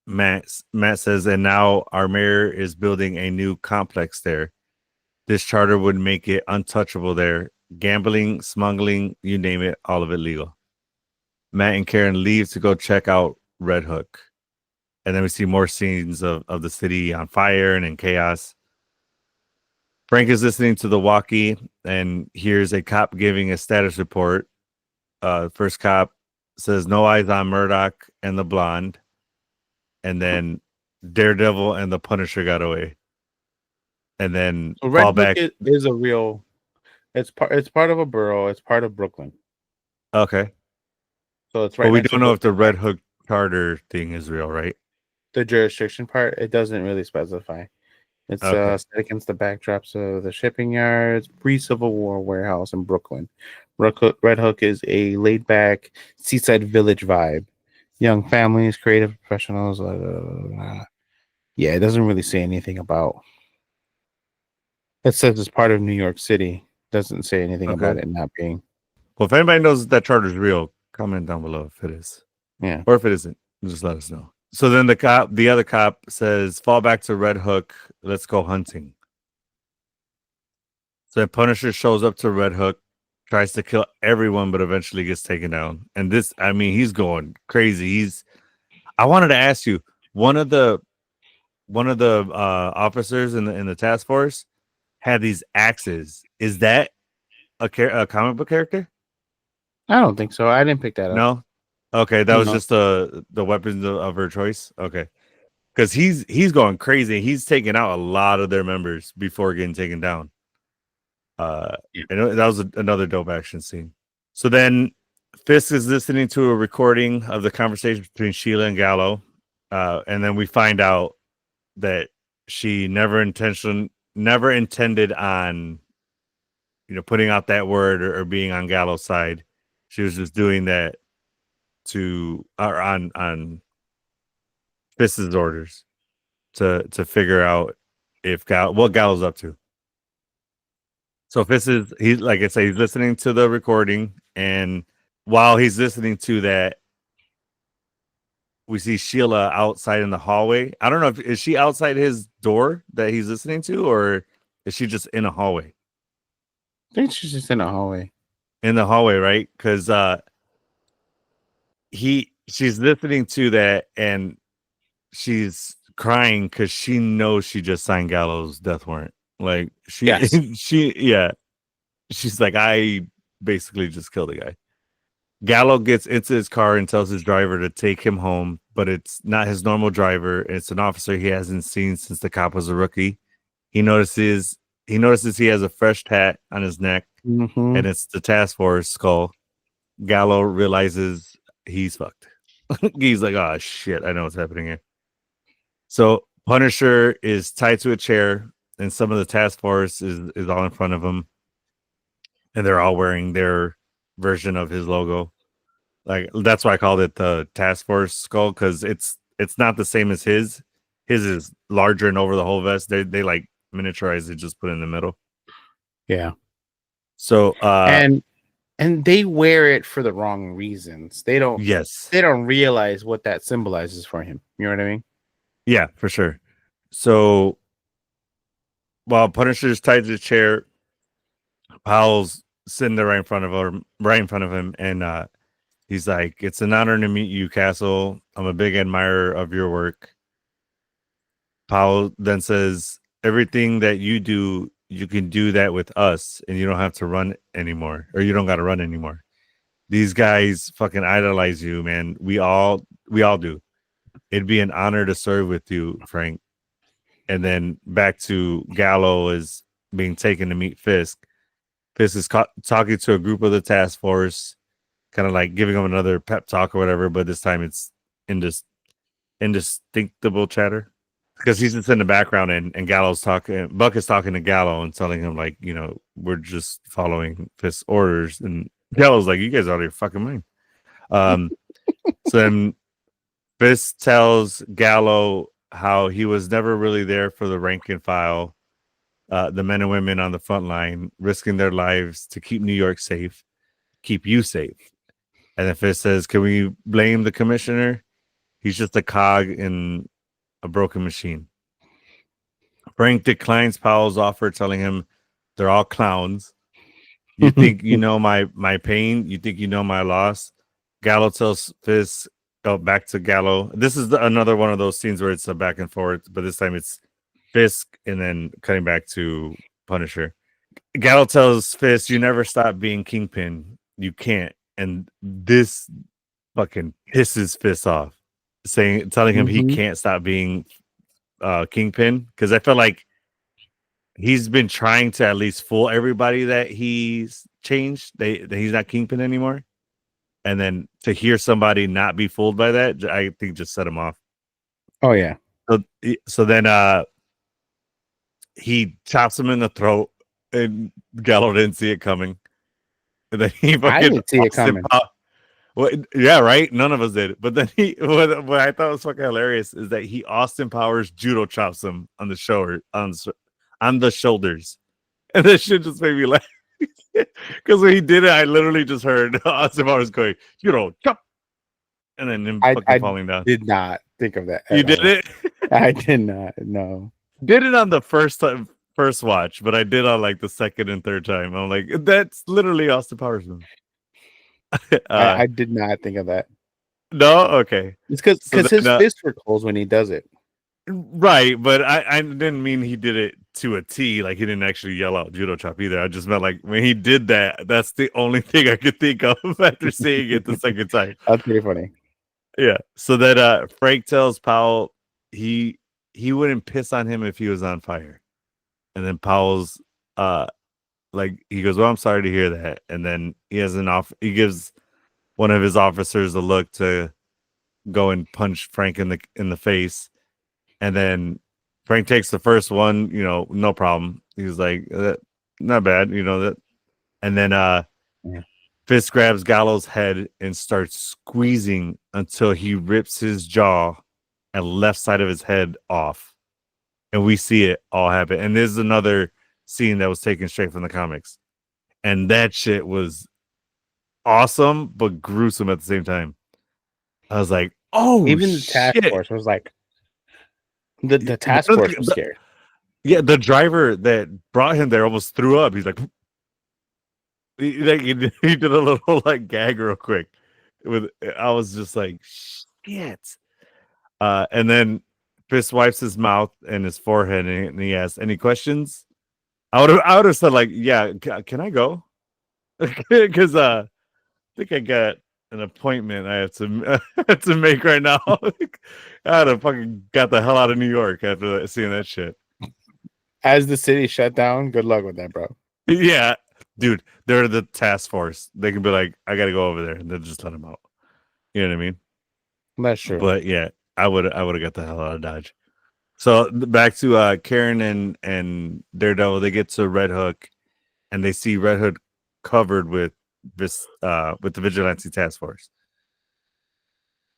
Matt says, and now our mayor is building a new complex there. This charter would make it untouchable there. Gambling, smuggling, you name it, all of it legal. Matt and Karen leave to go check out Red Hook. And then we see more scenes of the city on fire and in chaos. Frank is listening to the walkie and hears a cop giving a status report. First cop says, no eyes on Murdoch and the blonde. And then Daredevil and the Punisher got away. And then So Red fall Hook back. is a real. It's part of a borough. It's part of Brooklyn. Okay. So it's But right we next to don't know if the Brooklyn Red Park. Hook charter thing is real, right? The jurisdiction part, it doesn't really specify. It's Okay. set against the backdrops of the shipping yards, pre-Civil War warehouse in Brooklyn. Red Hook is a laid-back seaside village vibe. Young families, creative professionals. Yeah, it doesn't really say anything about. It says it's part of New York City. Doesn't say anything about Okay. it not being. Well, if anybody knows that charter is real, comment down below if it is. Yeah. Or if it isn't, just let us know. So then the other cop says, fall back to Red Hook. Let's go hunting. So then Punisher shows up to Red Hook, tries to kill everyone, but eventually gets taken down. And he's going crazy. I wanted to ask you, one of the officers in the task force had these axes. Is that a comic book character? I don't think so. I didn't pick that up. No. Okay, that You was know? just the weapons of her choice. Okay, because he's going crazy. He's taking out a lot of their members before getting taken down. Yeah. And that was another dope action scene. So then Fisk is listening to a recording of the conversation between Sheila and Gallo, and then we find out that she never intended on putting out that word or being on Gallo's side. She was just doing that on Fisk's orders to figure out what Gallo's up to. So he's like I say, he's listening to the recording, and while he's listening to that, we see Sheila outside in the hallway. I don't know is she outside his door that he's listening to, or is she just in a hallway? I think she's just in a hallway. In the hallway, right? Because she's listening to that, and she's crying because she knows she just signed Gallo's death warrant. Like Yes. she's like, I basically just killed a guy. Gallo gets into his car and tells his driver to take him home, but it's not his normal driver. It's an officer he hasn't seen since the cop was a rookie. He notices he has a fresh tat on his neck, Mm-hmm. and it's the task force skull. Gallo realizes he's fucked. He's like, oh shit, I know what's happening here. So Punisher is tied to a chair, and some of the task force is all in front of him, and they're all wearing their version of his logo. Like that's why I called it the task force skull, because it's not the same as his. His is larger and over the whole vest. They like miniaturize it, just put it in the middle. Yeah. So And they wear it for the wrong reasons. They don't yes. they don't realize what that symbolizes for him. You know what I mean? Yeah, for sure. So while Punisher's tied to the chair, Powell's sitting there right in front of him, and he's like, "It's an honor to meet you, Castle. I'm a big admirer of your work." Powell then says, "Everything that you do, you can do that with us, and you don't have to run anymore, or you don't got to run anymore. These guys fucking idolize you, man. We all do. It'd be an honor to serve with you, Frank." And then back to Gallo is being taken to meet Fisk. Fisk is talking to a group of the task force, kind of like giving them another pep talk or whatever, but this time it's indistinctable chatter, because he's just in the background, and Buck is talking to Gallo and telling him, like, we're just following Fisk's orders, and Gallo's like, you guys are out of your fucking mind. So then Fisk tells Gallo how he was never really there for the rank and file, the men and women on the front line, risking their lives to keep New York safe, keep you safe. And then Fisk says, can we blame the commissioner? He's just a cog in a broken machine. Frank declines Powell's offer, telling him they're all clowns. You think you know my pain? You think you know my loss? Gallo tells Fisk, back to Gallo. This is another one of those scenes where it's a back and forth, but this time it's Fisk and then cutting back to Punisher. Gallo tells Fisk, you never stop being Kingpin. You can't. And this fucking pisses Fisk off, telling him he can't stop being Kingpin, because I feel like he's been trying to at least fool everybody that he's changed, that he's not Kingpin anymore. And then to hear somebody not be fooled by that, I think just set him off. Oh yeah. So then he chops him in the throat, and Gallo didn't see it coming. And then he fucking I didn't see it coming. Well, yeah, right. None of us did. But then what I thought was fucking hilarious is that he Austin Powers judo chops him on the shoulder, on the shoulders, and that shit just made me laugh. Because when he did it, I literally just heard Austin Powers going, judo chop, and then him fucking falling down. Did not think of that. You did it? I did not. No. Did it on the first watch, but I did on like the second and third time. I'm like, that's literally Austin Powers. I did not think of that. No, okay. It's because his fist recalls when he does it. Right, but I didn't mean he did it to a T. Like, he didn't actually yell out judo chop either. I just meant like when he did that, that's the only thing I could think of after seeing it the second time. That's pretty funny. Yeah. So then Frank tells Powell he wouldn't piss on him if he was on fire. And then Powell's like, he goes, well, I'm sorry to hear that. And then he gives one of his officers a look to go and punch Frank in the face. And then Frank takes the first one, no problem. He was like, not bad, that. And then Fist grabs Gallo's head and starts squeezing until he rips his jaw and left side of his head off. And we see it all happen. And there's another scene that was taken straight from the comics. And that shit was awesome, but gruesome at the same time. I was like, oh, even the task force was like, the task force was scared. Yeah, the driver that brought him there almost threw up. He's like, he did a little like gag real quick. I was just like, shit. And then Fist wipes his mouth and his forehead, and he asks, "Any questions?" I would have said like, "Yeah, can I go?" Because I think I got an appointment I have to make right now. I'd have fucking got the hell out of New York after seeing that shit. As the city shut down, good luck with that, bro. Yeah, dude, they're the task force. They can be like, I gotta go over there, and they'll just let him out. You know what I mean? That's true. But yeah, I would have got the hell out of Dodge. So back to Karen and Daredevil. They get to Red Hook, and they see Red Hook covered with the vigilante task force.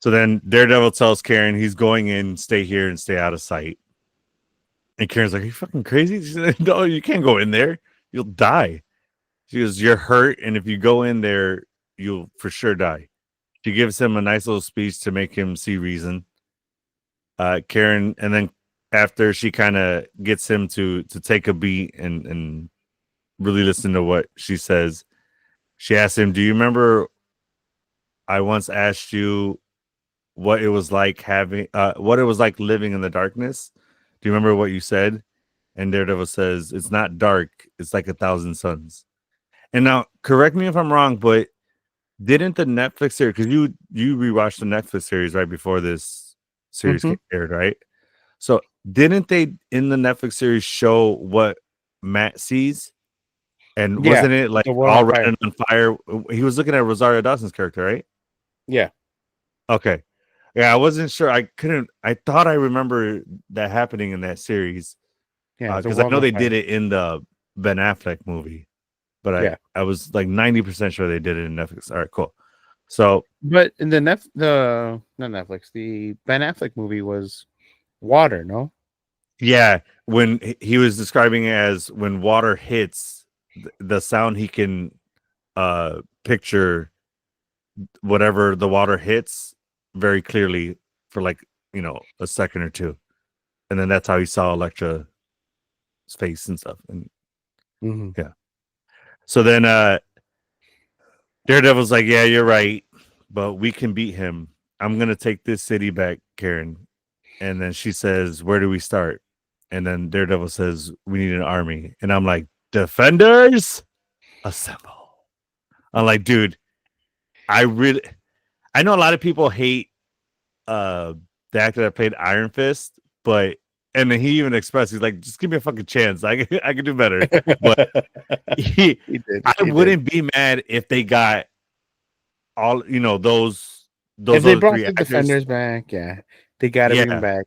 So then Daredevil tells Karen he's going in, stay here and stay out of sight. And Karen's like, "Are you fucking crazy?" She said, "No, you can't go in there. You'll die." She goes, "You're hurt, and if you go in there, you'll for sure die." She gives him a nice little speech to make him see reason. Karen, and then after she kind of gets him to take a beat and really listen to what she says, she asks him, "Do you remember I once asked you what it was like living in the darkness? Do you remember what you said?" And Daredevil says, "It's not dark. It's like 1,000 suns." And now, correct me if I'm wrong, but didn't the Netflix series, because you rewatched the Netflix series right before this series aired, right? So didn't they in the Netflix series show what Matt sees? And wasn't it like all red and on fire? He was looking at Rosario Dawson's character, right? Yeah. Okay. Yeah, I wasn't sure. I thought I remember that happening in that series. Yeah, because I know they did it in the Ben Affleck movie, but I was like 90% sure they did it in Netflix. All right, cool. So, but in the not Netflix, the Ben Affleck movie was water, no? Yeah, when he was describing it as when water hits the sound, he can picture whatever the water hits very clearly for like, a second or two. And then that's how he saw Elektra's face and stuff. And yeah. So then Daredevil's like, "Yeah, you're right, but we can beat him. I'm going to take this city back, Karen." And then she says, "Where do we start?" And then Daredevil says, "We need an army." And I'm like, "Defenders, assemble." I'm like, dude, I know a lot of people hate the actor that played Iron Fist, and then he even expressed, he's like, "Just give me a fucking chance. I can do better." But I wouldn't be mad if they got all, those if they brought three the actors. Defenders back, they got to bring them back.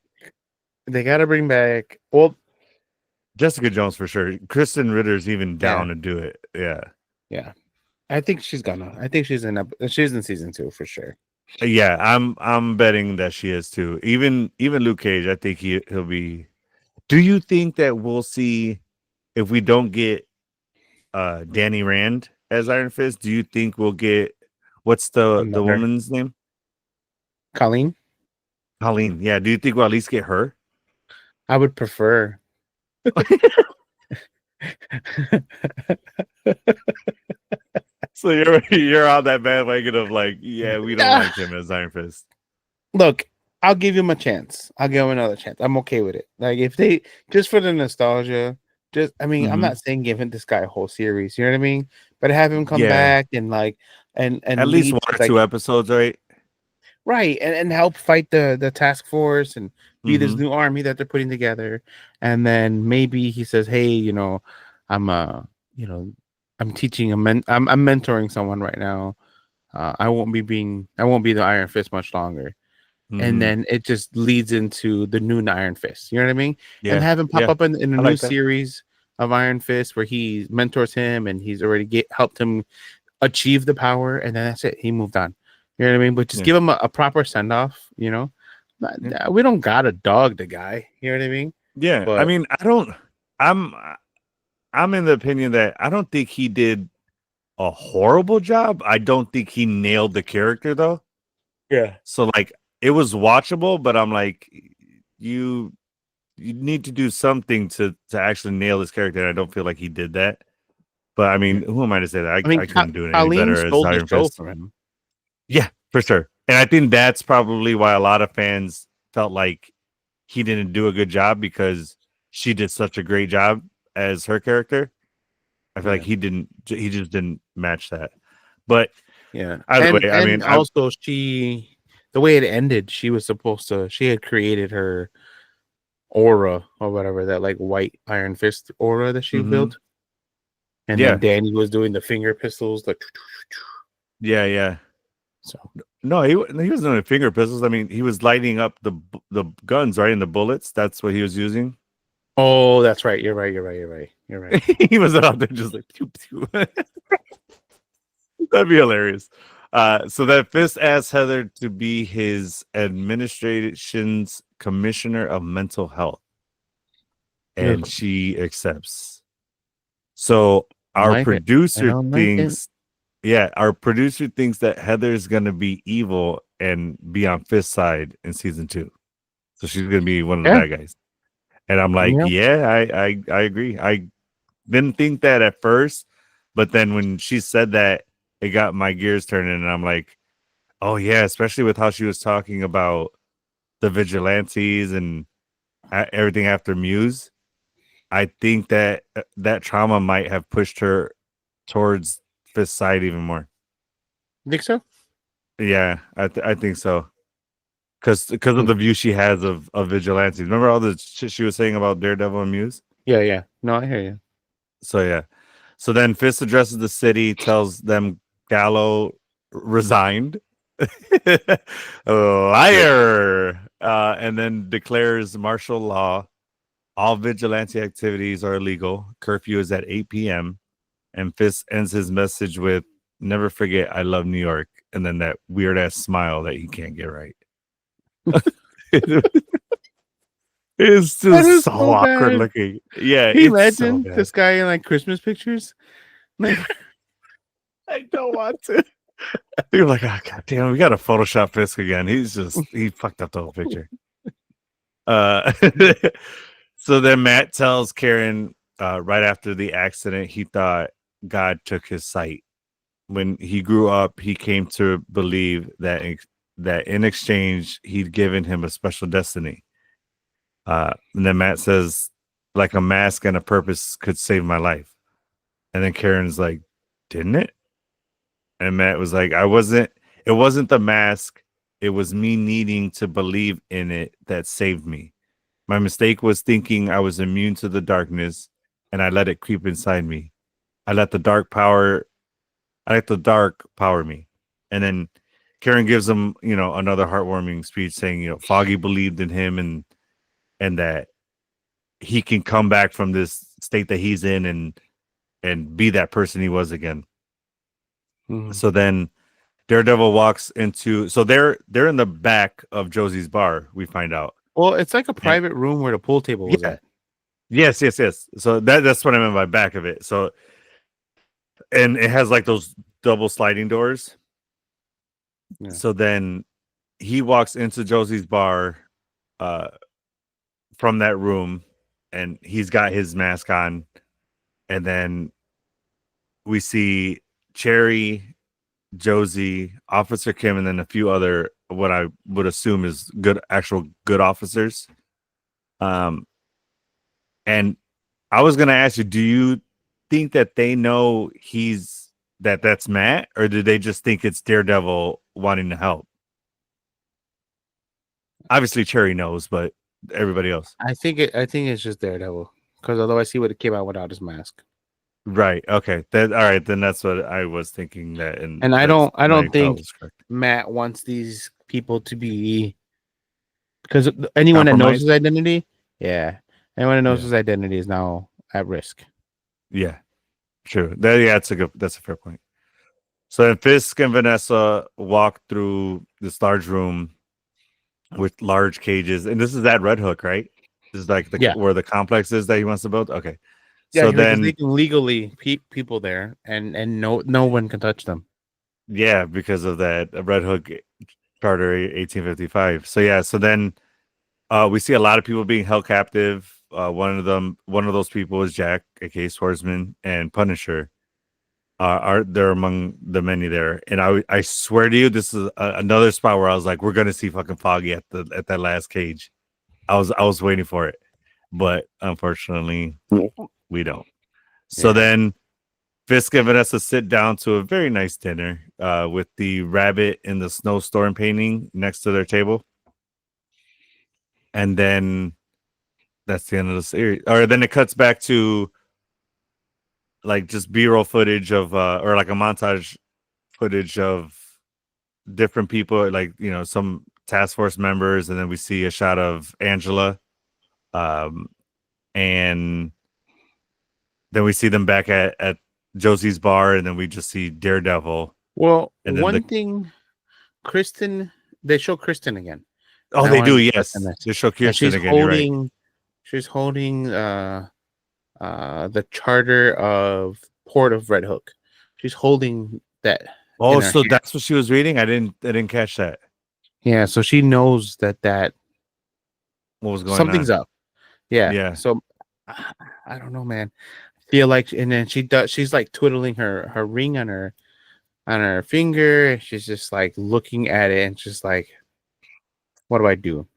They got to bring back. Well, Jessica Jones for sure. Kristen Ritter's even down to do it. Yeah. I think she's gonna. I think she's in season 2 for sure. Yeah, I'm betting that she is too. Even Luke Cage, I think he'll be. Do you think that we'll see, if we don't get Danny Rand as Iron Fist? Do you think we'll get, what's the woman's name? Colleen. Yeah. Do you think we'll at least get her? I would prefer. So you're on that bandwagon of like, yeah, we don't like him as Iron Fist. Look, I'll give him a chance. I'll give him another chance. I'm okay with it. Like, if they, just for the nostalgia, just I mean, I'm Mhm. not saying giving this guy a whole series, you know what I mean? But have him come Yeah, back and like at and least lead one or like two episodes, right? right and help fight the task force and be this Mhm. new army that they're putting together. And then maybe he says, "Hey, I'm you know, I'm teaching I'm mentoring someone right now. I won't be the Iron Fist much longer." And Mhm. then it just leads into the new Iron Fist. You know what I mean? And Yeah, have him pop yeah, up in a I new like that. series of Iron Fist where he mentors him and he's already helped him achieve the power, and then that's it. He moved on. You know what I mean? But just Yeah, give him a proper send off. yeah, We don't got to dog the guy. You know what I mean? yeah. I But mean, I don't. I'm I'm in the opinion that I don't think he did a horrible job. I don't think he nailed the character though. yeah, So like it was watchable, but I'm like, you you need to do something to actually nail this character. And I don't feel like he did that. But I yeah. mean, who am I to say that? I mean, I couldn't do it any Colleen better as stole the Iron show Fist. from him. Yeah, for sure. And I think that's probably why a lot of fans felt like he didn't do a good job because she did such a great job as her character. I feel like Yeah, he just didn't match that. But yeah, either way, I mean, and also the way it ended, she had created her aura or whatever, that like white Iron Fist aura that she mm-hmm. built. And then Yeah, Danny was doing the finger pistols, like yeah, yeah. so. No, he wasn't doing finger pistols. I mean, he was lighting up the guns, right, and the bullets. That's what he was using. Oh, that's right. You're right. You're right. You're right. You're right. He was out there just like pew, pew. That'd be hilarious. So that Fist asked Heather to be his administration's commissioner of mental health, and Ugh, she accepts. So don't our like it. I producer don't like it. thinks, yeah, our producer thinks that Heather's gonna be evil and be on Fist's side in season 2. So she's gonna be one of the Yeah. bad guys. And I'm like, Yeah. yeah, I agree. I didn't think that at first, but then when she said that, it got my gears turning, and I'm like, oh yeah, especially with how she was talking about the vigilantes and everything after Muse. I think that that trauma might have pushed her towards Fist side even more. Think so? Yeah, I think so. Because of Hmm. the view she has of vigilantes. Remember all the shit she was saying about Daredevil and Muse? Yeah. Yeah. No, I hear you. So yeah. So then Fist addresses the city, tells them Gallo resigned. Yeah. Liar. And then declares martial law. All vigilante activities are illegal. Curfew is at 8 p.m. And Fist ends his message with, never forget, I love New York. And then that weird ass smile that he can't get right. It's That just is so so awkward bad. looking. Yeah, Can you it's so imagine bad. this guy in like Christmas pictures? Like, I don't want to. You're like, oh, God damn, we got to Photoshop Fisk again. He fucked up the whole picture. Uh, so then Matt tells Karen right after the accident, he thought God took his sight. When he grew up, he came to believe that that in exchange, he'd given him a special destiny. And then Matt says, like a mask and a purpose could save my life. And then Karen's like, didn't it? And Matt was like, it wasn't the mask. It was me needing to believe in it that saved me. My mistake was thinking I was immune to the darkness and I let it creep inside me. I let the dark power, I let the dark power me. And then Karen gives him, another heartwarming speech saying, Foggy believed in him and that he can come back from this state that he's in and be that person he was again. mhm. So then Daredevil walks into they're in the back of Josie's bar, we find out. Well, it's like a And private room where the pool table was yeah, at. yes. So that's what I meant by back of it. So and it has like those double sliding doors. Yeah. So then he walks into Josie's bar uh from that room and he's got his mask on. And then we see Cherry, Josie, Officer Kim, and then a few other what I would assume is good officers. And I was gonna ask you, do you think that they know that's Matt, or do they just think it's Daredevil wanting to help? Obviously, Cherry knows, but everybody else. I think it's just Daredevil because otherwise he would have came out without his mask. Right. Okay. That all right. Then that's what I was thinking. And And that's I my don't thought think was correct. Matt wants these people to be because anyone that knows his Compromised. identity, yeah, anyone that knows Yeah. his identity is now at risk. Yeah. True. That's a fair point. So then Fisk and Vanessa walk through this large room with large cages, and this is at Red Hook, right? This is like Yeah, where the complex is that he wants to build. Okay. yeah, So because they then, can legally keep people there, and no one can touch them. yeah, because of that Red Hook Charter 1855. So yeah, so then we see a lot of people being held captive. One of those people is Jack, aka Swordsman, and Punisher. Are there among the many there? And I swear to you, this is another spot where I was like, we're gonna see fucking Foggy at that last cage. I was waiting for it, but unfortunately, we don't. So Yeah. then Fisk and Vanessa sit down to a very nice dinner with the rabbit in the snowstorm painting next to their table. And then that's the end of the series. Or then it cuts back to like just B-roll footage of or like a montage footage of different people, like some task force members, and then we see a shot of Angela. And then we see them back at Josie's bar, and then we just see Daredevil. Well, And then one thing, Kristen, they show Kristen again, and oh, I they wanted do, to touch on yes. this. They show And Kirsten again, you're right. she's holding the charter of Port of Red Hook. She's holding that Oh, in her so hand. that's what she was reading? I didn't catch that. Yeah, so she knows that What was going something's on? up. Yeah. Yeah. So I don't know, man. Feel like, and then she's like twiddling her ring on her finger. She's just like looking at it and just like, what do I do?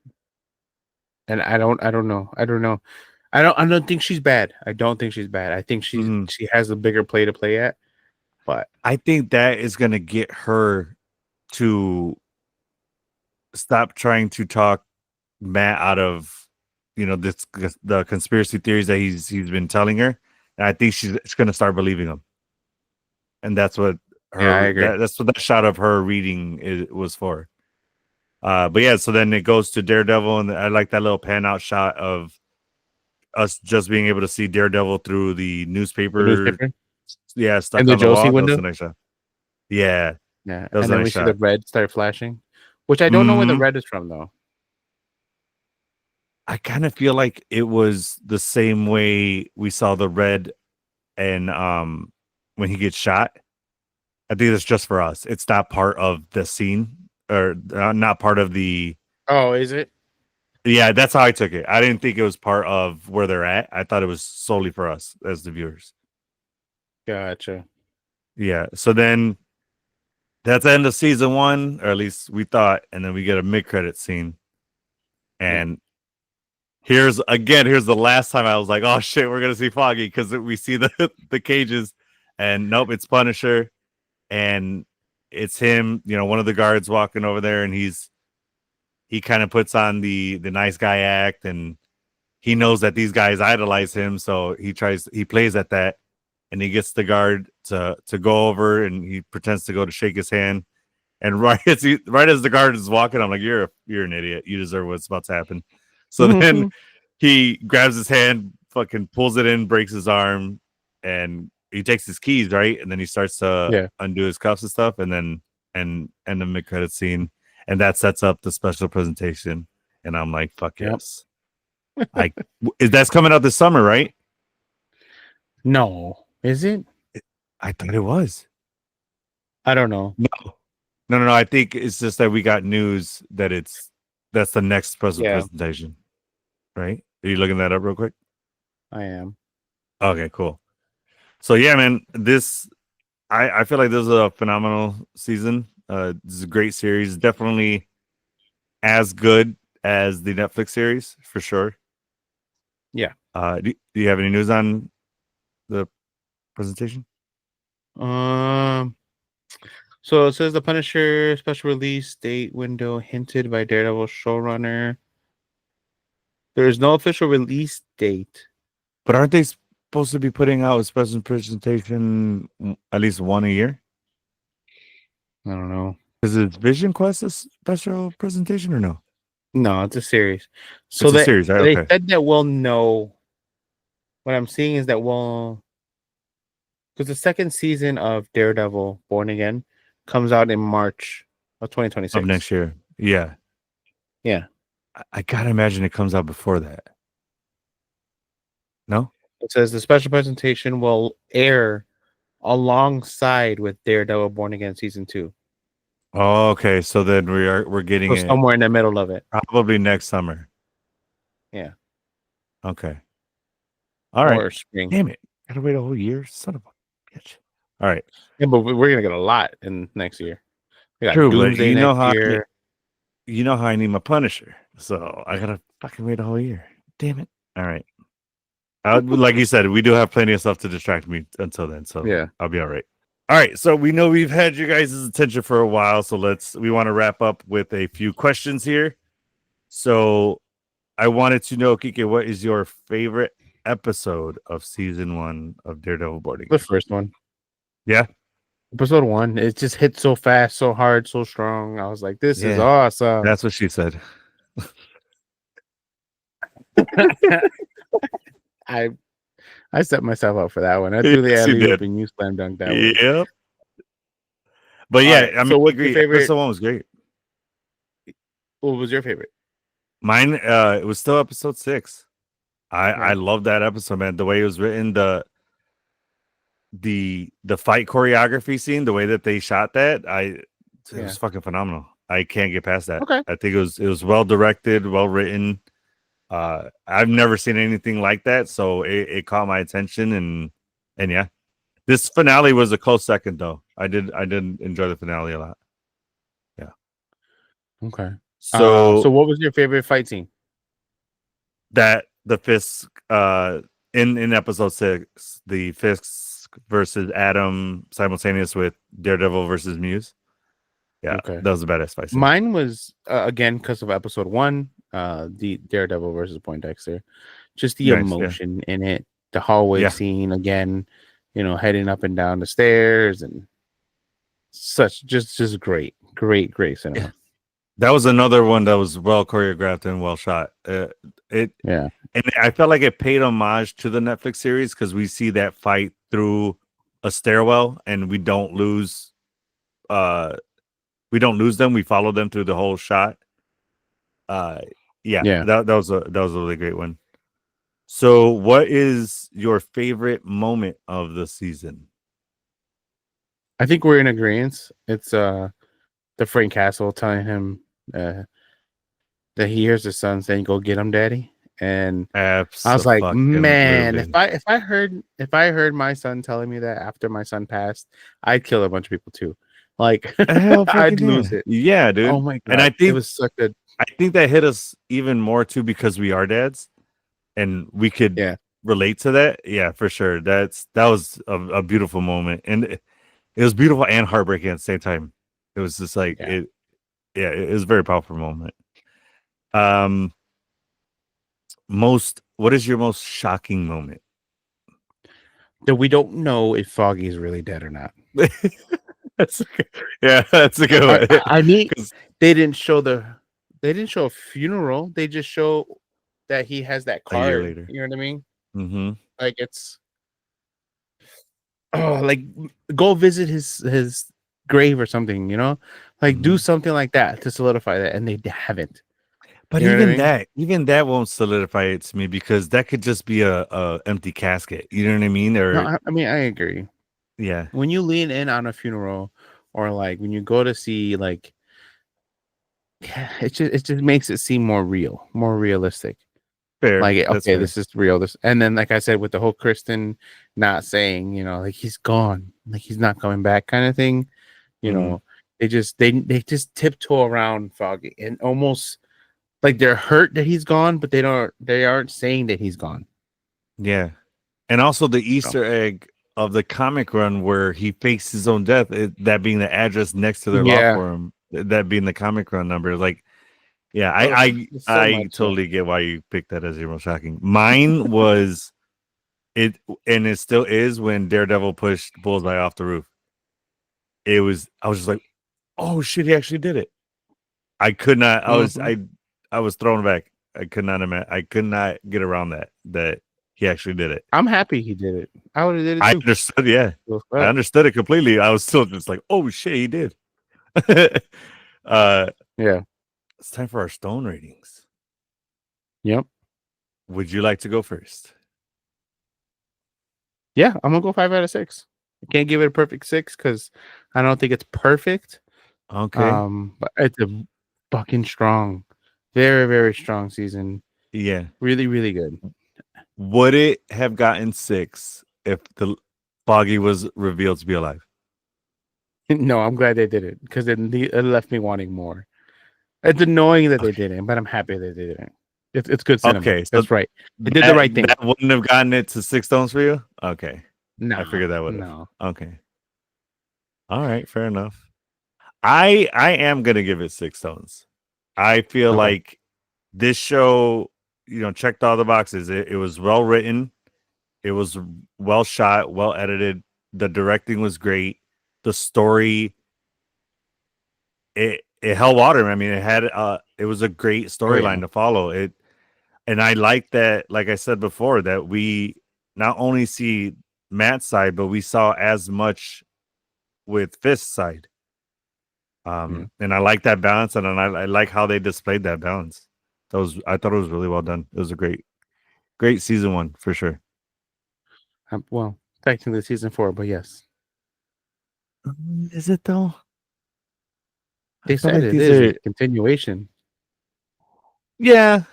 And I don't know. I don't know. I don't think she's bad. I don't think she's bad. I think Mhm. she has a bigger play to play at. But I think that is gonna get her to stop trying to talk Matt out of the conspiracy theories that he's been telling her. And I think she's gonna start believing him. And that's what yeah, I agree. that's what that shot of her reading was for. But yeah, so then it goes to Daredevil, and I like that little pan out shot of us just being able to see Daredevil through the The newspaper. newspaper Yeah, and stuck the on the Josie wall. That was window. a nice shot. Yeah, Yeah, that was and a then nice we see the shot. red start flashing, which I don't know where the Hmm. red is from though. I kind of feel like it was the same way we saw the red and when he gets shot. I think it's just for us. It's not part of the scene or not part of the. Oh, is it? Yeah, that's how I took it. I didn't think it was part of where they're at. I thought it was solely for us as the viewers. Gotcha. Yeah. So then that's the end of season 1, or at least we thought, and then we get a mid-credit scene. Yeah. And here's the last time I was like, oh shit, we're gonna see Foggy, because we see the the cages, and nope, it's Punisher, and it's him, one of the guards walking over there, and he kind of puts on the nice guy act, and he knows that these guys idolize him, so he plays at that, and he gets the guard to go over, and he pretends to go to shake his hand, and right as the guard is walking, I'm like, you're an idiot, you deserve what's about to happen. So then he grabs his hand, fucking pulls it in, breaks his arm, and he takes his keys, right, and then he starts to Yeah. undo his cuffs and stuff, and then and the mid credit scene, and that sets up the special presentation, and I'm like, fuck Yep. yes. That's coming out this summer, right? No, is it? I thought it was. I don't know. No. I think it's just that we got news that that's the next special Yeah, presentation, right? Are you looking that up real quick? I am. Okay, cool. So yeah, man, I feel like this is a phenomenal season. This is a great series. Definitely as good as the Netflix series for sure. Yeah. Do you have any news on the presentation? So it says the Punisher special release date window hinted by Daredevil showrunner. There is no official release date. But aren't they supposed to be putting out a special presentation at least one a year? I don't know. Is it Vision Quest a special presentation or no? No, it's a series. So It's a that series, right? they Okay. said that we'll know. What I'm seeing is that because the second season of Daredevil Born Again comes out in March of Of 2026. next year. Yeah. Yeah. I gotta imagine it comes out before that. No? It says the special presentation will air alongside with Daredevil Born Again season 2. Oh, okay. So then we're getting So it somewhere in the middle of it. probably next summer. Yeah. Okay. All right. Or spring. Damn it. Gotta wait a whole year. Son of a bitch. All right. Yeah, but we're gonna get a lot in next year. We got True, but Doomsday you know next how year. I need my Punisher. So I gotta fucking wait a whole year. Damn it. All right. Like you said, we do have plenty of stuff to distract me until then. So Yeah. I'll be all right. All right. So we know we've had you guys' attention for a while. So we want to wrap up with a few questions here. So I wanted to know, Kike, what is your favorite episode of season 1 of Daredevil Boarding? The first one. Yeah. Episode 1. It just hit so fast, so hard, so strong. I was like, this is Yeah. awesome. That's what she said. I set myself up for that one. I threw the Yes, you alley oop did. and you slam dunk that one. Yep. But All yeah, right, I mean, so I what's your agree. favorite? Episode 1 was great. What was your favorite? Mine, it was still episode 6. I Right. love that episode, man. The way it was written, the fight choreography scene, the way that they shot that, it was fucking phenomenal. I can't get past that. Okay. I think it was well directed, well written. I've never seen anything like that, so it caught my attention, and yeah, this finale was a close second though. I did enjoy the finale a lot. Yeah. Okay. So So what was your favorite fight scene? that the Fisk in episode 6, the Fisk versus Adam simultaneous with Daredevil versus Muse. Yeah, Okay. that was a badass fight scene. Mine was again because of episode 1, the Daredevil versus Poindexter. Just the Nice, yeah. emotion in it, the hallway scene again, heading up and down the stairs and such just great cinema. That was another one that was well choreographed and well shot. And I felt like it paid homage to the Netflix series because we see that fight through a stairwell and we don't lose them. We follow them through the whole shot. That was a really great one. So what is your favorite moment of the season? I think we're in agreement. It's the Frank Castle telling him that he hears his son saying, "Go get him, daddy." And I was like, man, if I heard my son telling me that after my son passed, I'd kill a bunch of people too. Like I'd lose it. Yeah, dude. Oh my god. And I think it was such a I think that hit us even more too because we are dads and we could relate to that. Yeah, for sure. That was a beautiful moment. And it was beautiful and heartbreaking at the same time. It was just like it was a very powerful moment. What is your most shocking moment? That we don't know if Foggy is really dead or not. That's a good one. I mean, they didn't show a funeral. They just show that he has that card. A year later. You know what I mean? Mm-hmm. Like it's like go visit his grave or something, like do something like that to solidify that, and they haven't. But even that won't solidify it to me because that could just be a empty casket. You know what I mean? Or no, I mean, I agree. Yeah. When you lean in on a funeral, or like when you go to see, like, it just makes it seem more real, more realistic. Fair. Like, okay, fair. this is real. And then, like I said, with the whole Kristen not saying, like he's gone, like he's not coming back, kind of thing. They just tiptoe around Foggy and almost like they're hurt that he's gone, but they aren't saying that he's gone. Yeah. And also the So, Easter egg of the comic run where he fakes his own death, that being the address next to their law yeah. firm, that being the comic run number. Like, yeah, Oh, so I much. totally get why you picked that as your most shocking. Mine was it, and it still is when Daredevil pushed Bullseye off the roof. I was just like, oh shit, he actually did it. I could not. I was thrown back. I could not imagine. I could not get around that he actually did it. I'm happy he did it. I would have did it I too. understood. Yeah, Well, I understood it completely. I was still just like, oh shit, he did. yeah. It's time for our Stone ratings. Yep. Would you like to go first? Yeah, I'm gonna go 5 out of 6. I can't give it a perfect 6 because I don't think it's perfect. Okay. But it's a fucking strong, very, very strong season. Yeah. Really, really good. Would it have gotten 6 if the Foggy was revealed to be alive? No, I'm glad they did it because it left me wanting more. It's annoying that they Okay. didn't, but I'm happy they did it. It's good cinema. Okay, so That's right. They did the right thing. That wouldn't have gotten it to 6 stones for you? Okay. No, I figured that would have. no. Okay. All right, fair enough. I am gonna give it 6 stones. I feel Okay. like this show, checked all the boxes. It was well written, it was well shot, well edited. The directing was great. The story, it held water. I mean, it was a great storyline to follow. And I like that, like I said before, that we not only see Matt's side, but we saw as much with Fist's side. And I like that balance, and I like how they displayed that balance. I thought it was really well done. It was a great season 1 for sure. Well, technically season 4, but yes, Is it though? they I feel said like it these is are a continuation. yeah,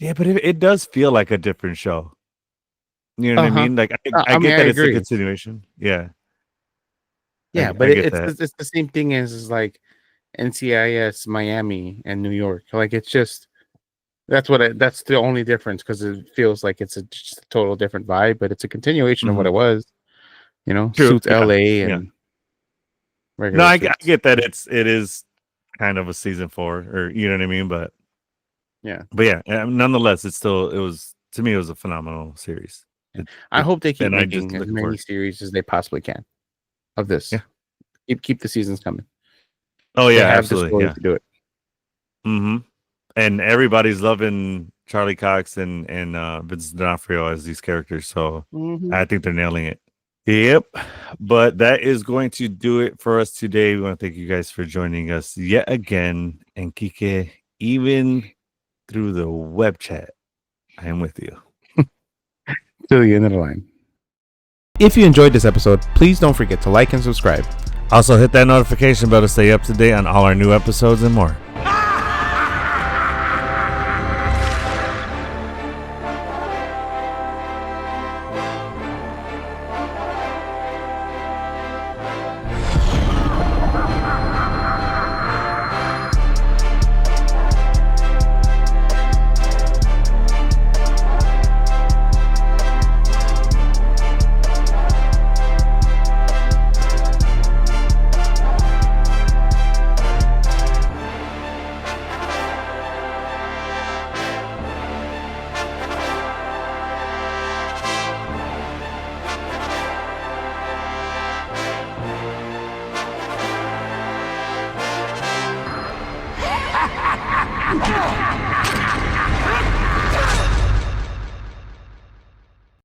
but it does feel like a different show. You know what I mean? Like I mean, get that I it's a agree. continuation. Yeah, Yeah, I but get it's that. the same thing as like NCIS Miami and New York. Like it's just that's the only difference because it feels like it's just a total different vibe, but it's a continuation of what Mhm. it was. True. Suits Yeah. LA Yeah. and No, regular I suits. get that it is kind of a season 4, or you know what I mean, but Yeah. yeah, nonetheless, it was, to me, it was a phenomenal series. I hope they keep And I just making as looking many forward. series as they possibly can of this. Yeah. Keep the seasons coming. Oh They yeah, have the absolutely. story Yeah. to do it. Mm-hmm. And everybody's loving Charlie Cox and Vincent D'Onofrio as these characters, so I think they're nailing it. Yep. But that is going to do it for us today. We want to thank you guys for joining us yet again. And Kike, even through the web chat, I am with you. Till the end of the line. If you enjoyed this episode, please don't forget to like and subscribe. Also, hit that notification bell to stay up to date on all our new episodes and more.